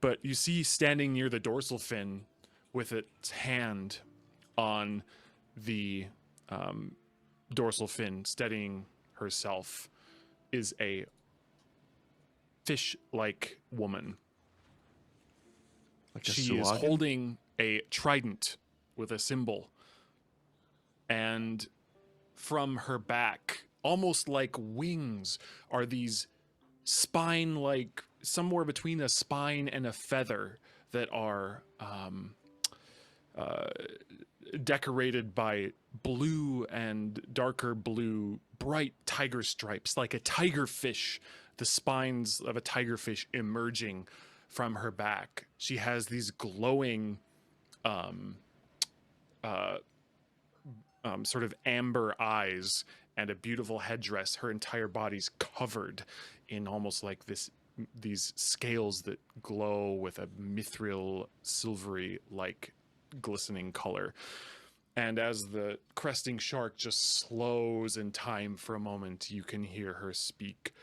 But you see standing near the dorsal fin with its hand on the dorsal fin, steadying herself, is a fish-like woman. Like a She is Suagan? holding a trident with a symbol, and from her back, almost like wings, are these spine-like, somewhere between a spine and a feather, that are decorated by blue and darker blue, bright tiger stripes, like a tigerfish, the spines of a tigerfish emerging from her back. She has these glowing sort of amber eyes and a beautiful headdress. Her entire body's covered in almost like these scales that glow with a mithril silvery like glistening color. And as the cresting shark just slows in time for a moment, you can hear her speak.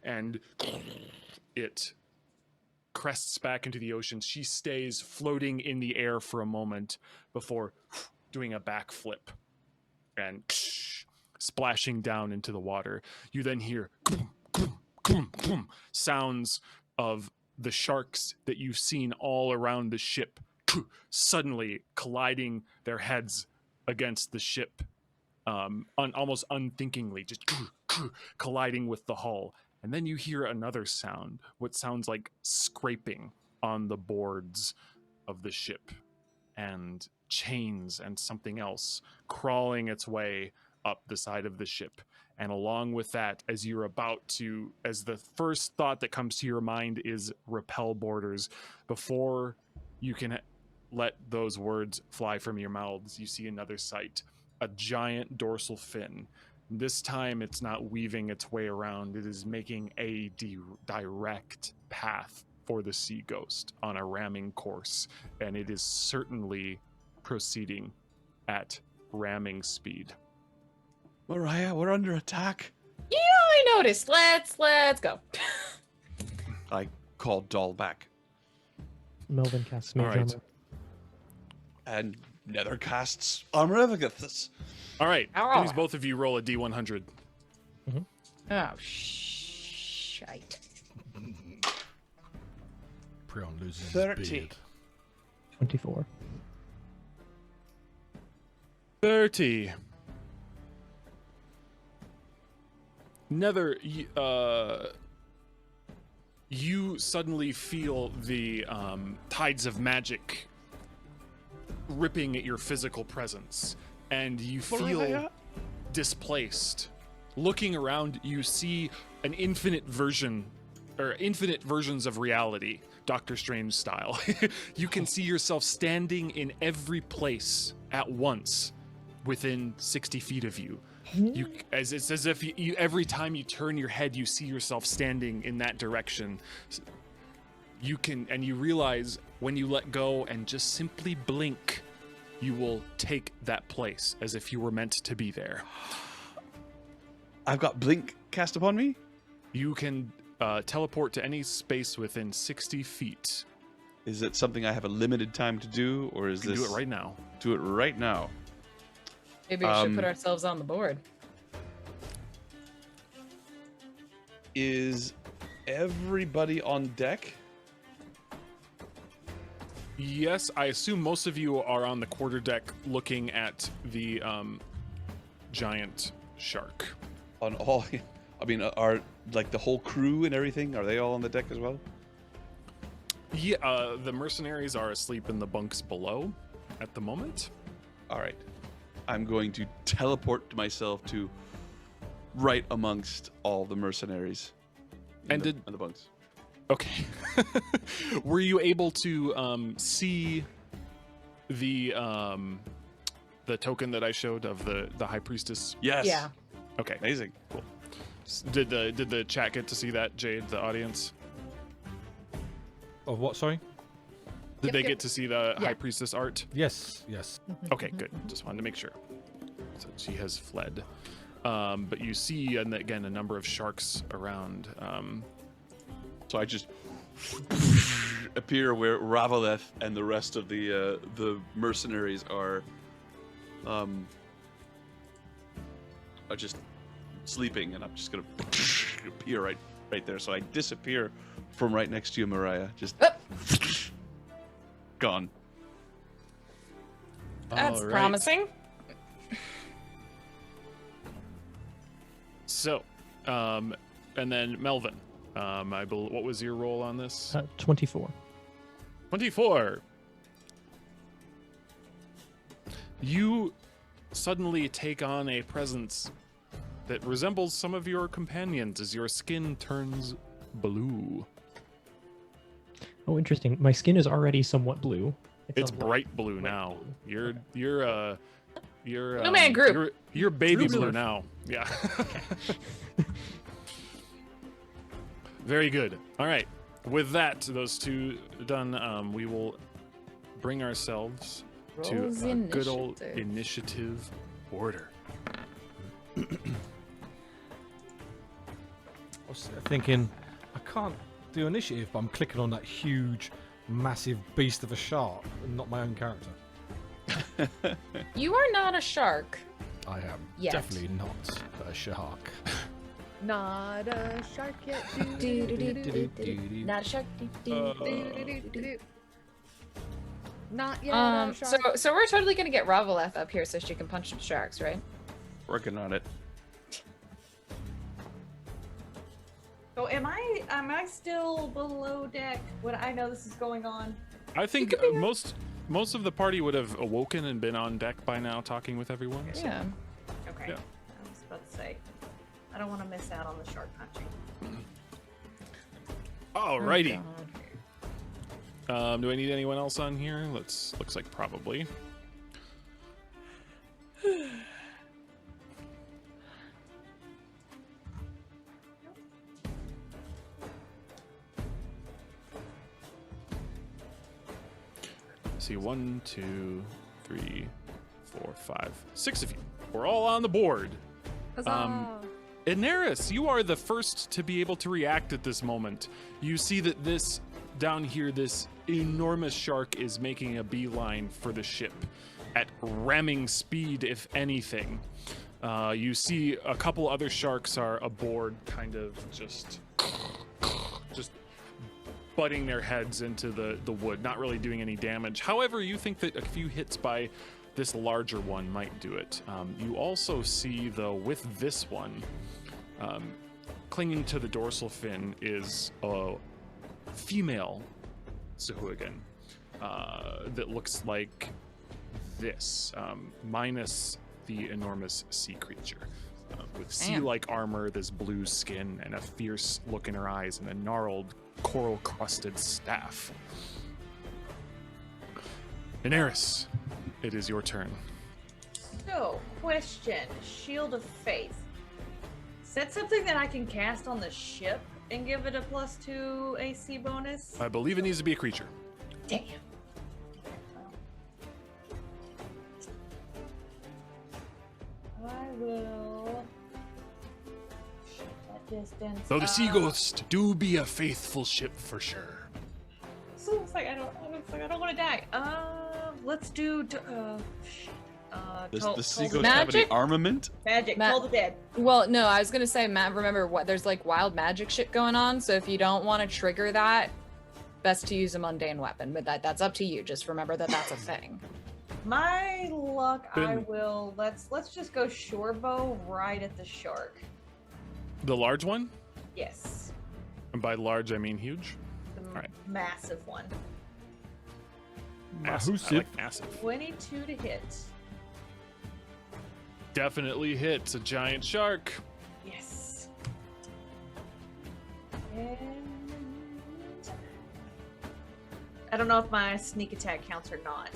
And it crests back into the ocean. She stays floating in the air for a moment before doing a backflip and splashing down into the water. You then hear sounds of the sharks that you've seen all around the ship suddenly colliding their heads against the ship, almost unthinkingly, just colliding with the hull. And then you hear another sound, what sounds like scraping on the boards of the ship, and chains and something else crawling its way up the side of the ship. And along with that, as the first thought that comes to your mind is repel boarders, before you can let those words fly from your mouths, you see another sight, a giant dorsal fin. This time it's not weaving its way around, it is making a direct path for the sea ghost on a ramming course, and it is certainly proceeding at ramming speed. Mariah, we're under attack. Yeah, I noticed. Let's go. I called Doll back. Melvin casts Mage All right. Armor. And Nether casts Armorificus. All right, Ow. please both of you roll a D100. Oh, shite. Prion loses 30. his beard. 24. 30. Nether, you suddenly feel the tides of magic ripping at your physical presence, and you feel Mariah? displaced. Looking around, you see an infinite versions of reality, Doctor Strange style. You can see yourself standing in every place at once within 60 feet of you. It's as if you every time you turn your head, you see yourself standing in that direction. You realize when you let go and just simply blink, you will take that place as if you were meant to be there. I've got Blink cast upon me? You can teleport to any space within 60 feet. Is it something I have a limited time to do, or is You can this... do it right now. Do it right now. Maybe we should put ourselves on the board. Is everybody on deck? Yes, I assume most of you are on the quarterdeck looking at the giant shark. On all... I mean, are like the whole crew and everything, are they all on the deck as well? Yeah, the mercenaries are asleep in the bunks below at the moment. All right. I'm going to teleport myself to right amongst all the mercenaries. And in the bunks. Okay. Were you able to see the token that I showed of the high priestess? Yes. Yeah. Okay. Amazing. Cool. Did the chat get to see that, Jade, the audience? Of what, sorry? Did they get to see the Yeah. high priestess art? Yes, yes. Okay, good. Just wanted to make sure. So she has fled. But you see, and again, a number of sharks around. So I just appear where Ravaleth and the rest of the mercenaries are just sleeping, and I'm just gonna appear right there. So I disappear from right next to you, Mariah. Just gone. That's All right. promising. So, and then Melvin, what was your role on this? 24. 24. You suddenly take on a presence that resembles some of your companions as your skin turns blue. Oh, interesting. My skin is already somewhat blue. It's a bright blue now. You're Blue man group. You're baby Blue blue Blurf. now. Yeah. Very good. All right. With that, those two done, we will bring ourselves Rolls to a good old initiative. initiative order. I was thinking, I can't do initiative, but I'm clicking on that huge, massive beast of a shark, and not my own character. You are not a shark. I am Yet. definitely not a shark. Not a shark yet. Not a shark. Not yet. A shark. So we're totally gonna get Ravaleth up here so she can punch some sharks, right? Working on it. So am I still below deck when I know this is going on? I think most of the party would have awoken and been on deck by now, talking with everyone. So. Yeah. Okay. Yeah. I was about to say, I don't want to miss out on the shark punching. Alrighty. Do I need anyone else on here? Looks like probably. See, 1, 2, 3, 4, 5, 6 of you. We're all on the board. Inaris, you are the first to be able to react at this moment. You see that this down here, this enormous shark is making a beeline for the ship at ramming speed, if anything. You see a couple other sharks are aboard, kind of just butting their heads into the wood, not really doing any damage. However, you think that a few hits by this larger one might do it. You also see, though, with this one, clinging to the dorsal fin is a female Sahuagin that looks like this, minus the enormous sea creature. With sea-like armor, this blue skin, and a fierce look in her eyes, and a gnarled, coral-crusted staff. Inaris, it is your turn. So, question: Shield of Faith. Is that something that I can cast on the ship and give it a +2 AC bonus? I believe it needs to be a creature. Damn. I will. That distance. Though the sea ghost do be a faithful ship for sure. So it looks like I don't want to die. Let's do. Does Toll the sea the ghost have any Magic? armament? Magic. Ma- Toll the dead. Well, no, I was gonna say, Matt, remember what? There's like wild magic shit going on, so if you don't want to trigger that, best to use a mundane weapon. But that's up to you. Just remember that that's a thing. My luck, I Ben- will. Let's just go shore bow right at the shark. The large one? Yes, And by large, I mean huge. the Alright. massive one. Massive. I like massive. 22 to hit. Definitely hits a giant shark. Yes. And I don't know if my sneak attack counts or not.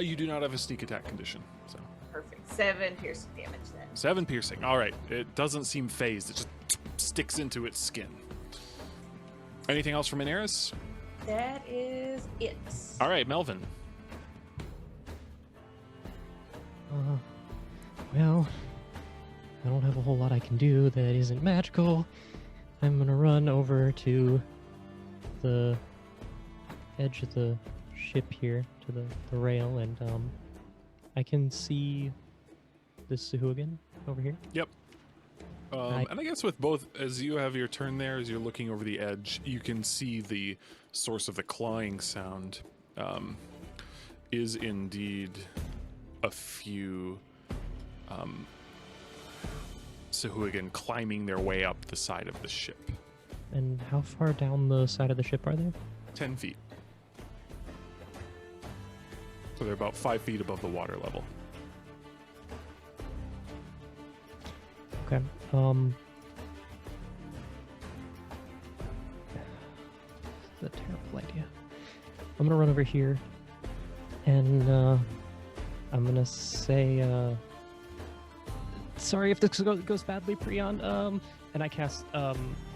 You do not have a sneak attack condition, so. Perfect. 7 piercing damage then. 7 piercing. All right. It doesn't seem phased. It just sticks into its skin. Anything else from Inaris? That is it. All right, Melvin. Well, I don't have a whole lot I can do that isn't magical. I'm gonna run over to the edge of the ship here, to the rail, and I can see this Sahuagin over here. Yep. And I guess with both, as you have your turn there, as you're looking over the edge, you can see the source of the clawing sound is indeed a few Sahuagin climbing their way up the side of the ship. And how far down the side of the ship are they? 10 feet. So they're about 5 feet above the water level. Okay. That's a terrible idea. I'm gonna run over here, and I'm gonna say, sorry if this goes badly, Prion. And I cast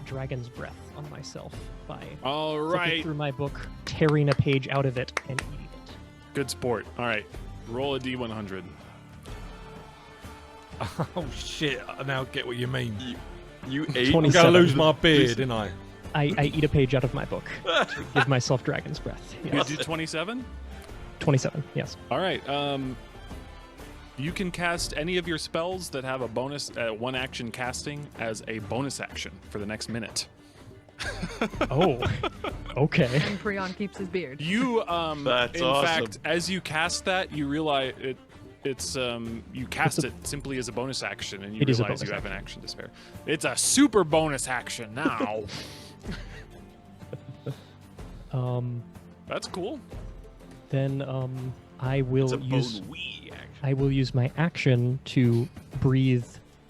Dragon's Breath on myself by All flipping right. through my book, tearing a page out of it, and eating it. Good sport. All right. Roll a d100. Oh shit! I now get what you mean. You ate. I'm 27. gonna lose my beard, didn't I? I eat a page out of my book to give myself Dragon's Breath. You Yes. do 27? 27, yes. All right. You can cast any of your spells that have a bonus, one action casting as a bonus action for the next minute. Oh, okay. And Prion keeps his beard. You, That's in awesome. fact, as you cast that, you realize it's you cast it simply as a bonus action, and you It is a realize you bonus have an action to spare. It's a super bonus action now. That's cool. Then I will It's a use bone wee action. I will use my action to breathe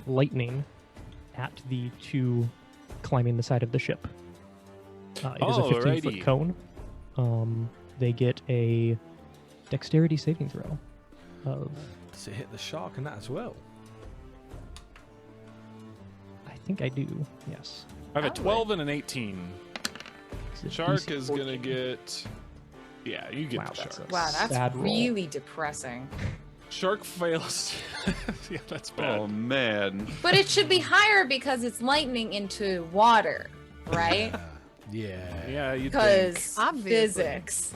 lightning at the two climbing the side of the ship. It is a 15-foot Alrighty. cone. They get a dexterity saving throw of, Does it hit the shark and that as well? I think I do, yes. I have a 12 and an 18. Is it Shark DC is 14? gonna get. Yeah, you get Wow, the that's shark. Wow, that's Sad roll. really depressing. Shark fails. Yeah, that's bad. Oh man. But it should be higher because it's lightning into water, right? Yeah. Yeah, you think. Because Obviously. physics.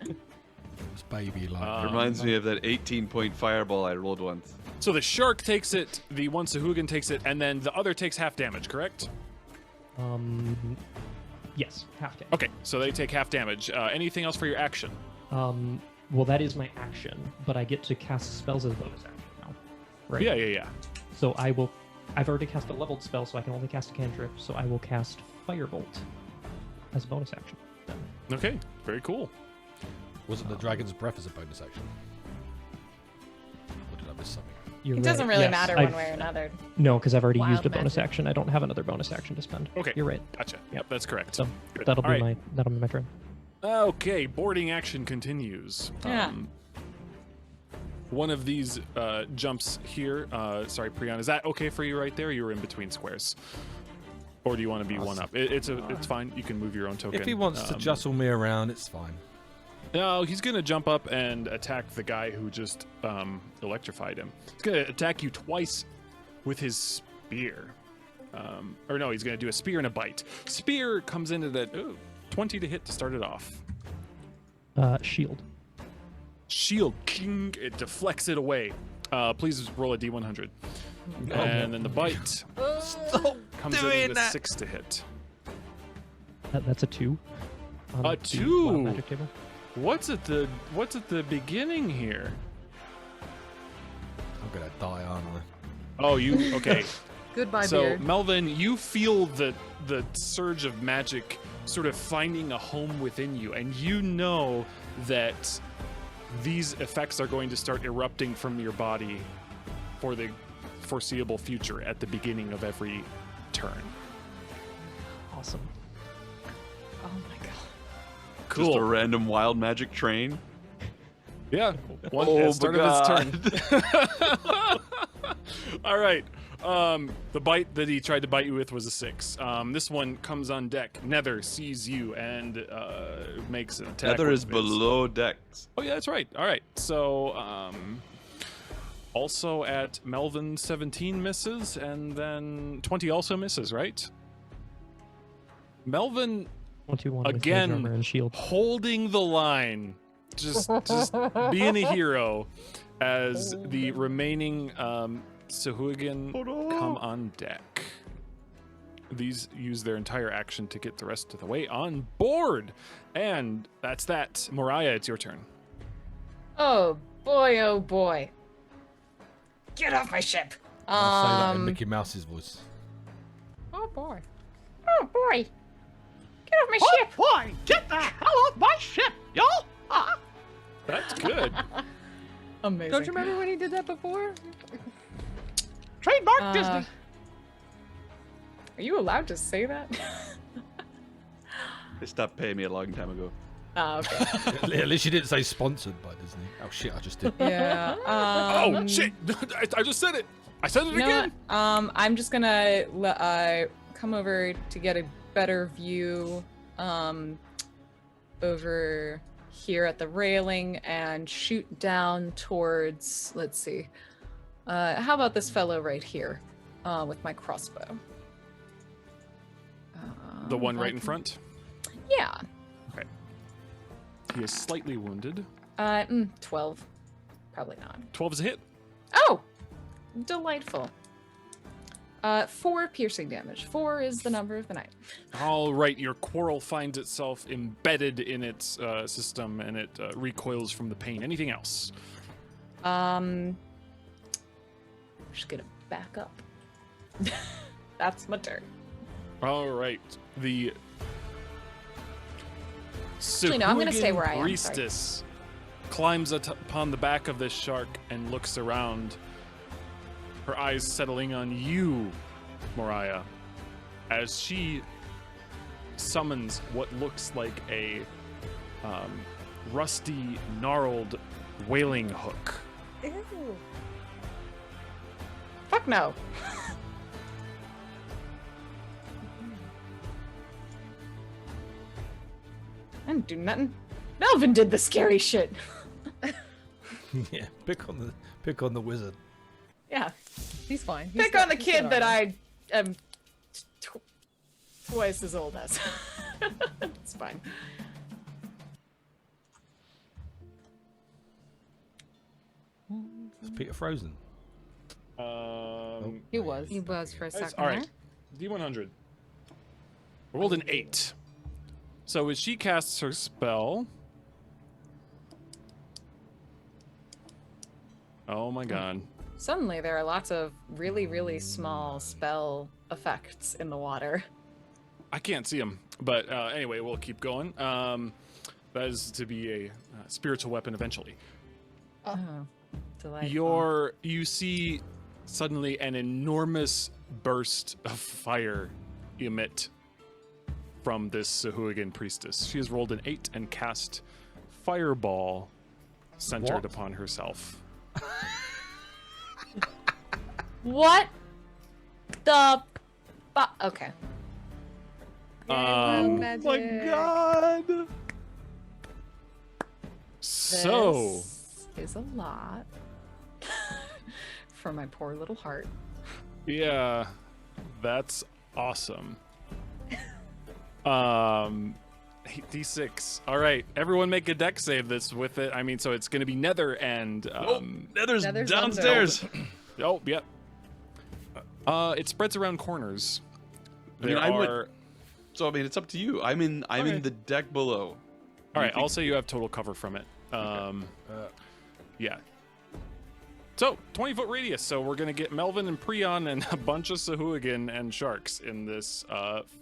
It's baby like. Reminds me of that 18-point fireball I rolled once. So the shark takes it, the one Sahuagin takes it, and then the other takes half damage, correct? Yes, half damage. Okay, so they take half damage. Anything else for your action? Well, that is my action, but I get to cast spells as a bonus action now. Right? Yeah. So I've already cast a leveled spell, so I can only cast a cantrip, so I will cast Firebolt as a bonus action. Then. Okay, very cool. Wasn't the dragon's breath as a bonus action? Or did I miss something? You're It doesn't right. really Yes, matter I've- one way or another. No, because I've already Wild used a bonus magic. action. I don't have another bonus action to spend. Okay. You're right. Gotcha. Yep, that's correct. So Good. that'll All be right. my turn. Okay, boarding action continues. Yeah. One of these jumps here. Sorry, Prion, is that okay for you right there? You're in between squares, or do you want to be one up? It's fine. You can move your own token. If he wants to jostle me around, it's fine. No, he's gonna jump up and attack the guy who just electrified him. He's gonna attack you twice with his spear. Or no, he's gonna do a spear and a bite. Spear comes into that 20 to hit to start it off. Shield. Shield, king, it deflects it away. Please roll a d100. And then the bite comes in with a 6 to hit. That's a 2. on A the 2? wild magic table. What's at the beginning here? I'm gonna die, aren't I? Oh, you okay? Goodbye, So beard. Melvin, you feel the surge of magic sort of finding a home within you, and you know that these effects are going to start erupting from your body for the foreseeable future at the beginning of every turn. Awesome. Oh my god. Cool. Just a random wild magic train. Yeah. One Oh at my start of his turn. All right. The bite that he tried to bite you with was a 6. This one comes on deck. Nether sees you and makes an attack. Nether with is his- below decks. Oh yeah, that's right. All right. So also at Melvin 17 misses, and then 20 also misses, right? Melvin 21 with again armor and shield. holding the line, just being a hero as the remaining Sahuagin come on deck. These use their entire action to get the rest of the way on board, and that's that. Mariah, it's your turn. Oh boy, oh boy. Get off my ship. I'll say that in Mickey Mouse's voice. Oh boy. Oh boy. Get off my ship. Boy, get the hell off my ship, y'all! That's good. Amazing. Don't you remember when he did that before? Trademark Disney. Are you allowed to say that? They stopped paying me a long time ago. Oh, okay. At least you didn't say sponsored by Disney. Oh shit, I just did. Yeah. Oh shit! I just said it. I said it You know again. what? I'm just gonna come over to get a better view over here at the railing and shoot down towards, let's see, how about this fellow right here with my crossbow? The one right in front. Yeah. Okay. He is slightly wounded. 12. Probably not. 12 is a hit. Oh, delightful. 4 piercing damage. 4 is the number of the night. All right, your quarrel finds itself embedded in its system, and it recoils from the pain. Anything else? I'm just gonna back up. That's my turn. All right, the Actually, no, I'm gonna stay where I am. Sorry. priestess climbs upon the back of this shark and looks around, her eyes settling on you, Moriah, as she summons what looks like a rusty, gnarled whaling hook. Ew. Fuck no. I didn't do nothing. Melvin did the scary shit. Yeah, pick on the wizard. Yeah. He's fine. Pick on the kid that I am twice as old as. It's fine. Is Peter frozen? He was. He was for a second. All right, D100. I rolled an 8. So as she casts her spell, oh my god. Suddenly there are lots of really, really small spell effects in the water. I can't see them, but anyway, we'll keep going. That is to be a spiritual weapon eventually. Oh, delightful. You see suddenly an enormous burst of fire emit from this Sahuagin priestess. She has rolled an 8 and cast Fireball centered What? upon herself. What the okay. Magic. My God. So This is a lot for my poor little heart. yeah, that's awesome. D6. All right, everyone make a deck save this with it. I mean, so it's going to be Nether and Nether's Nether's downstairs. oh, yep. It spreads around corners. I mean, There I would- are. So I mean, it's up to you. I'm in Okay. the deck below. All right, I'll say you have total cover from it. Yeah. So 20-foot radius. So we're gonna get Melvin and Prion and a bunch of Sahuagin and sharks in this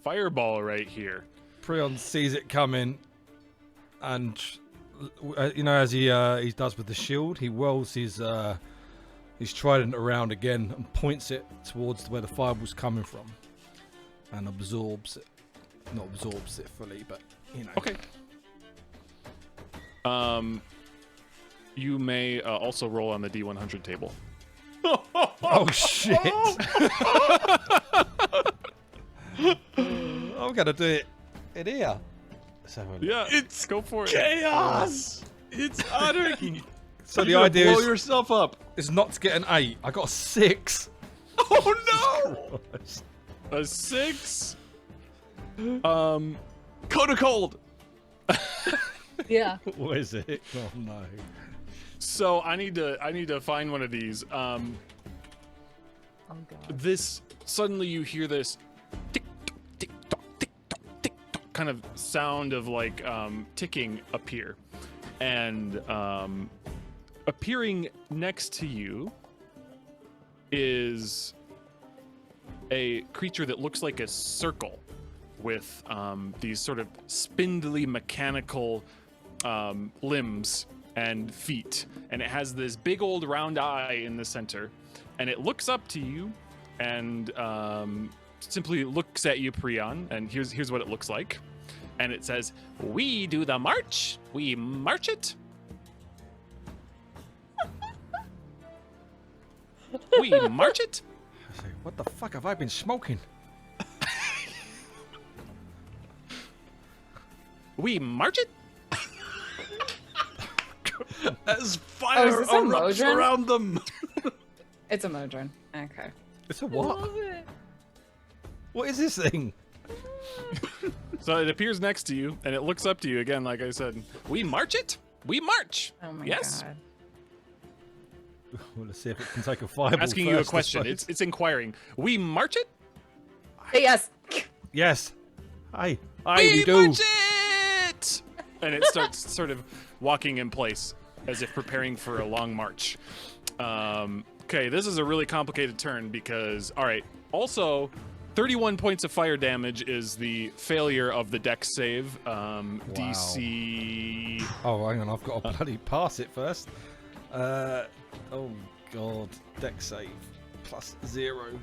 fireball right here. Prion sees it coming, and you know, as he does with the shield, he whirls his trident around again and points it towards where the fireball's coming from, and absorbs it. Not absorbs it fully, but you know. Okay. You may also roll on the D100 table. Oh shit! I'm gonna do it in here. Let's have a look. Yeah, It's go for it. chaos. It's utter. So the You're gonna idea blow is yourself up. not to get an 8. I got a 6. Oh Christ. A 6. no! Code of cold. Yeah. What is it? Oh no. So I need to find one of these. Oh god. This suddenly you hear this tick tock kind of sound of like ticking appear, and appearing next to you is a creature that looks like a circle with these sort of spindly mechanical limbs and feet, and it has this big old round eye in the center, and it looks up to you and simply looks at you, Prion, and here's what it looks like, and it says, "We do the march, we march it. We march it. I say, what the fuck have I been smoking? We march it." As fire is this a erupts Modron? around them. It's a Modron. Okay. It's a what? What is this thing? So it appears next to you, and it looks up to you again, like I said. We march it. We march. Oh my Yes. god. Well, let's see if it can take a fireball. Asking you a first, I question. suppose. It's inquiring. We march it? Say yes. Yes. Aye, We we do. march it! And it starts sort of walking in place as if preparing for a long march. Okay, this is a really complicated turn because, all right, also 31 points of fire damage is the failure of the dex save. DC. Oh, hang on, I've got to bloody pass it first. Oh god, dex save +0.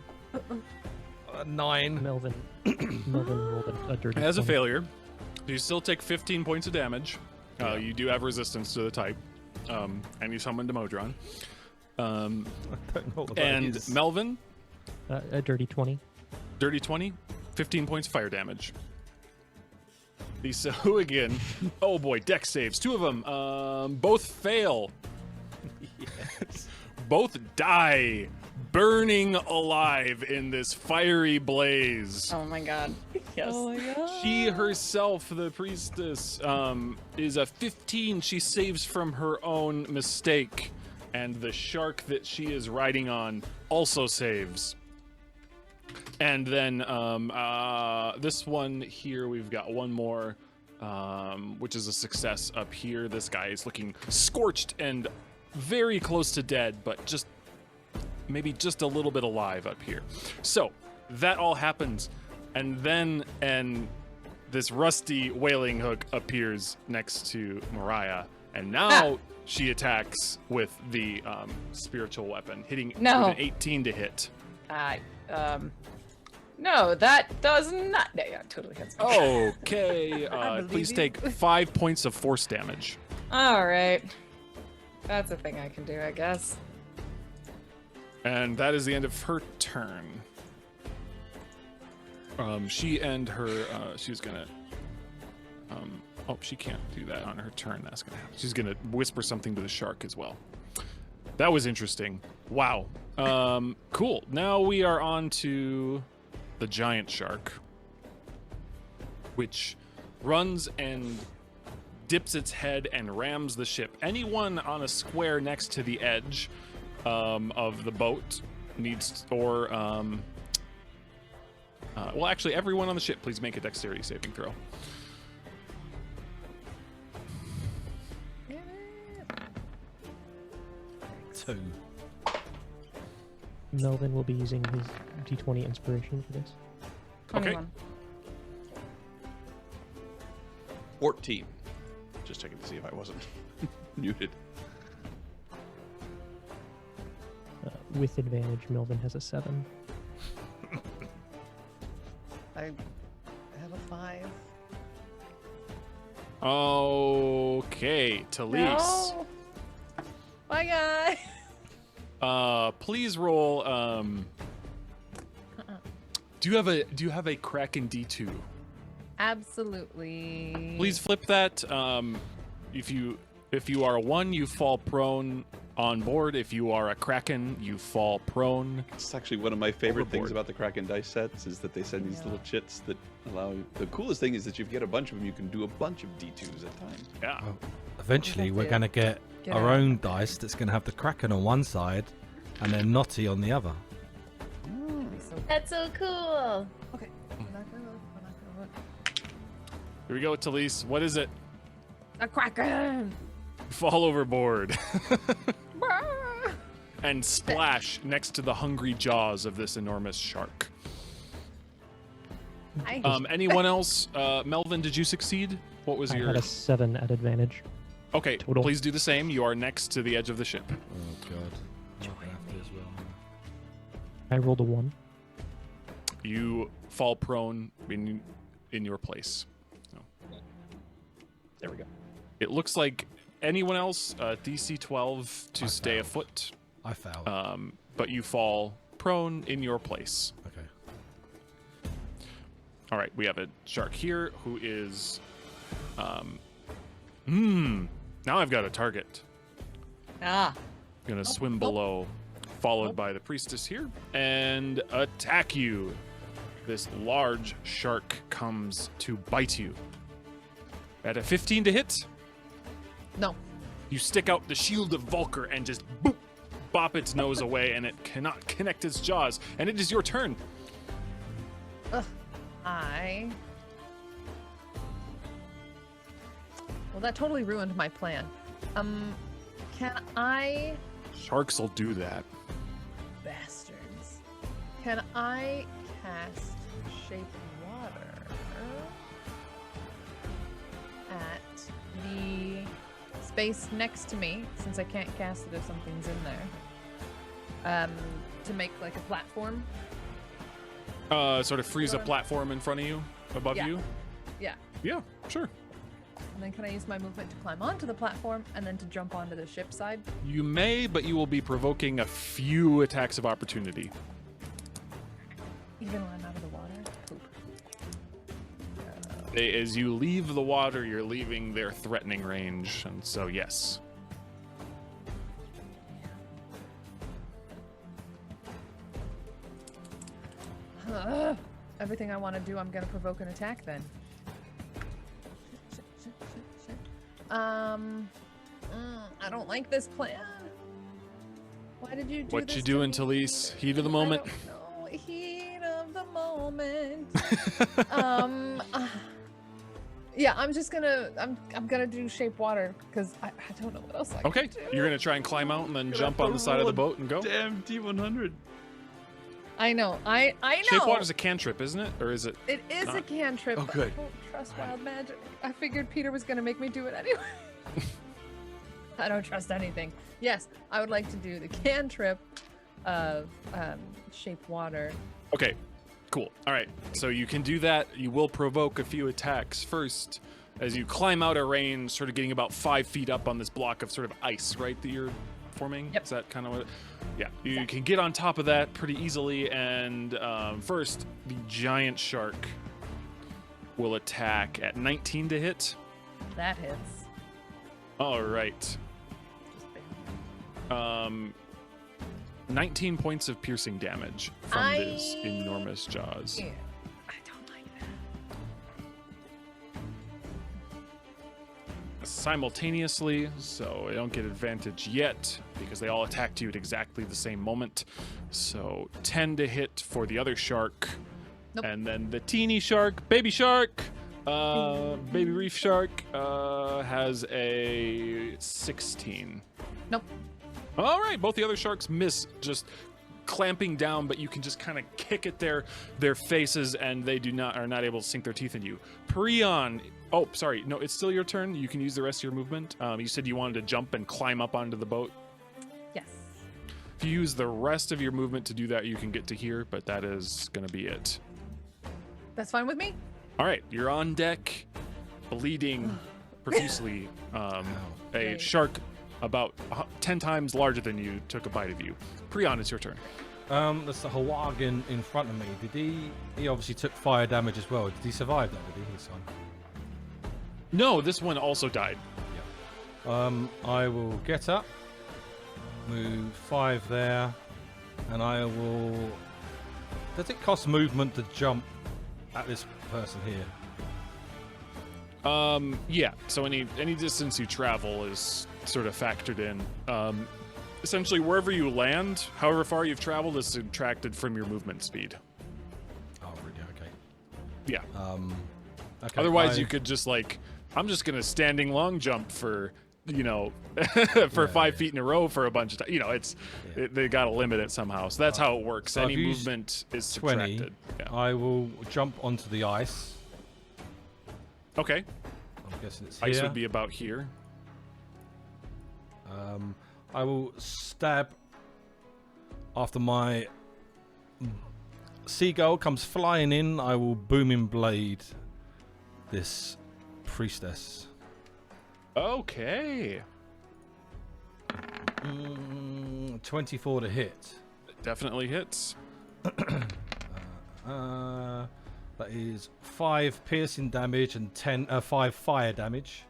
9. Melvin rolled a dirty. As a 20. failure, you still take 15 points of damage. You do have resistance to the type, and you summon Demodron. I don't know what that And is. Melvin, A dirty 20. dirty 20, 15 points fire damage. These Hooligan, oh boy, dex saves, 2 of them, both fail. Yes. Both die, burning alive in this fiery blaze. Oh my god. Yes. Oh my god. She herself, the priestess, is a 15. She saves from her own mistake. And the shark that she is riding on also saves. And then this one here, we've got one more, which is a success up here. This guy is looking scorched and very close to dead, but just maybe just a little bit alive up here. So that all happens. And then this rusty whaling hook appears next to Mariah. And now she attacks with the spiritual weapon, hitting No. with an 18 to hit. No, that does not. No, yeah, totally hits. Okay, believe please you. take 5 points of force damage. All right. That's a thing I can do, I guess. And that is the end of her turn. She and her, she's gonna, oh, she can't do that on her turn. That's gonna happen. She's gonna whisper something to the shark as well. That was interesting. Wow. Cool. Now we are on to the giant shark, which runs and dips its head and rams the ship. Anyone on a square next to the edge of the boat needs, or well, actually, everyone on the ship, please make a dexterity saving throw. Two. Melvin will be using his D20 inspiration for this. 21. 14. Just checking to see if I wasn't muted. With advantage, Melvin has a 7. I have a 5. Okay, Talise. No. Bye, guy. Please roll. Do you have a Kraken D2? Absolutely. Please flip that. If you are a 1, you fall prone on board. If you are a Kraken, you fall prone. It's actually one of my favorite things Overboard. about the Kraken dice sets is that they send these little chits that allow you. The coolest thing is that if you get a bunch of them, you can do a bunch of D2s at a time. Yeah. Well, eventually, That's we're it. going to get Get our out. own dice that's going to have the Kraken on one side and then Naughty on the other. That's so cool. Okay. We're not gonna look. We're not gonna look. Here we go, Talise. What is it? A kraken. Fall overboard and splash next to the hungry jaws of this enormous shark. Anyone else? Melvin, did you succeed? What was I your? had a 7 at advantage. Okay, total. please do the same. You are next to the edge of the ship. Oh, God. I'm gonna have to as well. I rolled a 1. You fall prone in your place. Oh. There we go. It looks like anyone else, DC 12 to I stay failed. afoot, I failed. but you fall prone in your place. Okay. All right, we have a shark here who is, now I've got a target. Ah. Gonna swim below, followed by the priestess here, and attack you. This large shark comes to bite you. At a 15 to hit, No. you stick out the shield of Volker and just boop, bop its nose away, and it cannot connect its jaws. And it is your turn. Well, that totally ruined my plan. Can I... Sharks will do that. Bastards. Can I cast Shape Water at the space next to me, since I can't cast it if something's in there, to make like a platform? Sort of freeze a platform in front of you, above you? Yeah. Yeah, sure. And then can I use my movement to climb onto the platform and then to jump onto the ship side? You may, but you will be provoking a few attacks of opportunity. Even when I'm out of the water? Poop. As you leave the water, you're leaving their threatening range, and so yes. Everything I want to do, I'm going to provoke an attack then. I don't like this plan. Why did you do What this you to doing, me? Talise? Heat of the moment. I don't know. Heat of the moment. Yeah, I'm just gonna I'm gonna do shape water because I don't know what else I can Okay, do. you're gonna try and climb out and then Gonna jump on the side of the boat and go. Damn D100. I know. I know. Shape water's a cantrip, isn't it? Or is it? It is a not? cantrip. Oh, but good. I don't trust wild magic. I figured Peter was gonna make me do it anyway. I don't trust anything. Yes, I would like to do the cantrip of shape water. Okay, cool. All right, so you can do that. You will provoke a few attacks first as you climb out of range, sort of getting about 5 feet up on this block of sort of ice, right, that you're forming? Yep. Is that kind of what? Yeah, you can get on top of that pretty easily. And first, the giant shark will attack at 19 to hit. That hits. All right. Just barely. 19 points of piercing damage from this enormous jaws. Yeah, I don't like that. Simultaneously, so I don't get advantage yet because they all attacked you at exactly the same moment. So 10 to hit for the other shark. Nope. And then the teeny shark, baby reef shark, has a 16. Nope. All right, both the other sharks miss, just clamping down, but you can just kind of kick at their faces, and they are not able to sink their teeth in you. Prion, oh, sorry, no, it's still your turn. You can use the rest of your movement. You said you wanted to jump and climb up onto the boat. Yes. If you use the rest of your movement to do that, you can get to here, but that is going to be it. That's fine with me. All right, you're on deck, bleeding profusely. A Great. shark about 10 times larger than you took a bite of you. Prion, it's your turn. That's the Hawagan in front of me. Did he obviously took fire damage as well. Did he survive that, did he, this one? No, this one also died. I will get up, move 5 there, and I will... Does it cost movement to jump at this person here? Yeah, so any distance you travel is sort of factored in. Essentially, wherever you land, however far you've traveled is subtracted from your movement speed. Oh, really? Okay. Yeah. Okay. Otherwise, you could just I'm just gonna standing long jump for, for 5 feet in a row for a bunch of times. They gotta limit it somehow. So that's how it works. so Any I've used movement is 20. subtracted. Yeah. I will jump onto the ice. Okay. I'm guessing it's here. Ice would be about here. I will stab after my seagull comes flying in. I will booming blade this priestess. Okay. 24 to hit. Definitely hits. That is 5 piercing damage and 5 fire damage.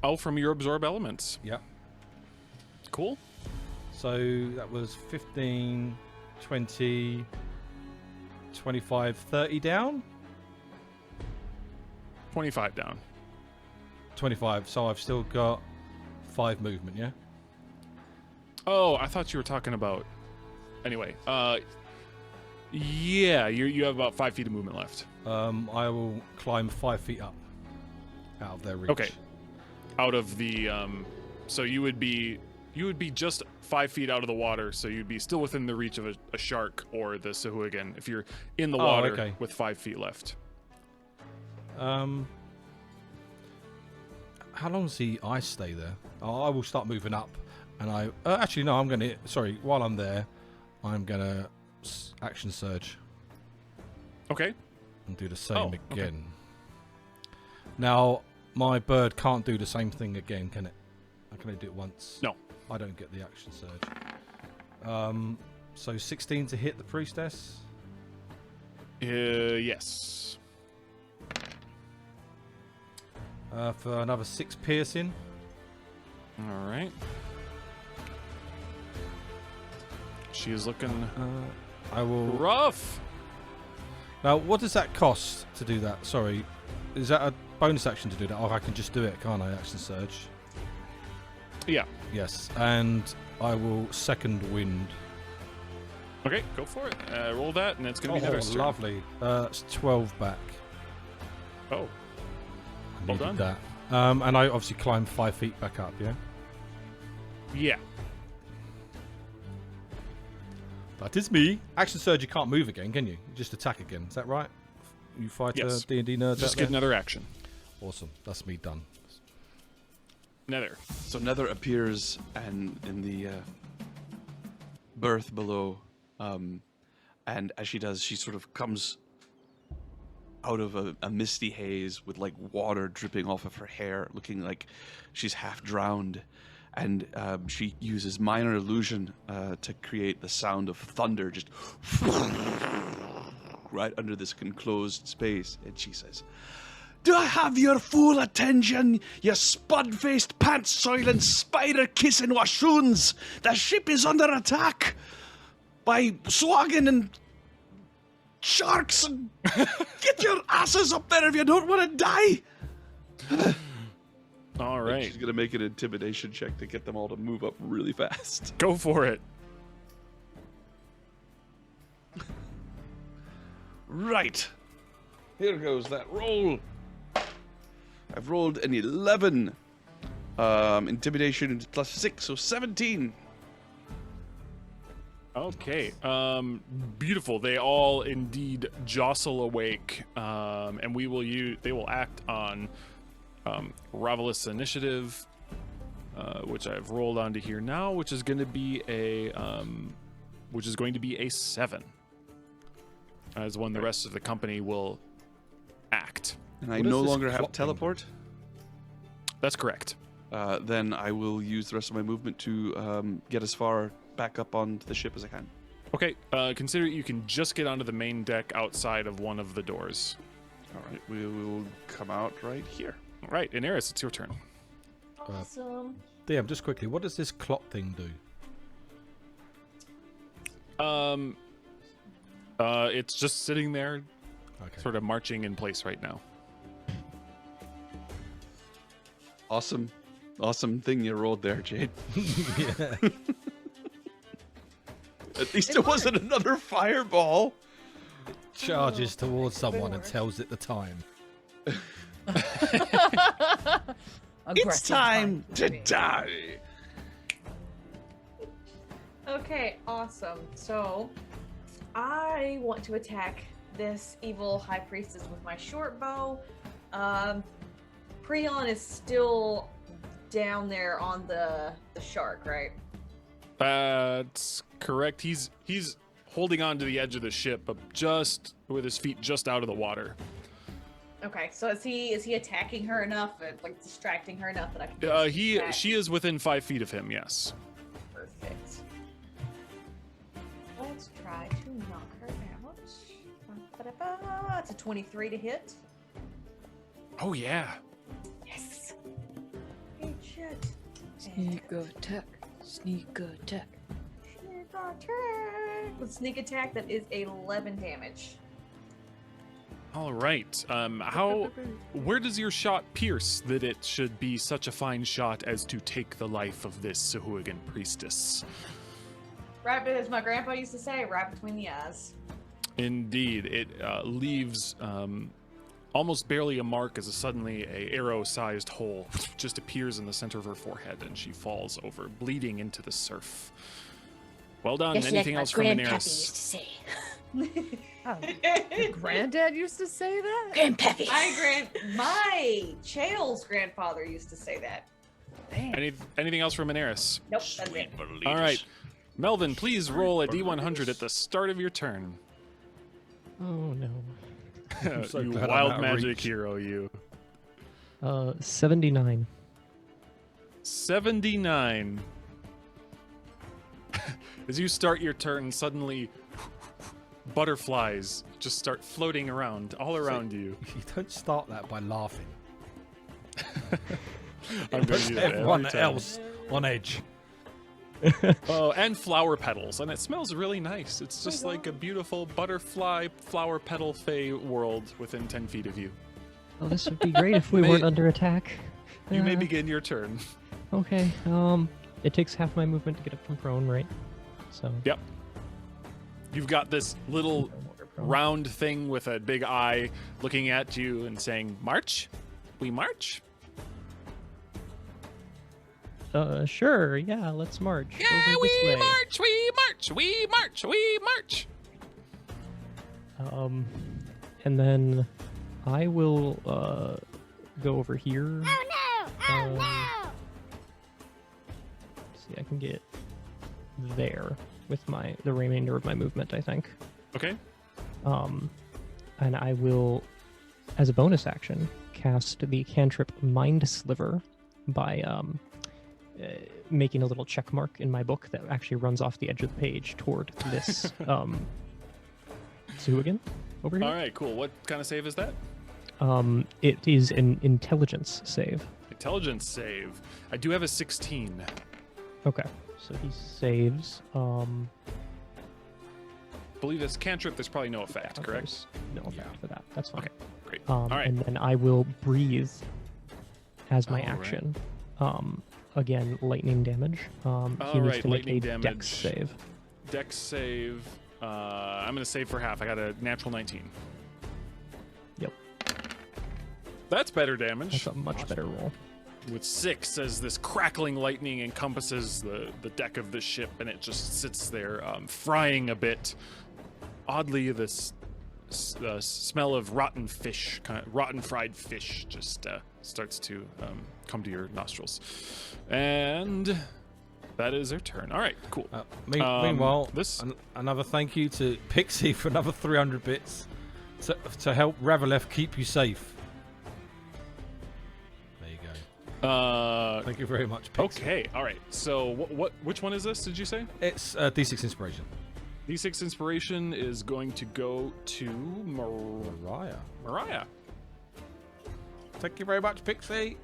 Oh, from your absorb elements. Yep. Cool. So that was 15, 20, 25, 30 down. 25 down. 25. So I've still got 5 movement, yeah? Oh, I thought you were talking about. Anyway, yeah, you have about 5 feet of movement left. I will climb 5 feet up, out of their reach. Okay. Out of the so you would be just 5 feet out of the water, so you'd be still within the reach of a shark or the Sahuagin if you're in the water okay. with 5 feet left. How long does the ice stay there? I will start moving up, and I actually no, I'm gonna. Sorry, while I'm there, I'm gonna action surge. Okay. And do the same okay. again. Now, my bird can't do the same thing again, can it? I can only do it once. No. I don't get the action surge. So 16 to hit the priestess. Yes. For another 6 piercing. All right. She is looking I will. rough. Now, what does that cost to do that? Sorry, is that a bonus action to do that, or I can just do it? Can't I? Action surge. Yeah. Yes, and I will second wind. Okay, go for it. Roll that, and it's gonna be another turn. Lovely. It's 12 back. Oh. I Well needed done. that. And I obviously climb 5 feet back up. Yeah. Yeah. That is me. Action surge, you can't move again, can you? You just attack again. Is that right? You fight Yes. D&D nerds Just out get there? another action. Awesome. That's me done. Nether. So Nether appears and in the berth below, and as she does, she sort of comes out of a misty haze with like water dripping off of her hair, looking like she's half drowned. And she uses minor illusion to create the sound of thunder just right under this enclosed space. And she says, "Do I have your full attention, you spud-faced, pants-soiling, spider-kissing washoons? The ship is under attack by swaggin and sharks. And get your asses up there if you don't want to die." All And right. she's gonna make an intimidation check to get them all to move up really fast. Go for it. Right. Here goes that roll. I've rolled an 11. Intimidation plus 6, so 17. Okay. Beautiful. They all indeed jostle awake, and they will act on Ravelis initiative, which I've rolled onto here now, which is going to be a 7, as when the rest of the company will act. And I What is no this longer have clock thing? teleport. That's correct. Then I will use the rest of my movement to get as far back up onto the ship as I can. Okay. Consider you can just get onto the main deck outside of one of the doors. All right, we will come out right here. All right, Inaris, it's your turn. Awesome. DM, just quickly, what does this clock thing do? It's just sitting there, Okay. sort of marching in place right now. Awesome thing you rolled there, Jade. Yeah. At least it wasn't another fireball. Charges towards someone and tells it the time. It's time to die. Okay, awesome. So, I want to attack this evil high priestess with my short bow. Prion is still down there on the shark, right? That's correct. He's holding on to the edge of the ship, but just with his feet just out of the water. Okay, so is he attacking her enough, like distracting her enough that I can? Get back? She is within 5 feet of him. Yes. Perfect. Let's try to knock her out. Ba-da-ba. It's a 23 to hit. Oh yeah. Yes. Hey, shit. Sneak attack. Sneak attack. Sneak attack. With sneak attack, that is 11 damage. All right. Where does your shot pierce that it should be such a fine shot as to take the life of this Sahuagin priestess? Right, as my grandpa used to say, right between the eyes. Indeed, it leaves almost barely a mark as suddenly a arrow-sized hole just appears in the center of her forehead, and she falls over, bleeding into the surf. Well done. Yes, Anything like else my from grandpappy Daenerys? used to say. Your granddad used to say that? Grandpappy. My Chael's grandfather used to say that. Anything else from Daenerys? Nope, that's it. All right. Melvin, please roll a D100 at the start of your turn. Oh no. so You glad I'm wild out of magic reach. hero, you. 79. 79. As you start your turn, suddenly butterflies just start floating around all around you. You don't start that by laughing. I'm going to do that Everyone every time. else on edge. Oh, and flower petals, and it smells really nice. It's just like a beautiful butterfly flower petal fey world within 10 feet of you. Oh, this would be great if we May- weren't under attack. You may begin your turn. Okay. It takes half my movement to get up from prone, right? So. Yep. You've got this little round thing with a big eye looking at you and saying, "March? We march?" Sure. Yeah, let's march. Yeah, over we this way. march, we march, we march, we march. And then I will go over here. Oh no! Oh no! See, I can get there with the remainder of my movement, I think. Okay. And I will, as a bonus action, cast the cantrip Mind Sliver by making a little check mark in my book that actually runs off the edge of the page toward this Suhugan over here. All right, cool. What kind of save is that? It is an intelligence save. Intelligence save. I do have a 16. Okay, so he saves. I believe this cantrip, there's probably no effect, correct? There's no effect for that. That's fine. Okay, great. All right. And then I will breathe as my All right. action. Again, lightning damage. He needs right, to make lightning a damage. dex save. Dex save. I'm going to save for half. I got a natural 19. Yep. That's better damage. That's a much better roll. With 6 as this crackling lightning encompasses the deck of the ship, and it just sits there frying a bit. Oddly, this smell of rotten fish, rotten fried fish, just starts to come to your nostrils. And that is their turn. All right, cool. Meanwhile, this another thank you to Pixie for another 300 bits to help Ravalef keep you safe. There you go. Thank you very much, Pixie. Okay, all right. So which one is this, did you say? It's D6 Inspiration. D6 Inspiration is going to go to Mariah. Thank you very much, Pixie.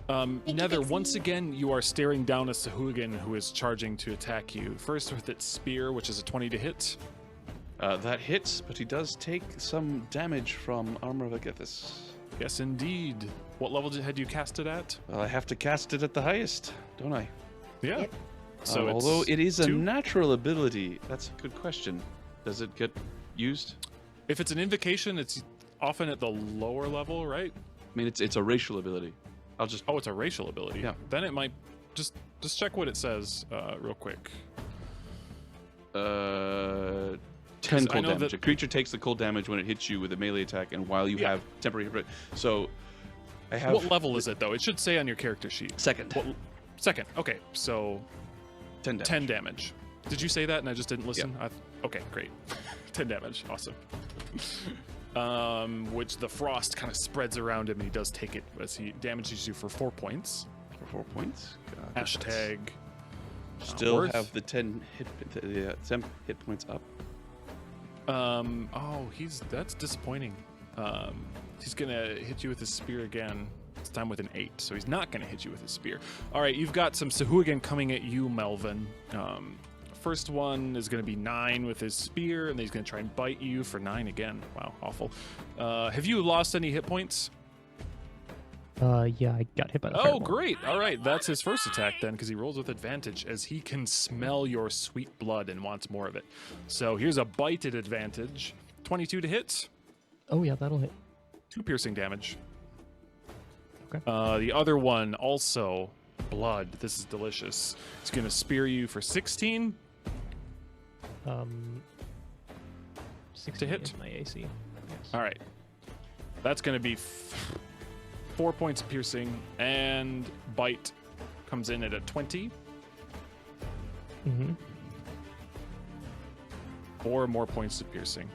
Nether, once again, you are staring down a Sahuagin who is charging to attack you. First with its spear, which is a 20 to hit. That hits, but he does take some damage from Armor of Agithis. Yes, indeed. What level had you cast it at? Well, I have to cast it at the highest, don't I? Yeah. Yep. So it's although it is a 2? natural ability, that's a good question. Does it get used? If it's an invocation, it's often at the lower level, right? I mean, it's a racial ability. I'll just. Oh, it's a racial ability. Yeah. Then it might just check what it says real quick. 10 I cold know damage. that- A creature takes the cold damage when it hits you with a melee attack, and while you Yeah. have temporary. So, I have. What level is it though? It should say on your character sheet. Second. Second. Okay, so 10 damage. 10 damage. Did you say that and I just didn't listen? Okay, great. 10 damage. Awesome. Which the frost kind of spreads around him, and he does take it as he damages you for 4 points. For 4 points. God, Hashtag. Still worth. have the 10 hit points up. That's disappointing. He's gonna hit you with his spear again. This time with an 8, so he's not gonna hit you with his spear. All right, you've got some Sahuagin coming at you, Melvin. first one is going to be 9 with his spear, and then he's going to try and bite you for 9 again. Wow, awful. Have you lost any hit points? Yeah, I got hit by the Oh, fireball. great. All right, that's his first attack then, because he rolls with advantage as he can smell your sweet blood and wants more of it. So here's a bite at advantage. 22 to hit. Oh, yeah, that'll hit. 2 piercing damage. Okay. The other one also blood. This is delicious. It's going to spear you for 16. 16 hit? is my AC. Yes. All right. That's going to be 4 points of piercing, and bite comes in at a 20. Mm-hmm. 4 more points of piercing.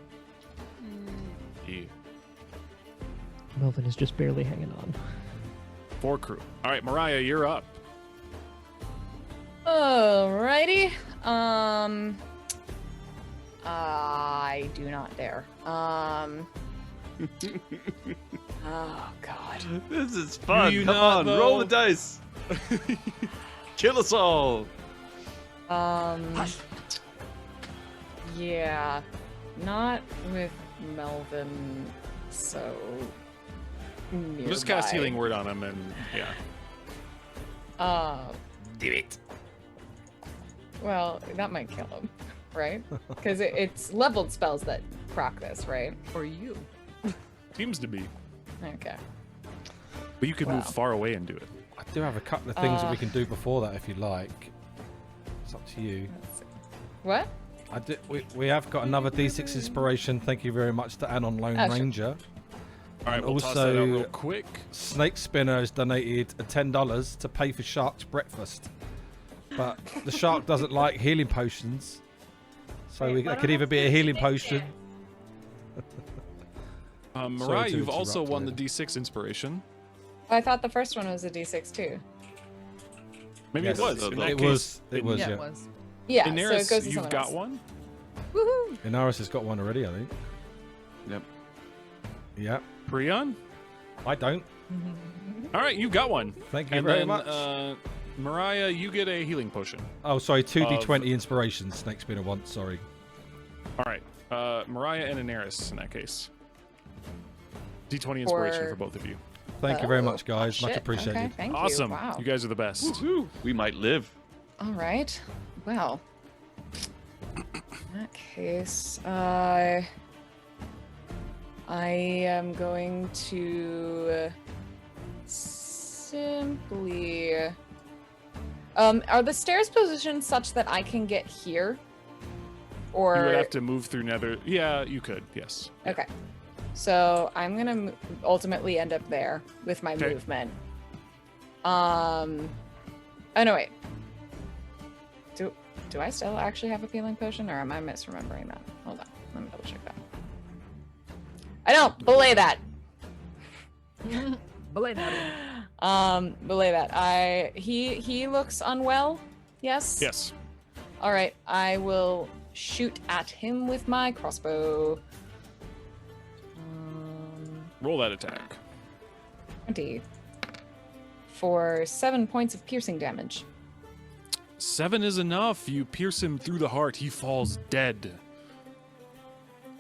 Yeah. Melvin is just barely hanging on. 4 crew. All right, Mariah, you're up. Alrighty. I do not dare. Oh God. This is fun. you Come not, on, though? roll the dice. Kill us all. Yeah, not with Melvin. So. Just cast nearby. healing word on him, and yeah. Do it. Well, that might kill him, right? Because it's leveled spells that proc this, right? For you. Seems to be. Okay. But you could move Wow. far away and do it. I do have a couple of things that we can do before that if you like. It's up to you. Let's see. What? We have got another D6 inspiration. Thank you very much to Anon Lone Oh, sure. Ranger. All right, And we'll toss that out also- real quick. Snake Spinner has donated $10 to pay for Shark's breakfast. But the shark doesn't like healing potions. So it could either be a healing potion. Mariah, to you've also interrupt, won the lady. D6 inspiration. I thought the first one was a D6 too. Maybe Yes, it was. In that It case, was. It was. Yeah, Yeah. it was. Yeah, so it Inaris, goes to you've someone got else. one. Woohoo! Inaris has got one already, I think. Yep. Yeah. Prion? I don't. All right, you got one. Thank you And very then, much. Mariah, you get a healing potion. Oh, sorry. 2d20 inspiration. Snake Spinner once. Sorry. All right, Mariah and Inaris in that case. D20 inspiration For- for both of you. Thank you very Oh, much, guys. shit. Much appreciated. Okay, thank Awesome. you. Wow. You guys are the best. Woohoo. We might live. All right. Well, in that case, I am going to simply. Are the stairs positioned such that I can get here? Or You would have to move through Nether. Yeah, you could. Yes. okay. So I'm gonna ultimately end up there with my Okay. movement. Oh no, wait. Do I still actually have a healing potion, or am I misremembering that? Hold on, let me double check that. I don't. Belay that. Belay that. Belay that. He looks unwell. Yes. Yes. All right. I will shoot at him with my crossbow. Roll that attack. 20 for 7 points of piercing damage. 7 is enough. You pierce him through the heart. He falls dead.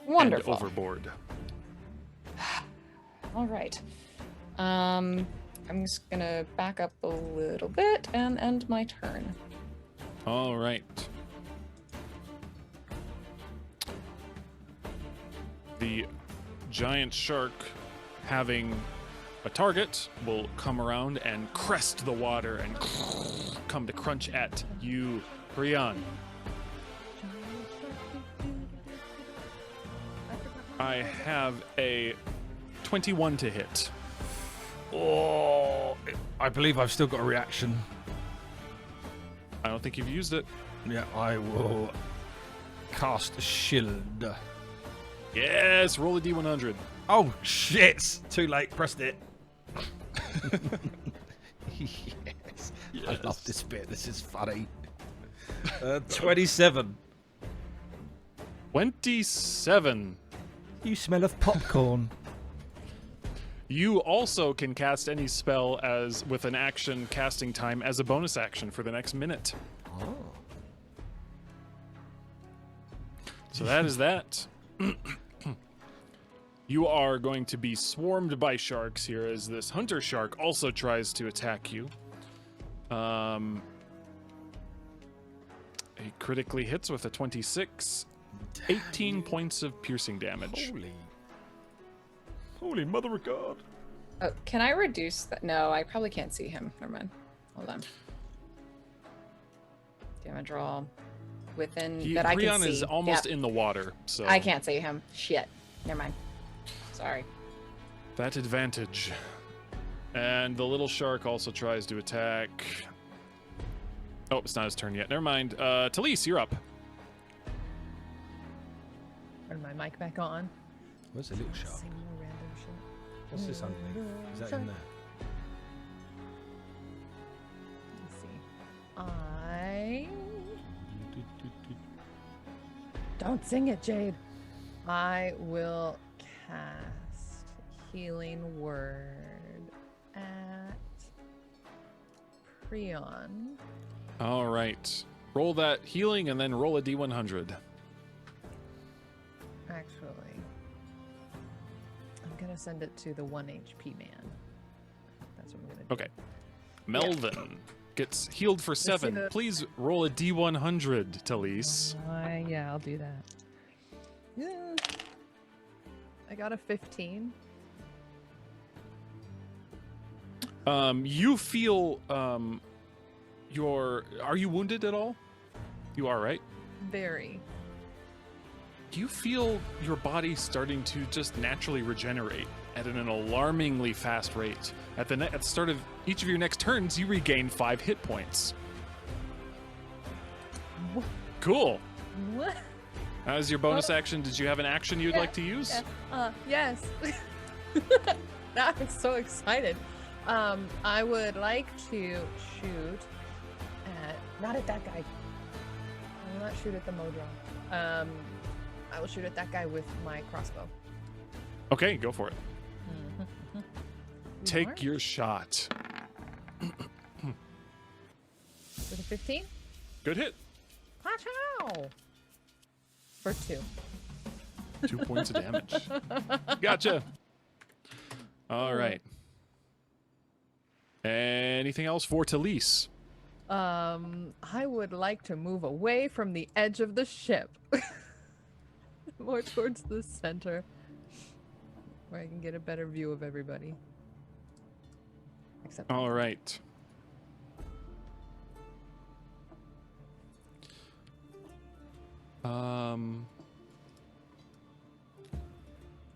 Wonderful. And overboard. All right. I'm just gonna back up a little bit and end my turn. All right. The giant shark, having a target, will come around and crest the water and come to crunch at you, Brian. I have a 21 to hit. Oh, I believe I've still got a reaction. I don't think you've used it. Yeah, I will cast a shield. Yes, roll a d100. Oh, shit. Too late. Pressed it. Yes. I love this bit. This is funny. 27. 27. You smell of popcorn. You also can cast any spell as with an action casting time as a bonus action for the next minute. Oh. So that is that. You are going to be swarmed by sharks here as this hunter shark also tries to attack you. He critically hits with a 26. 18 points of piercing damage. Holy mother of God. Oh, can I reduce that? No, I probably can't see him. Never mind. Hold on. Damage roll within that I can Prion see. is almost in the water, so I can't see him. Shit. Never mind. Sorry. that advantage. And the little shark also tries to attack. Oh, it's not his turn yet. Never mind. Talise, you're up. Turn my mic back on. Where's the little shark? Sing more random shit. What's this underneath? Is that in there? Let's see. I don't sing it, Jade. I will cast Healing Word at Prion. All right. Roll that healing and then roll a d100. Actually, I'm gonna send it to the 1 HP man. That's what I'm gonna do. Okay. Melvin gets healed for 7. the- Please roll a d100, Talise. Yeah, I'll do that. Yeah. I got a 15. You feel are you wounded at all? You are, right? Very. Do you feel your body starting to just naturally regenerate at an alarmingly fast rate? At the start of each of your next turns, you regain 5 hit points. Cool. What? As your bonus action, did you have an action you'd Yeah, like to use? Yes. Now I'm so excited. I would like to shoot at, not at that guy. I will not shoot at the Modron. I will shoot at that guy with my crossbow. Okay, go for it. You Take are? your shot. With a 15? Good hit. Pachow! For 2. 2 points of damage. Gotcha. All right. Anything else for Talise? I would like to move away from the edge of the ship. More towards the center. Where I can get a better view of everybody. Except All right.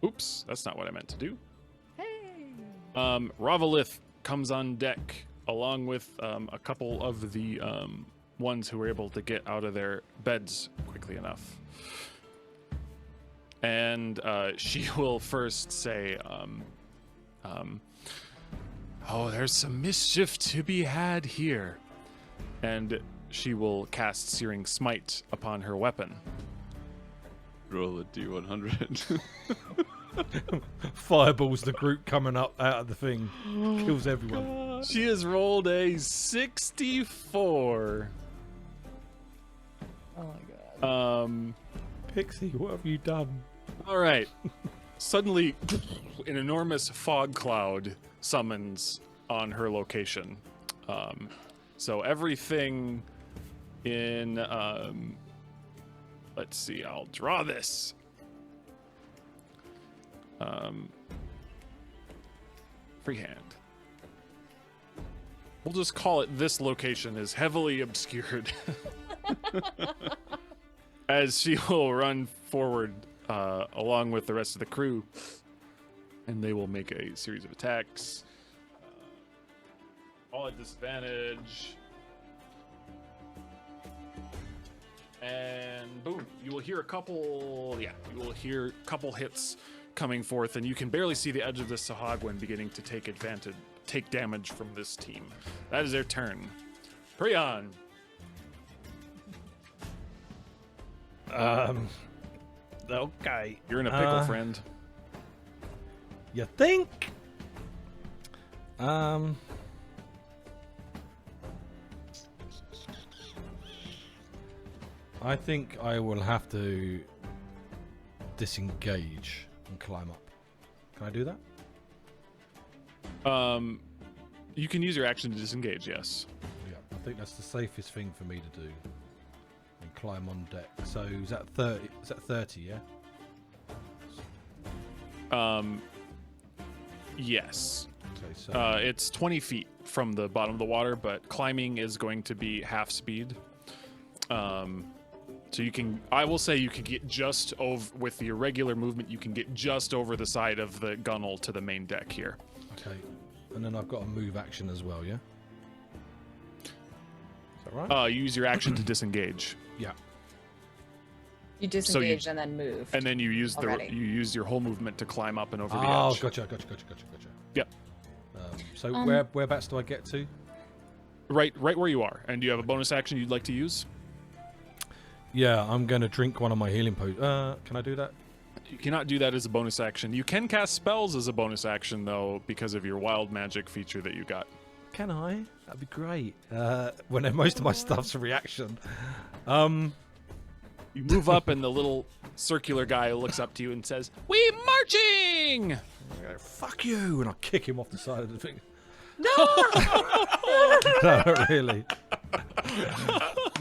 Oops, that's not what I meant to do. hey! Ravalith comes on deck along with a couple of the ones who were able to get out of their beds quickly enough. And she will first say, oh, there's some mischief to be had here. And she will cast Searing Smite upon her weapon. Roll a d100. Fireballs the group coming up out of the thing. Kills everyone. She has rolled a 64. Oh my god. Pixie, what have you done? All right. Suddenly, an enormous fog cloud summons on her location. So everything in, let's see, I'll draw this. Freehand. We'll just call it this location is heavily obscured. As she will run forward along with the rest of the crew, and they will make a series of attacks. All at disadvantage. And boom, you will hear a couple hits coming forth, and you can barely see the edge of the Sahagwin beginning to take damage from this team. That is their turn. Prion. Okay. You're in a pickle, friend. You think? I think I will have to disengage and climb up. Can I do that? You can use your action to disengage. Yes. Yeah, I think that's the safest thing for me to do. And climb on deck. So is that 30? Is that 30? Yeah. Yes. Okay, so It's 20 feet from the bottom of the water, but climbing is going to be half speed. So you can, I will say you can get just over, with your regular movement, you can get just over the side of the gunwale to the main deck here. okay, and then I've got a move action as well. Yeah. Is that right? You use your action to disengage. Yeah. You disengage and then move. And then you use Already. you use your whole movement to climb up and over the Oh, edge. gotcha. Yep. So whereabouts do I get to? Right where you are. And do you have a bonus action you'd like to use? Yeah, I'm going to drink one of my healing potions. Can I do that? You cannot do that as a bonus action. You can cast spells as a bonus action, though, because of your wild magic feature that you got. Can I? That'd be great. When most of my stuff's a reaction. You move up, and the little circular guy looks up to you and says, "We marching!" I go, fuck you! And I kick him off the side of the thing. No! No, not really.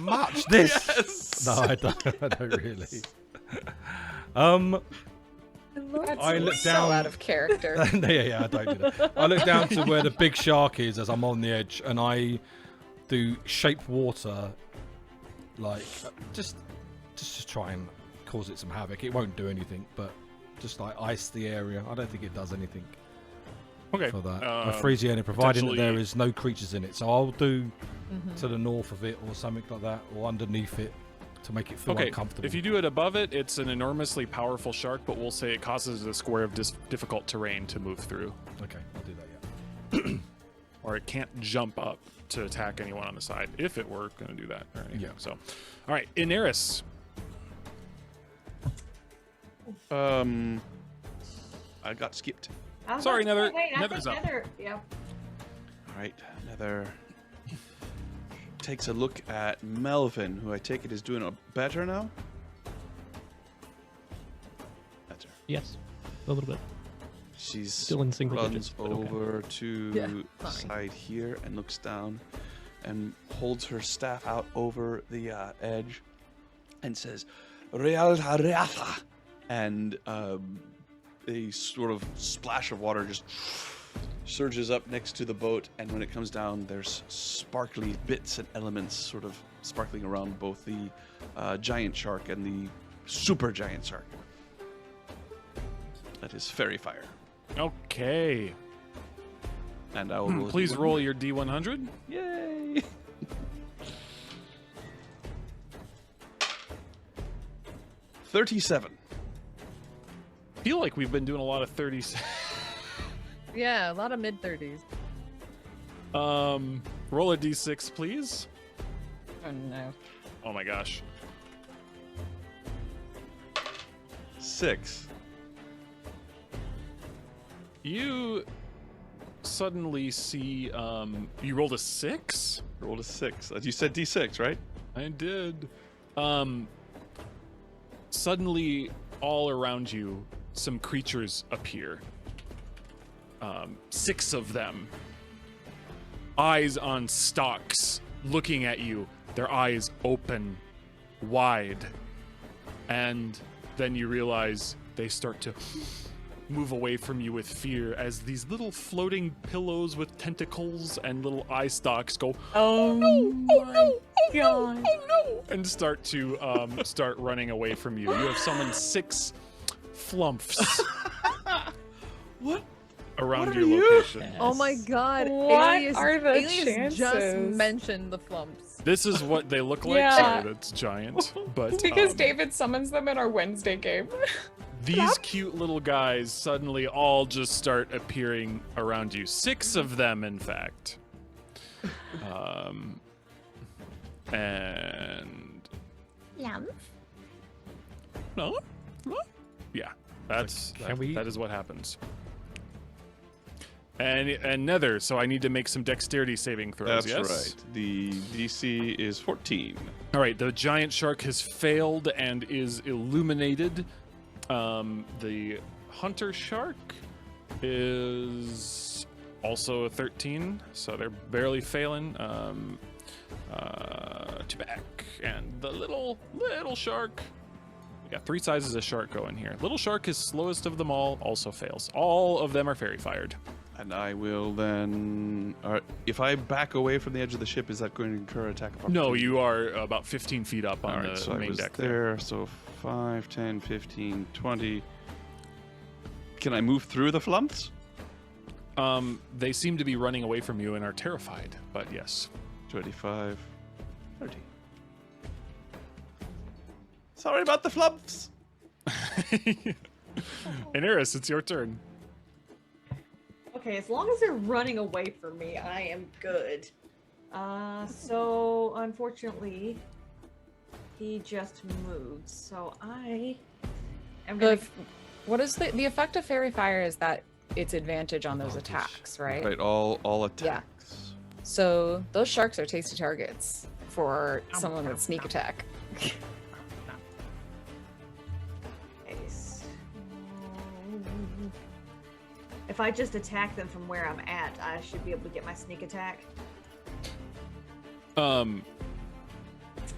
March this! Yes! No, I don't really. That's I look so down- out of character. Yeah, I don't do that. I look down to where the big shark is as I'm on the edge, and I do shape water, like just to try and cause it some havoc. It won't do anything, but just like ice the area. I don't think it does anything Okay. for that. I freeze the area, providing that there potentially- is no creatures in it. So I'll do to the north of it or something like that, or underneath it to make it feel Okay, uncomfortable. if you do it above it, it's an enormously powerful shark, but we'll say it causes a square of difficult terrain to move through. Okay, I'll do that. Yeah. Or it can't jump up to attack anyone on the side, if it were going to do that. Or anything. Yeah. So, all right, Inaris. I got skipped. I was Sorry, about to Nether- say, I Nether's think up. Nether, yeah. All right, Nether takes a look at Melvin, who I take it is doing better now. Better. Yes, a little bit. She's Still in single runs digits, but okay. over to Yeah, the fine. side here and looks down and holds her staff out over the edge and says, "Real Hariatha," and a sort of splash of water just surges up next to the boat, and when it comes down, there's sparkly bits and elements sort of sparkling around both the giant shark and the super giant shark. That is fairy fire. Okay. And I will Please roll your D100. Yay! $37. I feel like we've been doing a lot of 30s. Yeah, a lot of mid-30s. Roll a D6, please. Oh no. Oh my gosh. 6. You suddenly see, you rolled a 6? Rolled a 6. You said D6, right? I did. Suddenly, all around you, some creatures appear. 6 of them. Eyes on stalks, looking at you. Their eyes open wide. And then you realize they start to move away from you with fear as these little floating pillows with tentacles and little eye stalks go, Oh no! God. and start to start running away from you. You have summoned 6 flumps What? around What your are you? location. Oh my god. What Alias, are the Alias just chances? mentioned the flumps. This is what they look like. Yeah. Sorry, that's giant. But It's because David summons them in our Wednesday game. these cute little guys suddenly all just start appearing around you. 6 of them, in fact. And no, yeah, that's Can we- that is what happens. And Nether, so I need to make some dexterity saving throws. That's yes? right. The DC is 14. All right, the giant shark has failed and is illuminated. The hunter shark is also a 13, so they're barely failing. To back, and the little shark. We got 3 sizes of shark going here. Little shark is slowest of them all, also fails. All of them are fairy fired. And I will then. If I back away from the edge of the ship, is that going to incur attack of No, opportunity? you are about 15 feet up on the so I main was deck there. So 5, 10, 15, 20. Can I move through the flumps? They seem to be running away from you and are terrified, but yes. 25, 30. Sorry about the flumps. Inaris, it's your turn. Okay, as long as they're running away from me, I am good. So unfortunately, he just moved. So I am gonna. What is the effect of fairy fire? Is that it's advantage on those attacks, right? Right, all attacks. So those sharks are tasty targets for someone with sneak attack. Nice. If I just attack them from where I'm at, I should be able to get my sneak attack.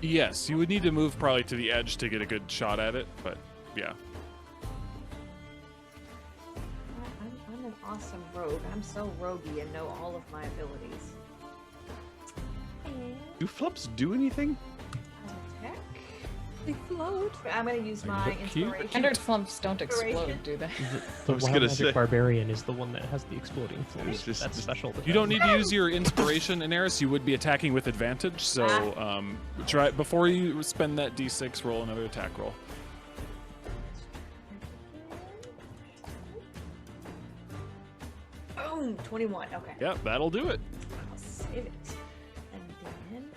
Yes, you would need to move probably to the edge to get a good shot at it, but yeah. I'm an awesome rogue. I'm so roguey and know all of my abilities. Do flumps do anything? Attack. They float. I'm gonna use my look cute. inspiration. Standard flumps don't explode, Inspiration. do they? The was wild gonna magic say. barbarian is the one that has the exploding was flames. just- That's special. You don't need to use your inspiration, Inaris. You would be attacking with advantage, so try before you spend that d6, roll another attack roll. Boom! 21. Okay. Yep, that'll do it. I'll save it. And then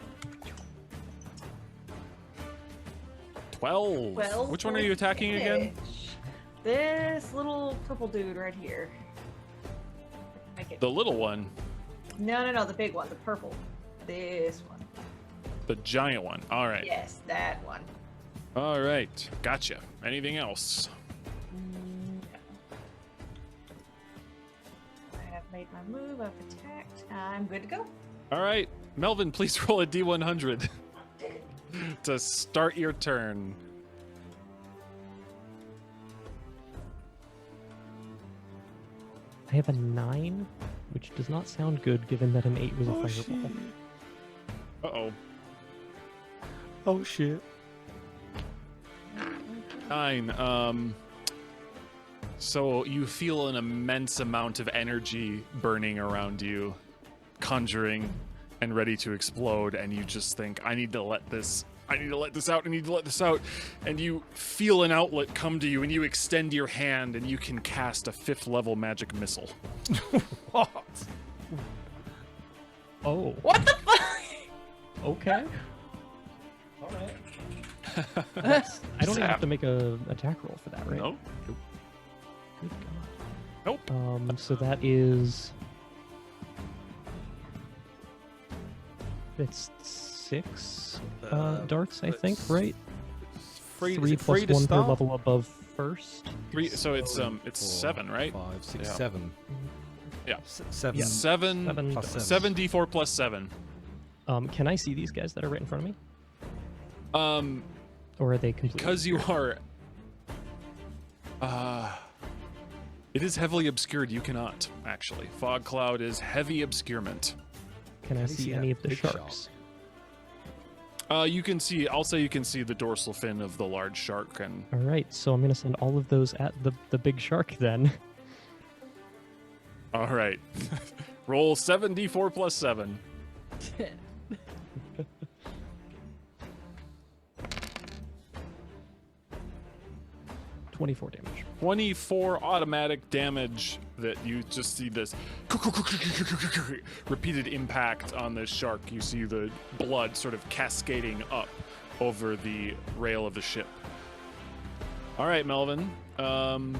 12. 12. Which one are you attacking again? This little purple dude right here. Make it. The little one, No, the big one, the purple. This one. the giant one. All right. Yes, that one. All right. Gotcha. Anything else? I have made my move. I've attacked. I'm good to go. All right. Melvin, please roll a d100 to start your turn. I have a 9, which does not sound good given that an 8 was a fireball. Uh-oh. Oh shit. 9. So you feel an immense amount of energy burning around you, conjuring and ready to explode, and you just think, I need to let this out, and you feel an outlet come to you, and you extend your hand, and you can cast a 5th level magic missile. What? Oh, What the fuck? okay. Alright. I don't even have to make a attack roll for that, right? No? Good God. Nope. So that is... It's 6 darts, I think, right? Free, 3 plus free to 1 per start? level above first. 3, so it's 4, 7, right? 5, 6, Yeah. 7. Yeah. 7. Yeah. 7 plus 7. 7 d4 plus 7. Can I see these guys that are right in front of me? Or are they completely... Because you are it is heavily obscured, you cannot, actually. Fog cloud is heavy obscurement. Can I Can you see see any that of the big sharks? You can see, I'll say you can see the dorsal fin of the large shark, and All right, so I'm going to send all of those at the big shark then. all right. Roll 7d4 plus 7. $24 damage. 24 automatic damage that you just see this repeated impact on the shark. You see the blood sort of cascading up over the rail of the ship. All right, Melvin. That's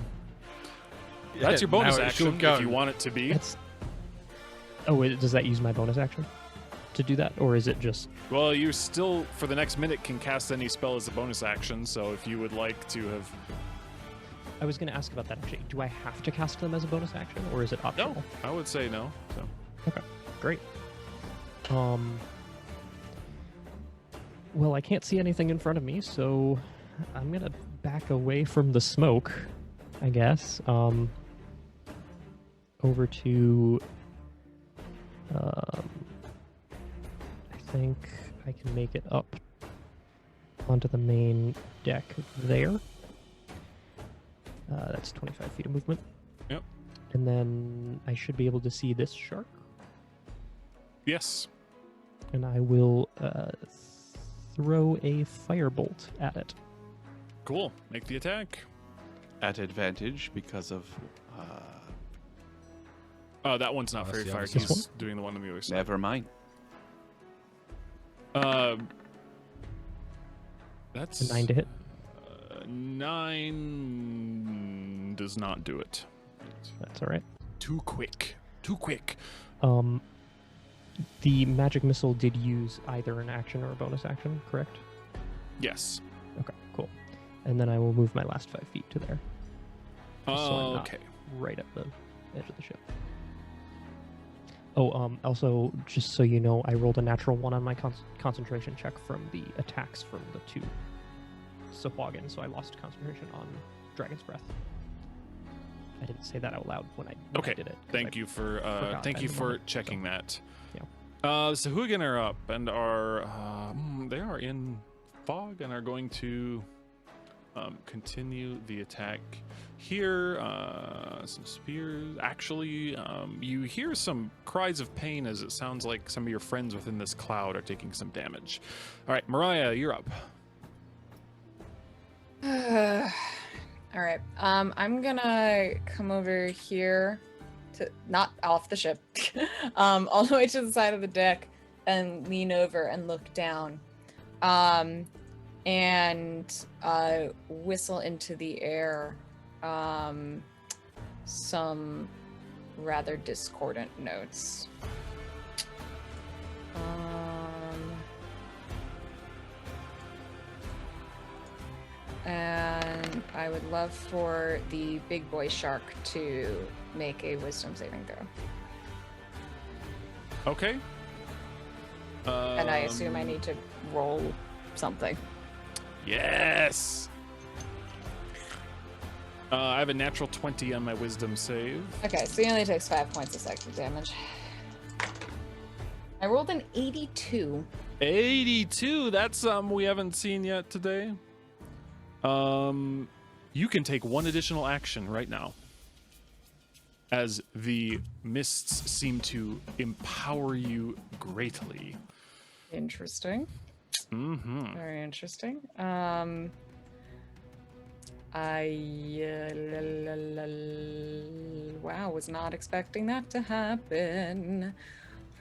your bonus now it should action go. if you want it to be. That's... Oh, wait, does that use my bonus action to do that? Or is it just... Well, you still, for the next minute, can cast any spell as a bonus action, so if you would like to have... I was going to ask about that actually. Do I have to cast them as a bonus action, or is it optional? No, I would say no. So. Okay, great. Well, I can't see anything in front of me, so I'm gonna back away from the smoke, I guess. Over to. I think I can make it up onto the main deck there. That's 25 feet of movement. Yep. And then I should be able to see this shark. Yes. And I will throw a firebolt at it. Cool. Make the attack. At advantage because of. Oh, that one's not Oh, fairy that's the fire. other side. He's doing the one on the other side. Never mind. That's A 9 to hit. 9 does not do it. That's all right. Too quick. Too quick. The magic missile did use either an action or a bonus action, correct? Yes. Okay, cool. And then I will move my last 5 feet to there. Just so I'm not Okay. right at the edge of the ship. Oh, also, just so you know, I rolled a natural 1 on my concentration check from the attacks from the 2 Sahuagin, so I lost concentration on Dragon's Breath. I didn't say that out loud when I Okay. did it. 'cause Thank I you for forgot thank at you the for moment, checking so. that. Yeah. The Sahuagin are up and are they are in fog and are going to continue the attack here. Some spears. Actually, you hear some cries of pain as it sounds like some of your friends within this cloud are taking some damage. All right, Mariah, you're up. All right. I'm gonna come over here to not off the ship, all the way to the side of the deck, and lean over and look down, and whistle into the air some rather discordant notes. And I would love for the big boy shark to make a wisdom saving throw. Okay. And I assume I need to roll something. Yes. I have a natural 20 on my wisdom save. Okay, so he only takes 5 points of psychic damage. I rolled an 82. 82. That's something we haven't seen yet today. You can take one additional action right now, as the mists seem to empower you greatly. Interesting. Mm-hmm. Very interesting. Wow, was not expecting that to happen.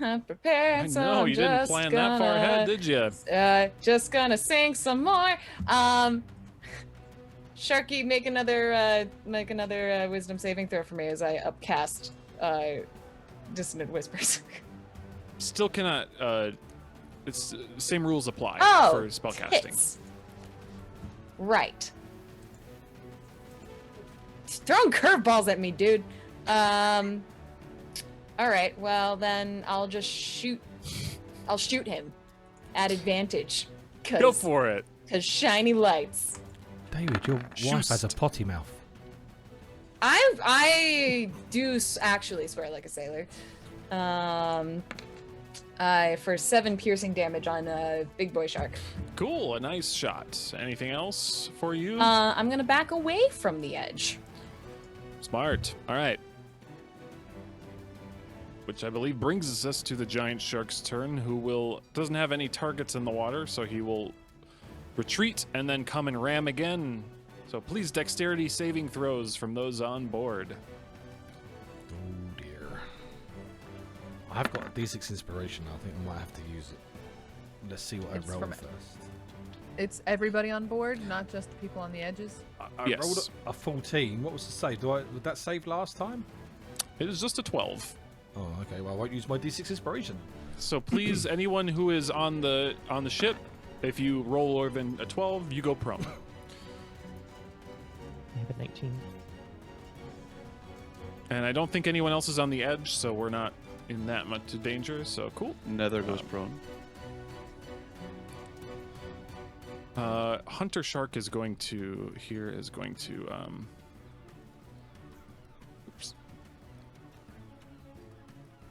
Not prepared, I so know I'm you didn't just plan that far ahead, did you? Just gonna sing some more. Sharky, make another wisdom saving throw for me as I upcast dissonant whispers. Still cannot. It's same rules apply for spellcasting. Tits. Right. Throwing curveballs at me, dude. All right. Well, then I'll just shoot. I'll shoot him at advantage. Go for it. Cause shiny lights. David, your wife has a potty mouth. I do actually swear like a sailor. For 7 piercing damage on a big boy shark. Cool. A nice shot. Anything else for you? I'm gonna back away from the edge. Smart. All right. Which I believe brings us to the giant shark's turn, who doesn't have any targets in the water, so he will retreat and then come and ram again. So please, dexterity saving throws from those on board. Oh dear. I've got a D6 inspiration. I think I might have to use it. Let's see what It's I roll from- first. It's everybody on board, not just the people on the edges. I Yes. rolled a 14. What was the save? Would that save last time? It is just a 12. Oh, okay. Well, I won't use my D6 inspiration. So please, anyone who is on the ship, if you roll lower than a 12, you go prone. I have a 18. And I don't think anyone else is on the edge, so we're not in that much danger. So cool. Nether goes prone. Hunter Shark is going to oops,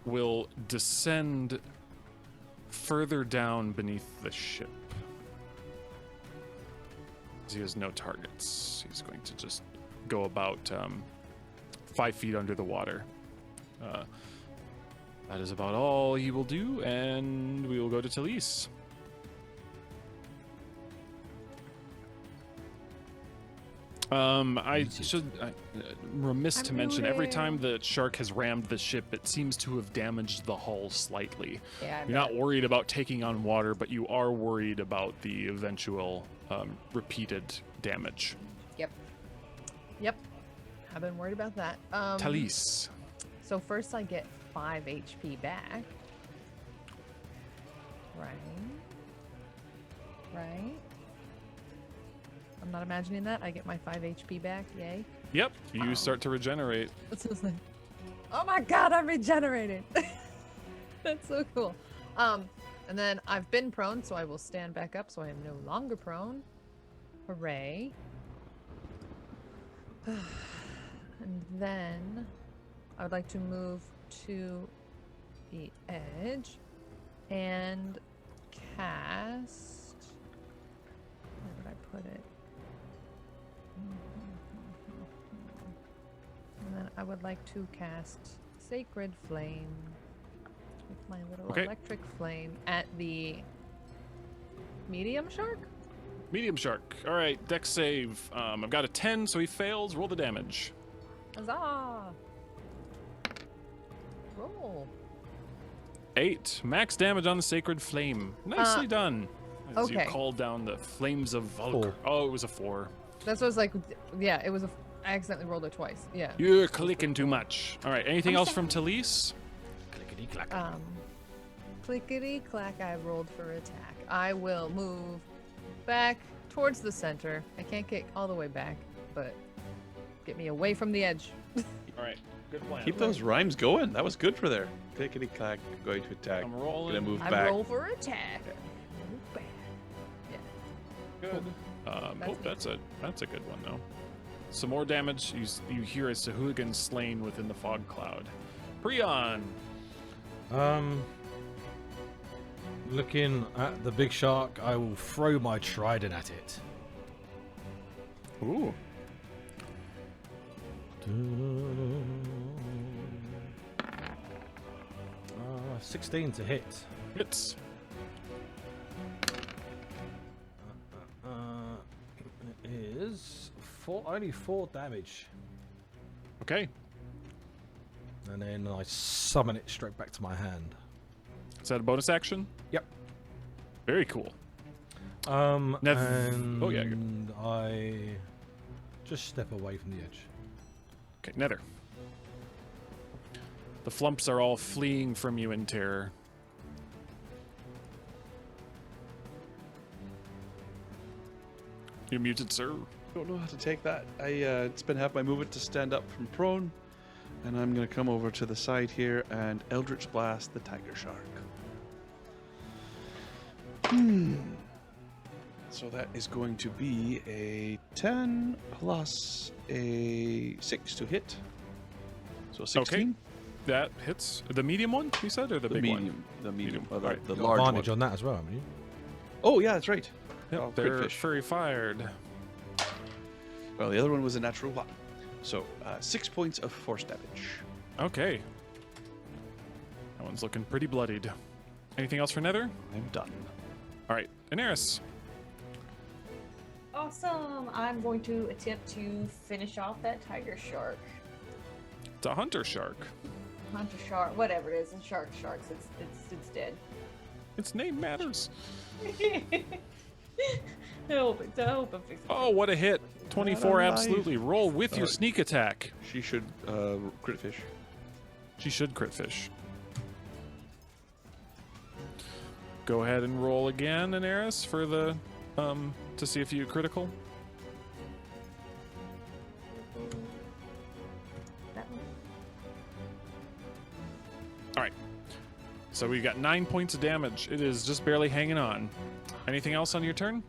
will descend further down beneath the ship. He has no targets. He's going to just go about 5 feet under the water. That is about all he will do, and we will go to Talise. Remiss to mention, every time the shark has rammed the ship, it seems to have damaged the hull slightly. Yeah, You're not worried about taking on water, but you are worried about the eventual repeated damage. Yep. I've been worried about that. Talise. So first I get 5 HP back. Right. I'm not imagining that. I get my 5 HP back. Yay. Yep, you start to regenerate. Oh my god, I'm regenerated. That's so cool. And then I've been prone, so I will stand back up, so I am no longer prone. Hooray. And then I would like to move to the edge and cast. Where would I put it? And then I would like to cast Sacred Flame with my little electric flame at the medium shark? Medium shark. All right, dex save. I've got a 10, so he fails. Roll the damage. Huzzah! Roll. 8. Max damage on the Sacred Flame. Nicely done. As you okay. call down the flames of Volk. 4. Oh, it was a 4. That's what I was like. Yeah, it was I accidentally rolled it twice. Yeah. You're clicking too much. All right, anything else from Talise? Clickety clack. Clickety clack, I rolled for attack. I will move back towards the center. I can't get all the way back, but get me away from the edge. All right, good plan. Keep those rhymes going. That was good for there. Clickety clack, going to attack. I'm rolling. Gonna move I back. roll for attack. Move back. Good. That's a good one though. Some more damage. You hear a Sahuagin slain within the fog cloud. Prion. Looking at the big shark, I will throw my trident at it. Ooh. 16 to hit. Hits. It is only 4 damage. Okay. And then I summon it straight back to my hand. Is that a bonus action? Yep. Very cool. And oh yeah. Good. I just step away from the edge. Okay, Nether. The flumps are all fleeing from you in terror. You're muted, sir. Don't know how to take that. I spent half my movement to stand up from prone, and I'm gonna come over to the side here and Eldritch Blast the tiger shark. So that is going to be a 10 plus a 6 to hit. So 16. Okay. That hits. The medium one, you said, or the big medium, one? the medium, Medium. Alright. the Got large advantage one. on that as well, haven't you? Oh yeah, that's right. Yep, Oh, they're crit fish. furry fired. Well, the other one was a natural 1. So 6 points of force damage. Okay. That one's looking pretty bloodied. Anything else for Nether? I'm done. All right, Daenerys. Awesome. I'm going to attempt to finish off that tiger shark. It's a hunter shark. Hunter shark, whatever it is, it's sharks. It's dead. Its name matters. I hope it fixes it. Oh, what a hit. 24, alive. absolutely. Roll with your sneak attack. She should crit fish. She should crit fish. Go ahead and roll again, Daenerys, for the to see if you critical. So we got 9 points of damage. It is just barely hanging on. Anything else on your turn?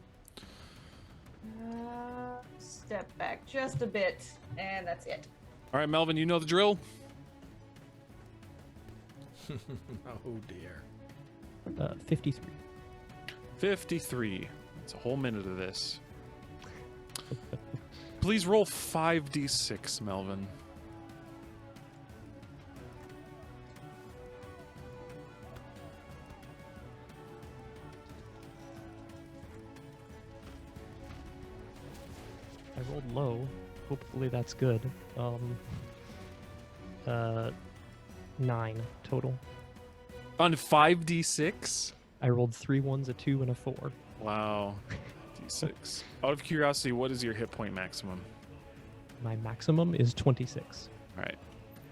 Step back just a bit, and that's it. All right, Melvin, you know the drill. Oh dear. 53. 53. It's a whole minute of this. Please roll 5d6, Melvin. I rolled low. Hopefully that's good. 9 total. On 5d6? I rolled 3 1s, a 2, and a 4. Wow. D6. Out of curiosity, what is your hit point maximum? My maximum is 26. All right.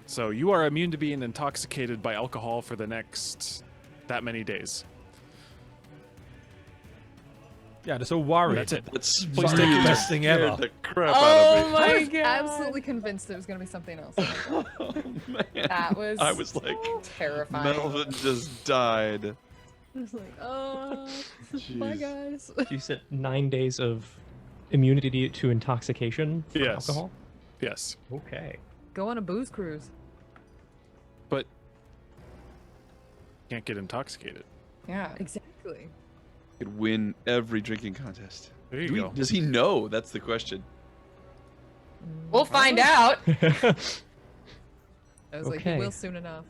So you are immune to being intoxicated by alcohol for the next that many days. Yeah, they're so worried. That's it. That's Please take your best thing ever. The crap Oh out of me. I my was god. absolutely convinced it was going to be something else. Oh, man. That was I was like, terrifying. Melvin just died. I was like, oh, bye Jeez. guys. You said 9 days of immunity to intoxication from Yes. alcohol? Yes. Okay. Go on a booze cruise. But can't get intoxicated. Yeah. Exactly. Could win every drinking contest. There you go. Does he know? That's the question. We'll find out. I was like, Okay. you will soon enough.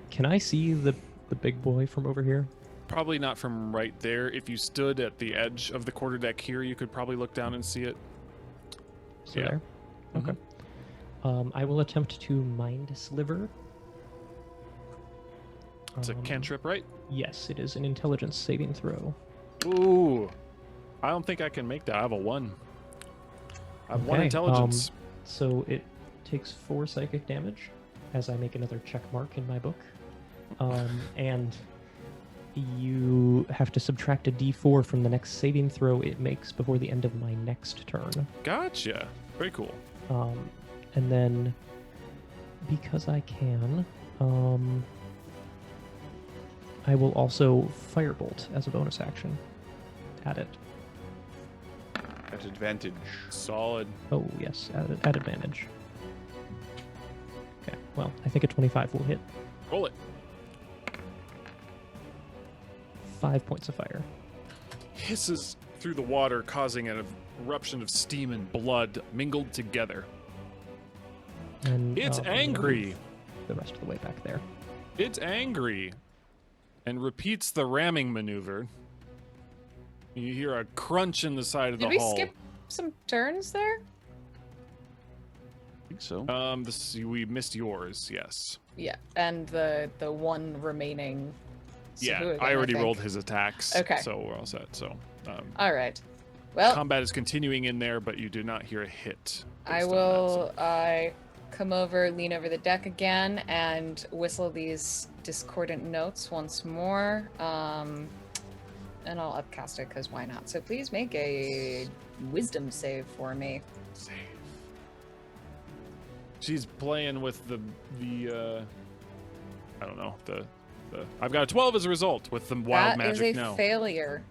Can I see the big boy from over here? Probably not from right there. If you stood at the edge of the quarterdeck here, you could probably look down and see it. So Yeah. there? Okay. I will attempt to mind sliver. It's a cantrip, right? Yes, it is an intelligence saving throw. Ooh. I don't think I can make that. I have a 1. I have 1 Okay, intelligence. So it takes 4 psychic damage as I make another check mark in my book. And you have to subtract a d4 from the next saving throw it makes before the end of my next turn. Gotcha. Very cool. And then, because I can, I will also firebolt as a bonus action. At it. At advantage. Solid. Oh, yes, at advantage. Okay, well, I think a 25 will hit. Roll it. 5 points of fire. Hisses through the water, causing an eruption of steam and blood mingled together. And It's I'm gonna angry. move the rest of the way back there. It's angry and repeats the ramming maneuver. You hear a crunch in the side of Did the we hull. skip some turns there? I think so. We missed yours, yes. Yeah, and the one remaining. So who Yeah, again, I already think? rolled his attacks. Okay. So we're all set. So All right. Well, combat is continuing in there, but you do not hear a hit. I based on that, will so- come over, lean over the deck again, and whistle these discordant notes once more. And I'll upcast it because why not? So please make a wisdom save for me. Save. She's playing with the I don't know, the I've got a 12 as a result with the wild That is magic a now. failure.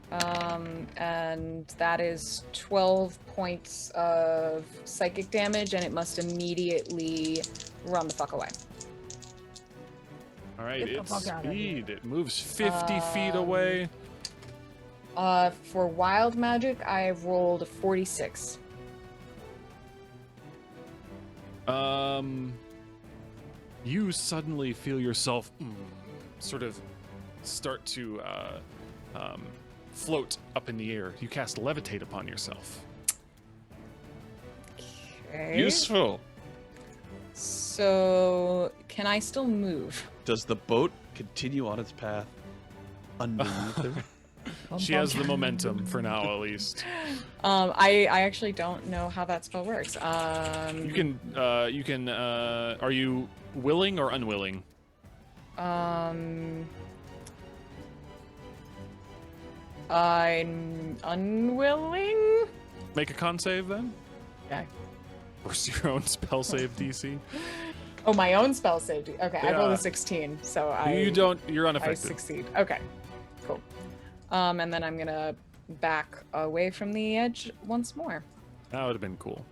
And that is 12 points of psychic damage, and it must immediately run the fuck away. All right, Get the it's fuck outta here. speed. It moves 50 feet away. For wild magic, I rolled a 46. You suddenly feel yourself sort of start to float up in the air. You cast levitate upon yourself. Okay. Useful. So, can I still move? Does the boat continue on its path underneath her? She has the momentum for now, at least. I actually don't know how that spell works. You can. Are you willing or unwilling? I'm unwilling. Make a con save then. Okay. Versus your own spell save DC. Oh, my own spell save. Okay, I rolled Yeah. a 16, so You're I unaffected. succeed. Okay, cool. And then I'm gonna back away from the edge once more. That would have been cool.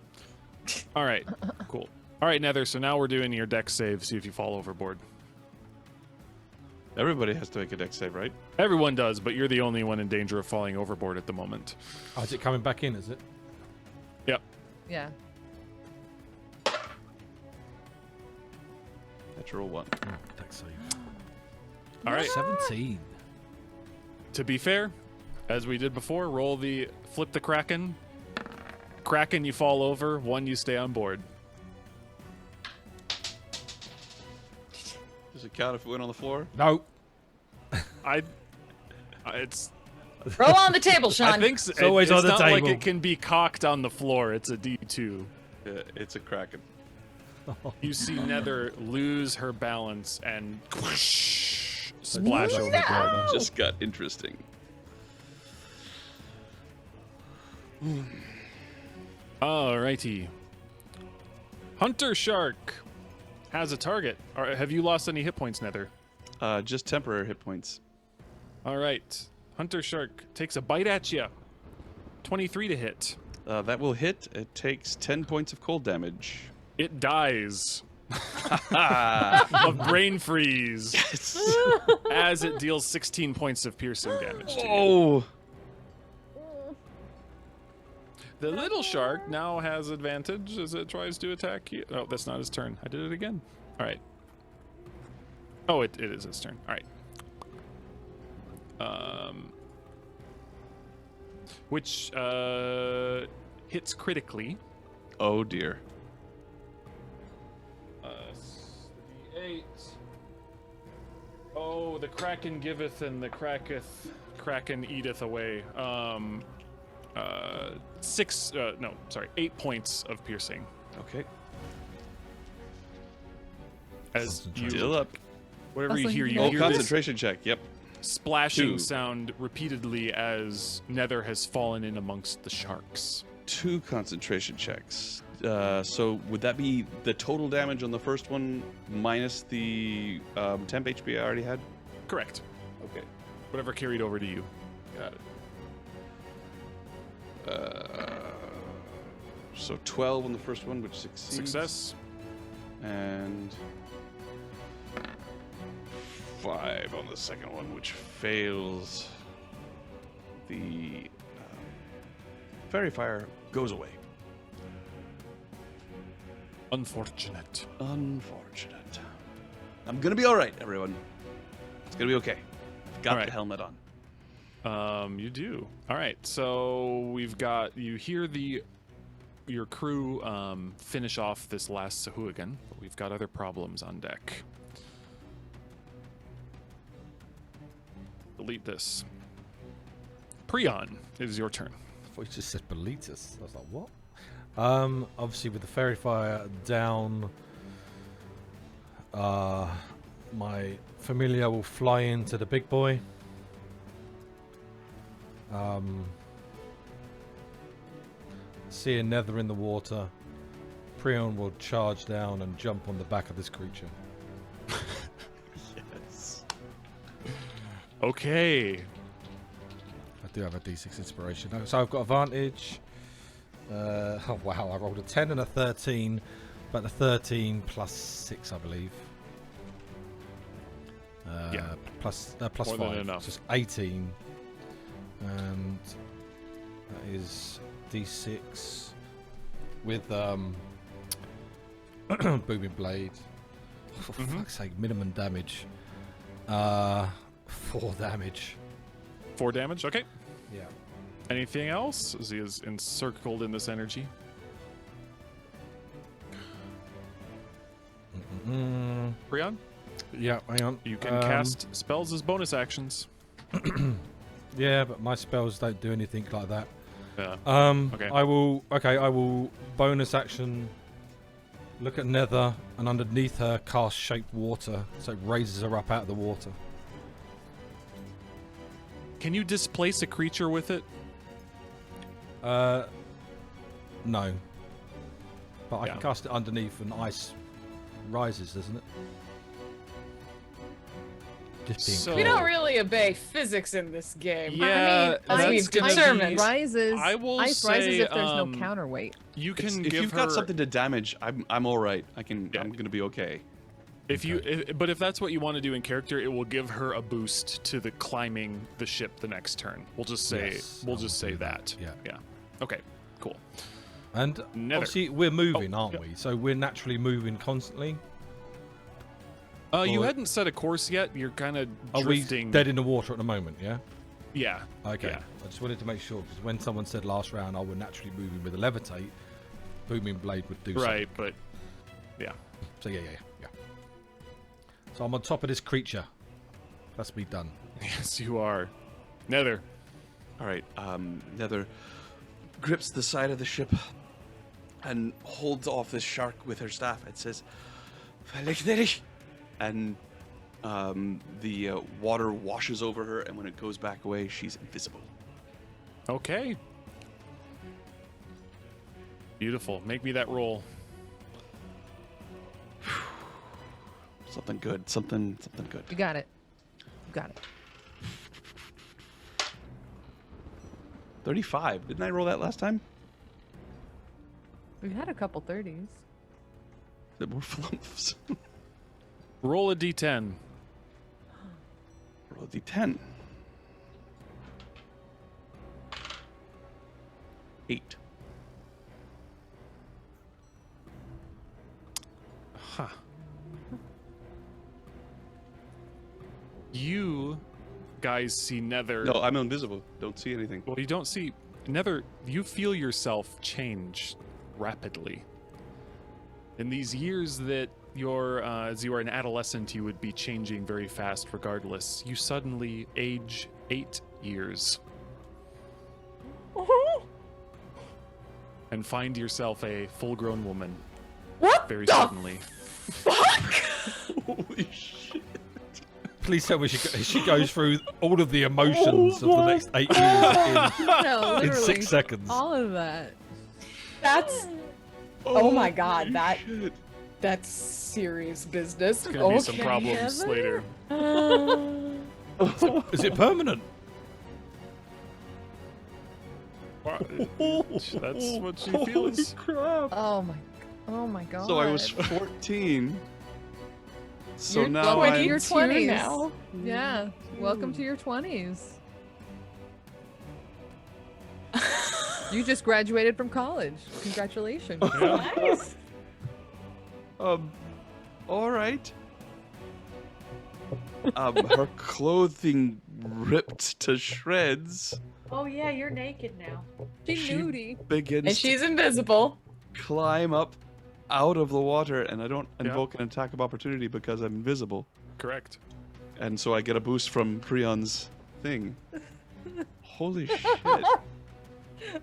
All right, cool. All right, Nether, so now we're doing your dex save, see if you fall overboard. Everybody has to make a dex save, right? Everyone does, but you're the only one in danger of falling overboard at the moment. Oh, is it coming back in, is it? Yep. Yeah. Natural 1. Oh, dex save. All right. 17. To be fair, as we did before, flip the Kraken. Kraken, you fall over. 1, you stay on board. Does it count if it went on the floor? No. It's. Roll on the table, Sean. I think It's always on the not like table. it can be cocked on the floor. It's a D2. It's a Kraken. You see Nether lose her balance and splash overboard. Just got interesting. Alrighty. Hunter Shark has a target. Have you lost any hit points, Nether? Just temporary hit points. All right. Hunter Shark takes a bite at you. 23 to hit. That will hit. It takes 10 points of cold damage. It dies of brain freeze as it deals 16 points of piercing damage to you. Oh! The little shark now has advantage as it tries to attack you. Oh, that's not his turn. I did it again. All right. Oh, it is his turn. All right. Which hits critically. Oh dear. 8. Oh, the Kraken giveth and the Kraken eateth away. 8 points of piercing. Okay. As you, Still up. whatever you Also, hear, you Oh, hear this concentration check. Yep. splashing 2. sound repeatedly as Nether has fallen in amongst the sharks. 2 concentration checks. So would that be the total damage on the first one minus the temp HP I already had? Correct. Okay. Whatever carried over to you. Got it. So 12 on the first one, which succeeds. Success. And 5 on the second one, which fails. The fairy fire goes away. Unfortunate. Unfortunate. I'm gonna be all right, everyone. It's gonna be okay. I've got All right. the helmet on. You do. All right. So you hear your crew finish off this last Sahuagin, but we've got other problems on deck. Delete this. Prion, it is your turn. I thought you just said Belitus. I was like, what? Obviously with the fairy fire down, my familiar will fly into the big boy. Seeing Nether in the water, Prion will charge down and jump on the back of this creature. Yes. Okay. I do have a D6 inspiration. So I've got advantage. Oh wow, I rolled a 10 and a 13, but the 13 plus 6, I believe. Yeah. Plus More 5, than enough. just 18, and that is D6 with booming blade. Oh, for fuck's sake, minimum damage. 4 damage. 4 damage. Okay. Yeah. Anything else? As he is encircled in this energy. Prion, Yeah, hang on. you can cast spells as bonus actions. Yeah, but my spells don't do anything like that. Yeah. Okay. I will bonus action look at Nether and underneath her cast shaped water, so it raises her up out of the water. Can you displace a creature with it? No. But I Yeah. can cast it underneath an ice rises, doesn't it? Just being So- We clear. don't really obey physics in this game. Yeah, as that's we've gonna be- determined. rises. I will ice rises say, if there's no um, counterweight. You It's- can if give you've her got something to damage, I'm all right. I'm Yeah. gonna be okay. but if that's what you want to do in character, it will give her a boost to the climbing the ship the next turn. We'll just say Yes, we'll I just will say do that. Yeah. Yeah. Okay. Cool. And Nether. obviously we're moving, Oh, aren't yeah. we? So we're naturally moving constantly. You Or- hadn't set a course yet. You're kind of Are drifting. we dead in the water at the moment? Yeah. Yeah. Okay. Yeah. I just wanted to make sure because when someone said last round, I would naturally moving with a levitate, booming blade would do Right, but yeah. something. So yeah. So I'm on top of this creature. That's me done. Yes, you are. Nether. All right. Nether grips the side of the ship and holds off this shark with her staff. It says, "Felicity," and the water washes over her, and when it goes back away, she's invisible. Okay. Beautiful. Make me that roll. Something good. Something good. You got it. You got it. 35. Didn't I roll that last time? We've had a couple 30s. There were flumps. Roll a d10. Roll a d10. 8. Huh. You guys see Nether. No, I'm invisible. Don't see anything. Well, you don't see Nether. You feel yourself change rapidly. In these years that you're, as you are an adolescent, you would be changing very fast regardless. You suddenly age 8 years. And find yourself a full-grown woman. What Very the suddenly. Holy shit. Please tell me she goes through all of the emotions of the next 8 years No, in literally. 6 seconds. All of that. That's oh my god, Shit. that's serious business. There's gonna be some problems Nether? later. Is it permanent? That's what she feels. Crap. Oh my god. So I was 14. So You're now Welcome to I'm your 22 20s. now. Yeah. Welcome to your 20s. You just graduated from college. Congratulations. Nice. all right. Her clothing ripped to shreds. Oh yeah, you're naked now. She's She nudie. begins And she's invisible. to climb up out of the water, and I don't Yeah. invoke an attack of opportunity because I'm invisible. Correct. And so I get a boost from Prion's thing. Holy shit.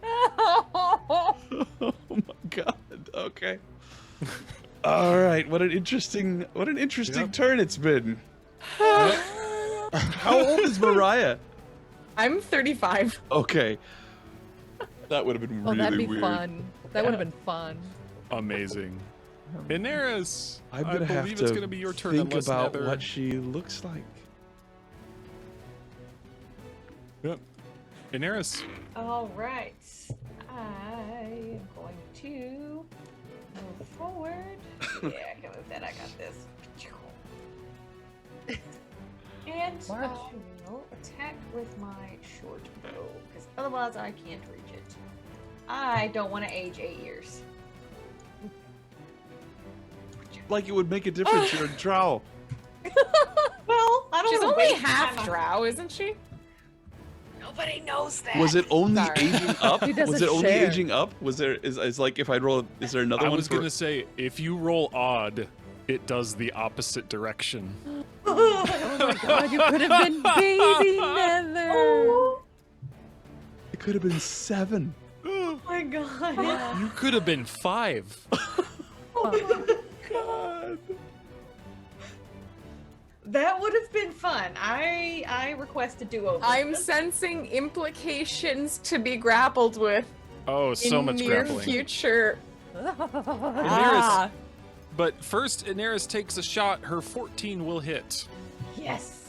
Oh my god. Okay. All right. What an interesting Yeah. turn it's been. How old is Mariah? I'm 35. Okay. That would have been Oh, really that'd be weird. fun. That would have been fun. Amazing. Inaris, I'm I gonna have believe to it's gonna be your turn think unless about Nether... what she looks like. Yep. Inaris. All right. I am going to move forward. Yeah, I can move that. I got this. And I will attack with my short bow, because otherwise I can't reach it. I don't want to age 8 years. Like it would make a difference. You're a drow. Well, I don't She's wanna only waste half time on- drow, isn't she? Nobody knows that. Was it only Sorry. aging up? He doesn't Was it only share. aging up? Was there is like if I roll? Is there another I one? was for- gonna say, if you roll odd, it does the opposite direction. Oh my god, you could have been baby Nether. It could have been 7. Oh my god. You could have been 5. God. That would have been fun. I request a do-over. I'm sensing implications to be grappled with Oh, so in much near grappling. future. Inaris, Ah, but first, Inaris takes a shot. Her 14 will hit. Yes.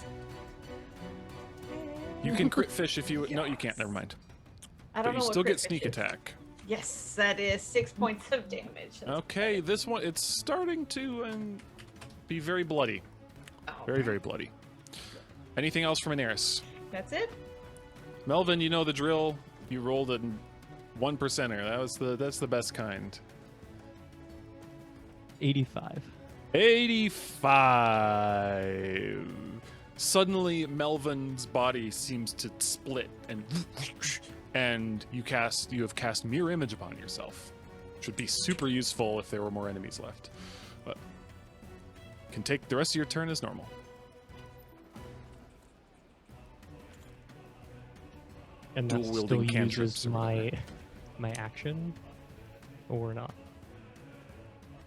You can crit fish if you... No, you can't. Never mind. I But don't you know what still crit get sneak fish is. attack. Yes, that is 6 points of damage. That's Okay, this one, it's starting to be very bloody. Oh, Very, very bloody. Anything else from Inaris? That's it. Melvin, you know the drill. You rolled a 1%er. That's the best kind. 85. 85. Suddenly, Melvin's body seems to split, and you have cast mirror image upon yourself, which would be super useful if there were more enemies left. But you can take the rest of your turn as normal. And that Dual-wielding still cantrips uses or my action, or not?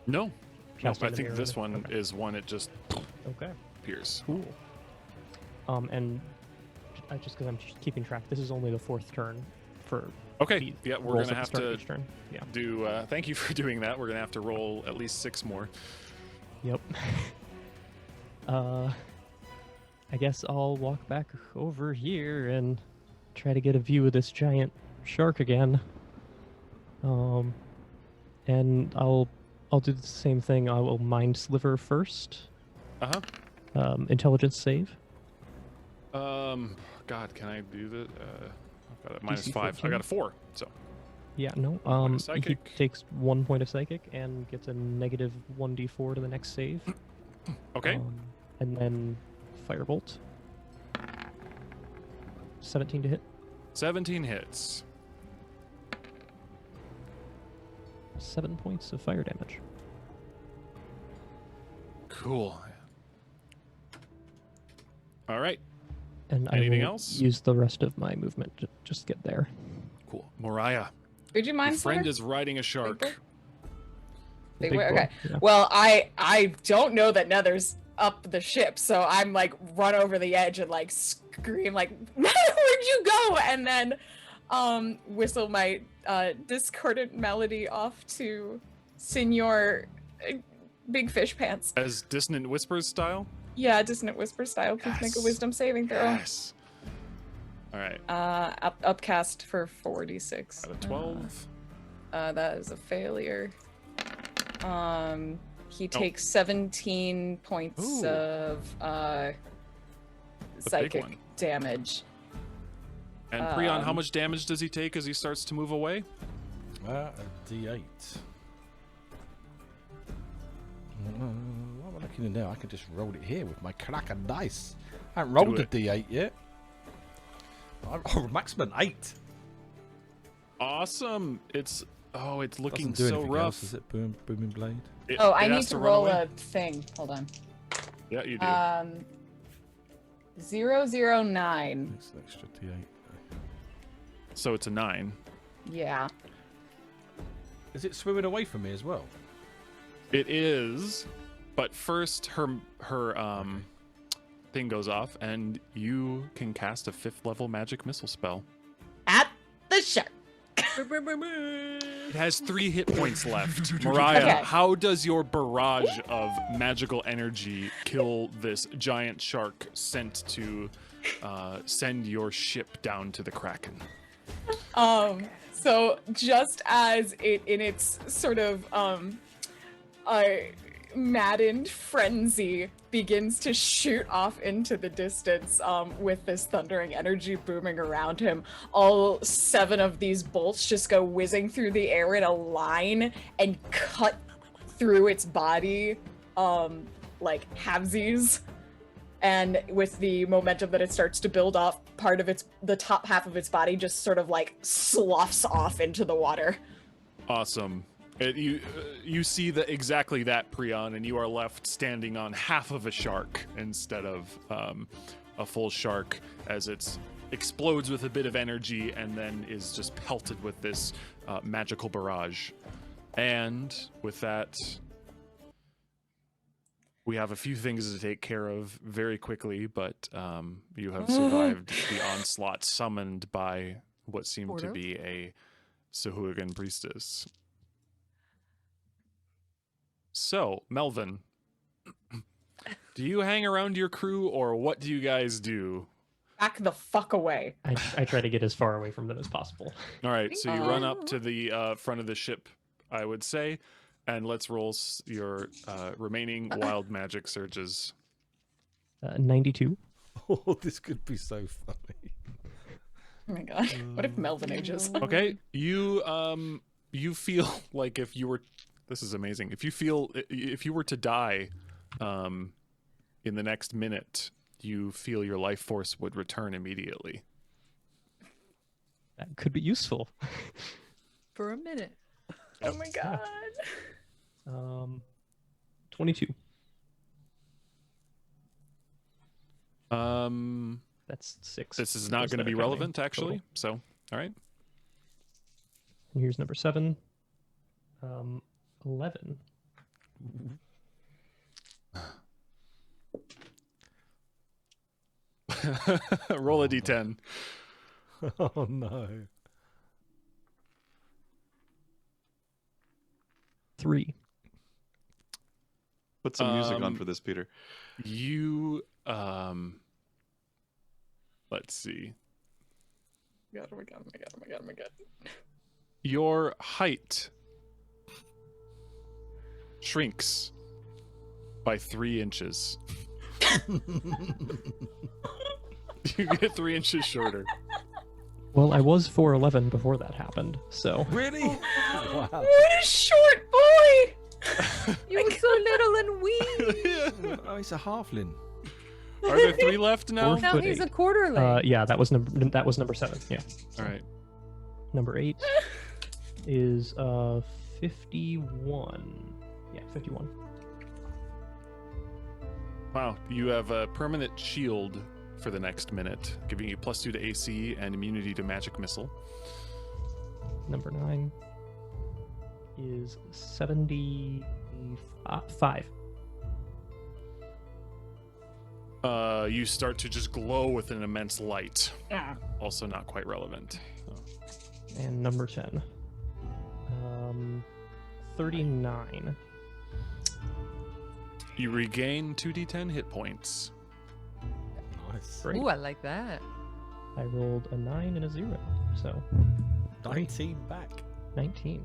No, no. Casting I the think mirror this image? one Okay. is one it just Okay. appears. Cool. And just because I'm just keeping track, this is only the 4th turn for. Okay. the Yeah, we're rolls gonna at have the start to of each turn. Yeah. do. Thank you for doing that. We're gonna have to roll at least 6 more. Yep. I guess I'll walk back over here and try to get a view of this giant shark again. And I'll do the same thing. I will mind sliver first. Intelligence save. God, can I do that? I've got a minus DC 5. I 14. got a 4. So Yeah, no. point of He psychic. takes 1 point of psychic and gets a negative 1d4 to the next save. okay. And then firebolt. 17 to hit. 17 hits. 7 points of fire damage. Cool. All right. And Anything I will else? use the rest of my movement to just get there. Cool. Mariah, Would you mind? your friend Sliver? is riding a shark. boy? The Big boy, boy, okay. yeah. Well, I don't know that Nether's up the ship, so I'm like run over the edge and like scream like, "Where'd you go?" And then whistle my discordant melody off to Senor Big Fish Pants. As Dissonant Whispers style? Yeah, dissonant whisper style. Please make a Yes. wisdom saving throw. Yes. All right. Upcast for 4d6. Out of 12. That is a failure. He Oh. takes 17 points Ooh. of big psychic one. damage. And Prion, how much damage does he take as he starts to move away? A D8. What am I looking at now? I can just roll it here with my cracker dice. I haven't rolled Do a D8 yet. Oh, maximum 8. Awesome. It's looking Doesn't do so anything rough. else, is it? Booming blade. Oh, I it need has to run roll away? a thing. Hold on. Yeah, you do. 009. It's an extra D8. So it's a 9. Yeah. Is it swimming away from me as well? It is, but first her thing goes off, and you can cast a 5th level magic missile spell. At the shark. It has 3 hit points left. Mariah, Okay. how does your barrage of magical energy kill this giant shark sent to send your ship down to the Kraken? So just as it in its sort of maddened frenzy begins to shoot off into the distance with this thundering energy booming around him, all 7 of these bolts just go whizzing through the air in a line and cut through its body like halvesies. And with the momentum that it starts to build up, part of the top half of its body just sort of like sloughs off into the water. Awesome. You see exactly that, Prion, and you are left standing on half of a shark instead of a full shark, as it explodes with a bit of energy and then is just pelted with this magical barrage. And with that, we have a few things to take care of very quickly, but you have survived the onslaught summoned by what seemed to be a Sahuagin priestess. So, Melvin, do you hang around your crew, or what do you guys do? Back the fuck away. I try to get as far away from them as possible. All right, so you run up to the front of the ship, I would say, and let's roll your remaining wild magic surges. 92. Oh, this could be so funny. Oh my god. What if Melvin ages? Okay, you feel like if you were, this is amazing. If you were to die, in the next minute, you feel your life force would return immediately. That could be useful. For a minute. Oh my god. 22. Um, That's 6. this is not going to be relevant, actually. So, all right. And here's number 7. 11. Roll a d10. Oh no. 3. Put some music on for this, Peter. You let's see. Oh my god, oh my god, oh my god, oh my god. Your height shrinks by 3 inches. You get 3 inches shorter. Well, I was 4'11" before that happened, so. Really? Wow. What a short boy! You were so little and wee. Oh, he's a halfling. Are there 3 left now? 4 Now foot he's 8. a quarterling. Yeah, that was number 7. Yeah. All right. Number 8 is 51. Yeah, 51. Wow, you have a permanent shield for the next minute, giving you +2 to AC and immunity to magic missile. Number 9 is 75. You start to just glow with an immense light. Ah. Also not quite relevant. And number 10. 39. You regain 2d10 hit points. Nice. Great. Ooh, I like that. I rolled a 9 and a 0, so 19 back. 19.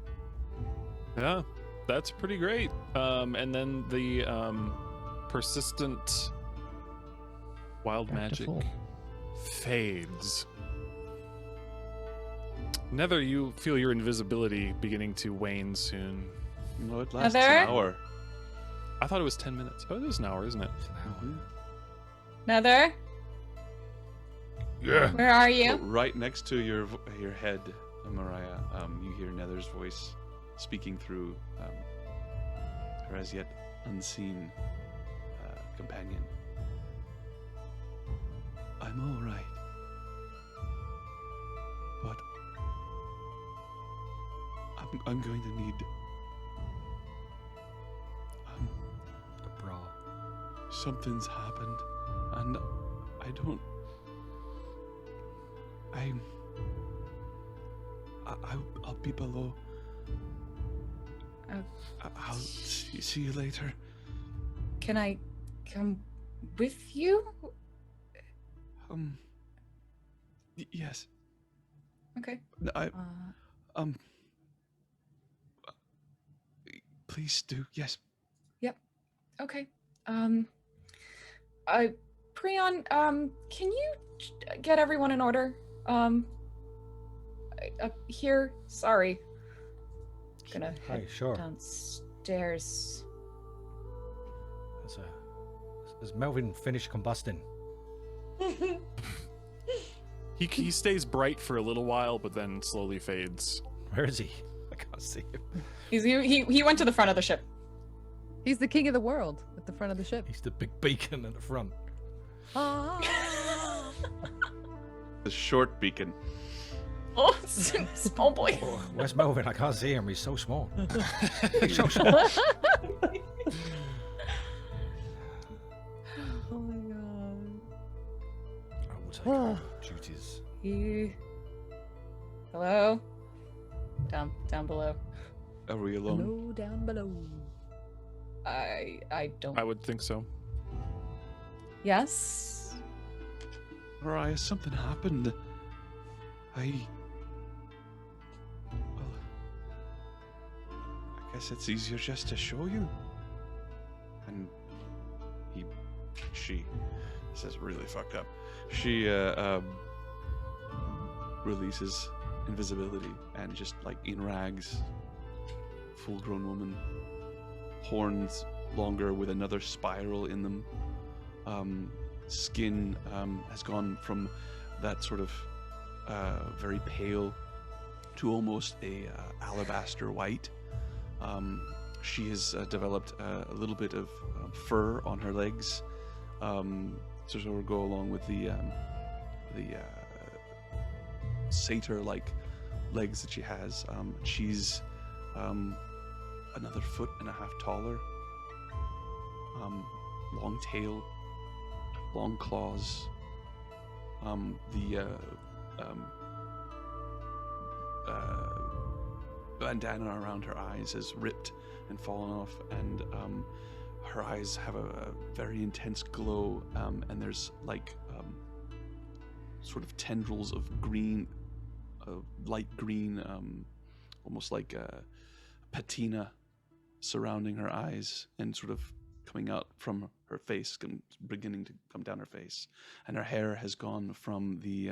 Yeah, that's pretty great. And then the persistent wild Back to magic full. fades. Nether, you feel your invisibility beginning to wane soon. No, it lasts Heather? an hour. I thought it was 10 minutes. Oh, it is an hour, isn't it? Nether? Yeah. Where are you? Right next to your head, Mariah, you hear Nether's voice speaking through her as yet unseen companion. I'm all right, but I'm going to need The bra. something's happened, and I don't. I'll be below. I'll see you later. Can I come with you? Yes. Okay. No, please do. Yes. Okay. Prion, can you get everyone in order? Up here. Sorry. Gonna head Hey, sure. downstairs. Has Melvin finished combusting? He stays bright for a little while, but then slowly fades. Where is he? I can't see him. He went to the front of the ship. He's the king of the world at the front of the ship. He's the big beacon at the front. Ah. The short beacon. Oh, small boy. Oh, where's Melvin? I can't see him. He's so small. He's so small. Oh my god. I will take over duties. Hello? Down below. Are we alone? Hello down below. I don't. I would think so. Yes. Mariah, something happened. Well, I guess it's easier just to show you. And she, this is really fucked up. She releases invisibility and just like in rags, full-grown woman, horns longer with another spiral in them. Skin has gone from that sort of very pale to almost a alabaster white. She has developed a little bit of fur on her legs, to sort of go along with the satyr-like legs that she has. She's another 1.5 feet taller. Long tail, long claws. The bandana around her eyes has ripped and fallen off, and her eyes have a very intense glow, and there's like sort of tendrils of green, light green, almost like a patina surrounding her eyes and sort of coming out from her face, beginning to come down her face. And her hair has gone from the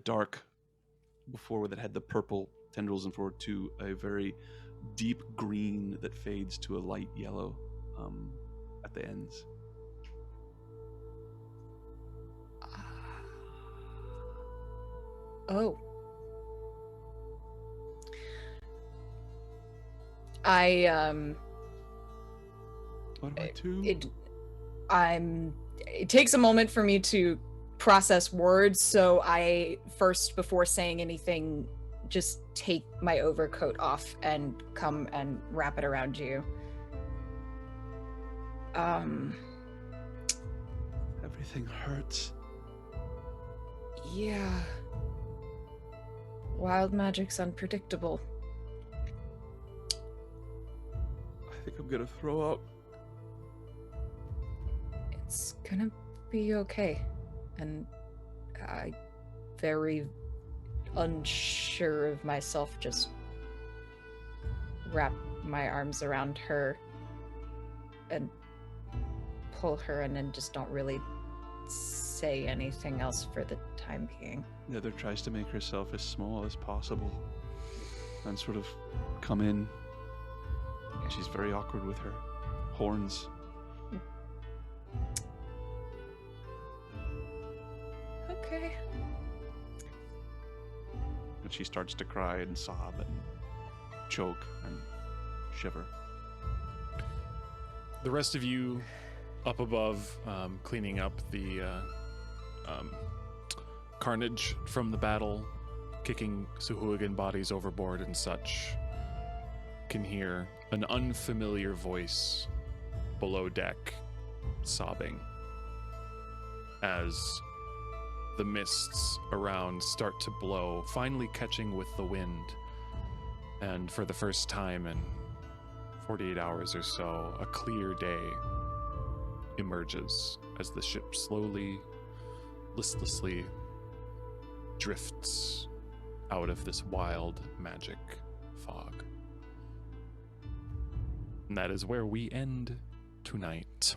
dark before that had the purple tendrils and forward to a very deep green that fades to a light yellow at the ends. Oh. I What about two? It takes a moment for me to process words, so I first, before saying anything, just take my overcoat off and come and wrap it around you. Everything hurts. Yeah. Wild magic's unpredictable. I think I'm gonna throw up. It's gonna be okay. And I, very unsure of myself, just wrap my arms around her and pull her in and just don't really say anything else for the time being. The other tries to make herself as small as possible and sort of come in. She's very awkward with her horns. Okay. And she starts to cry and sob and choke and shiver. The rest of you up above, cleaning up the carnage from the battle, kicking Suhuagin bodies overboard and such, can hear an unfamiliar voice below deck sobbing as the mists around start to blow, finally catching with the wind. And for the first time in 48 hours or so, a clear day emerges as the ship slowly, listlessly drifts out of this wild magic fog. And that is where we end tonight.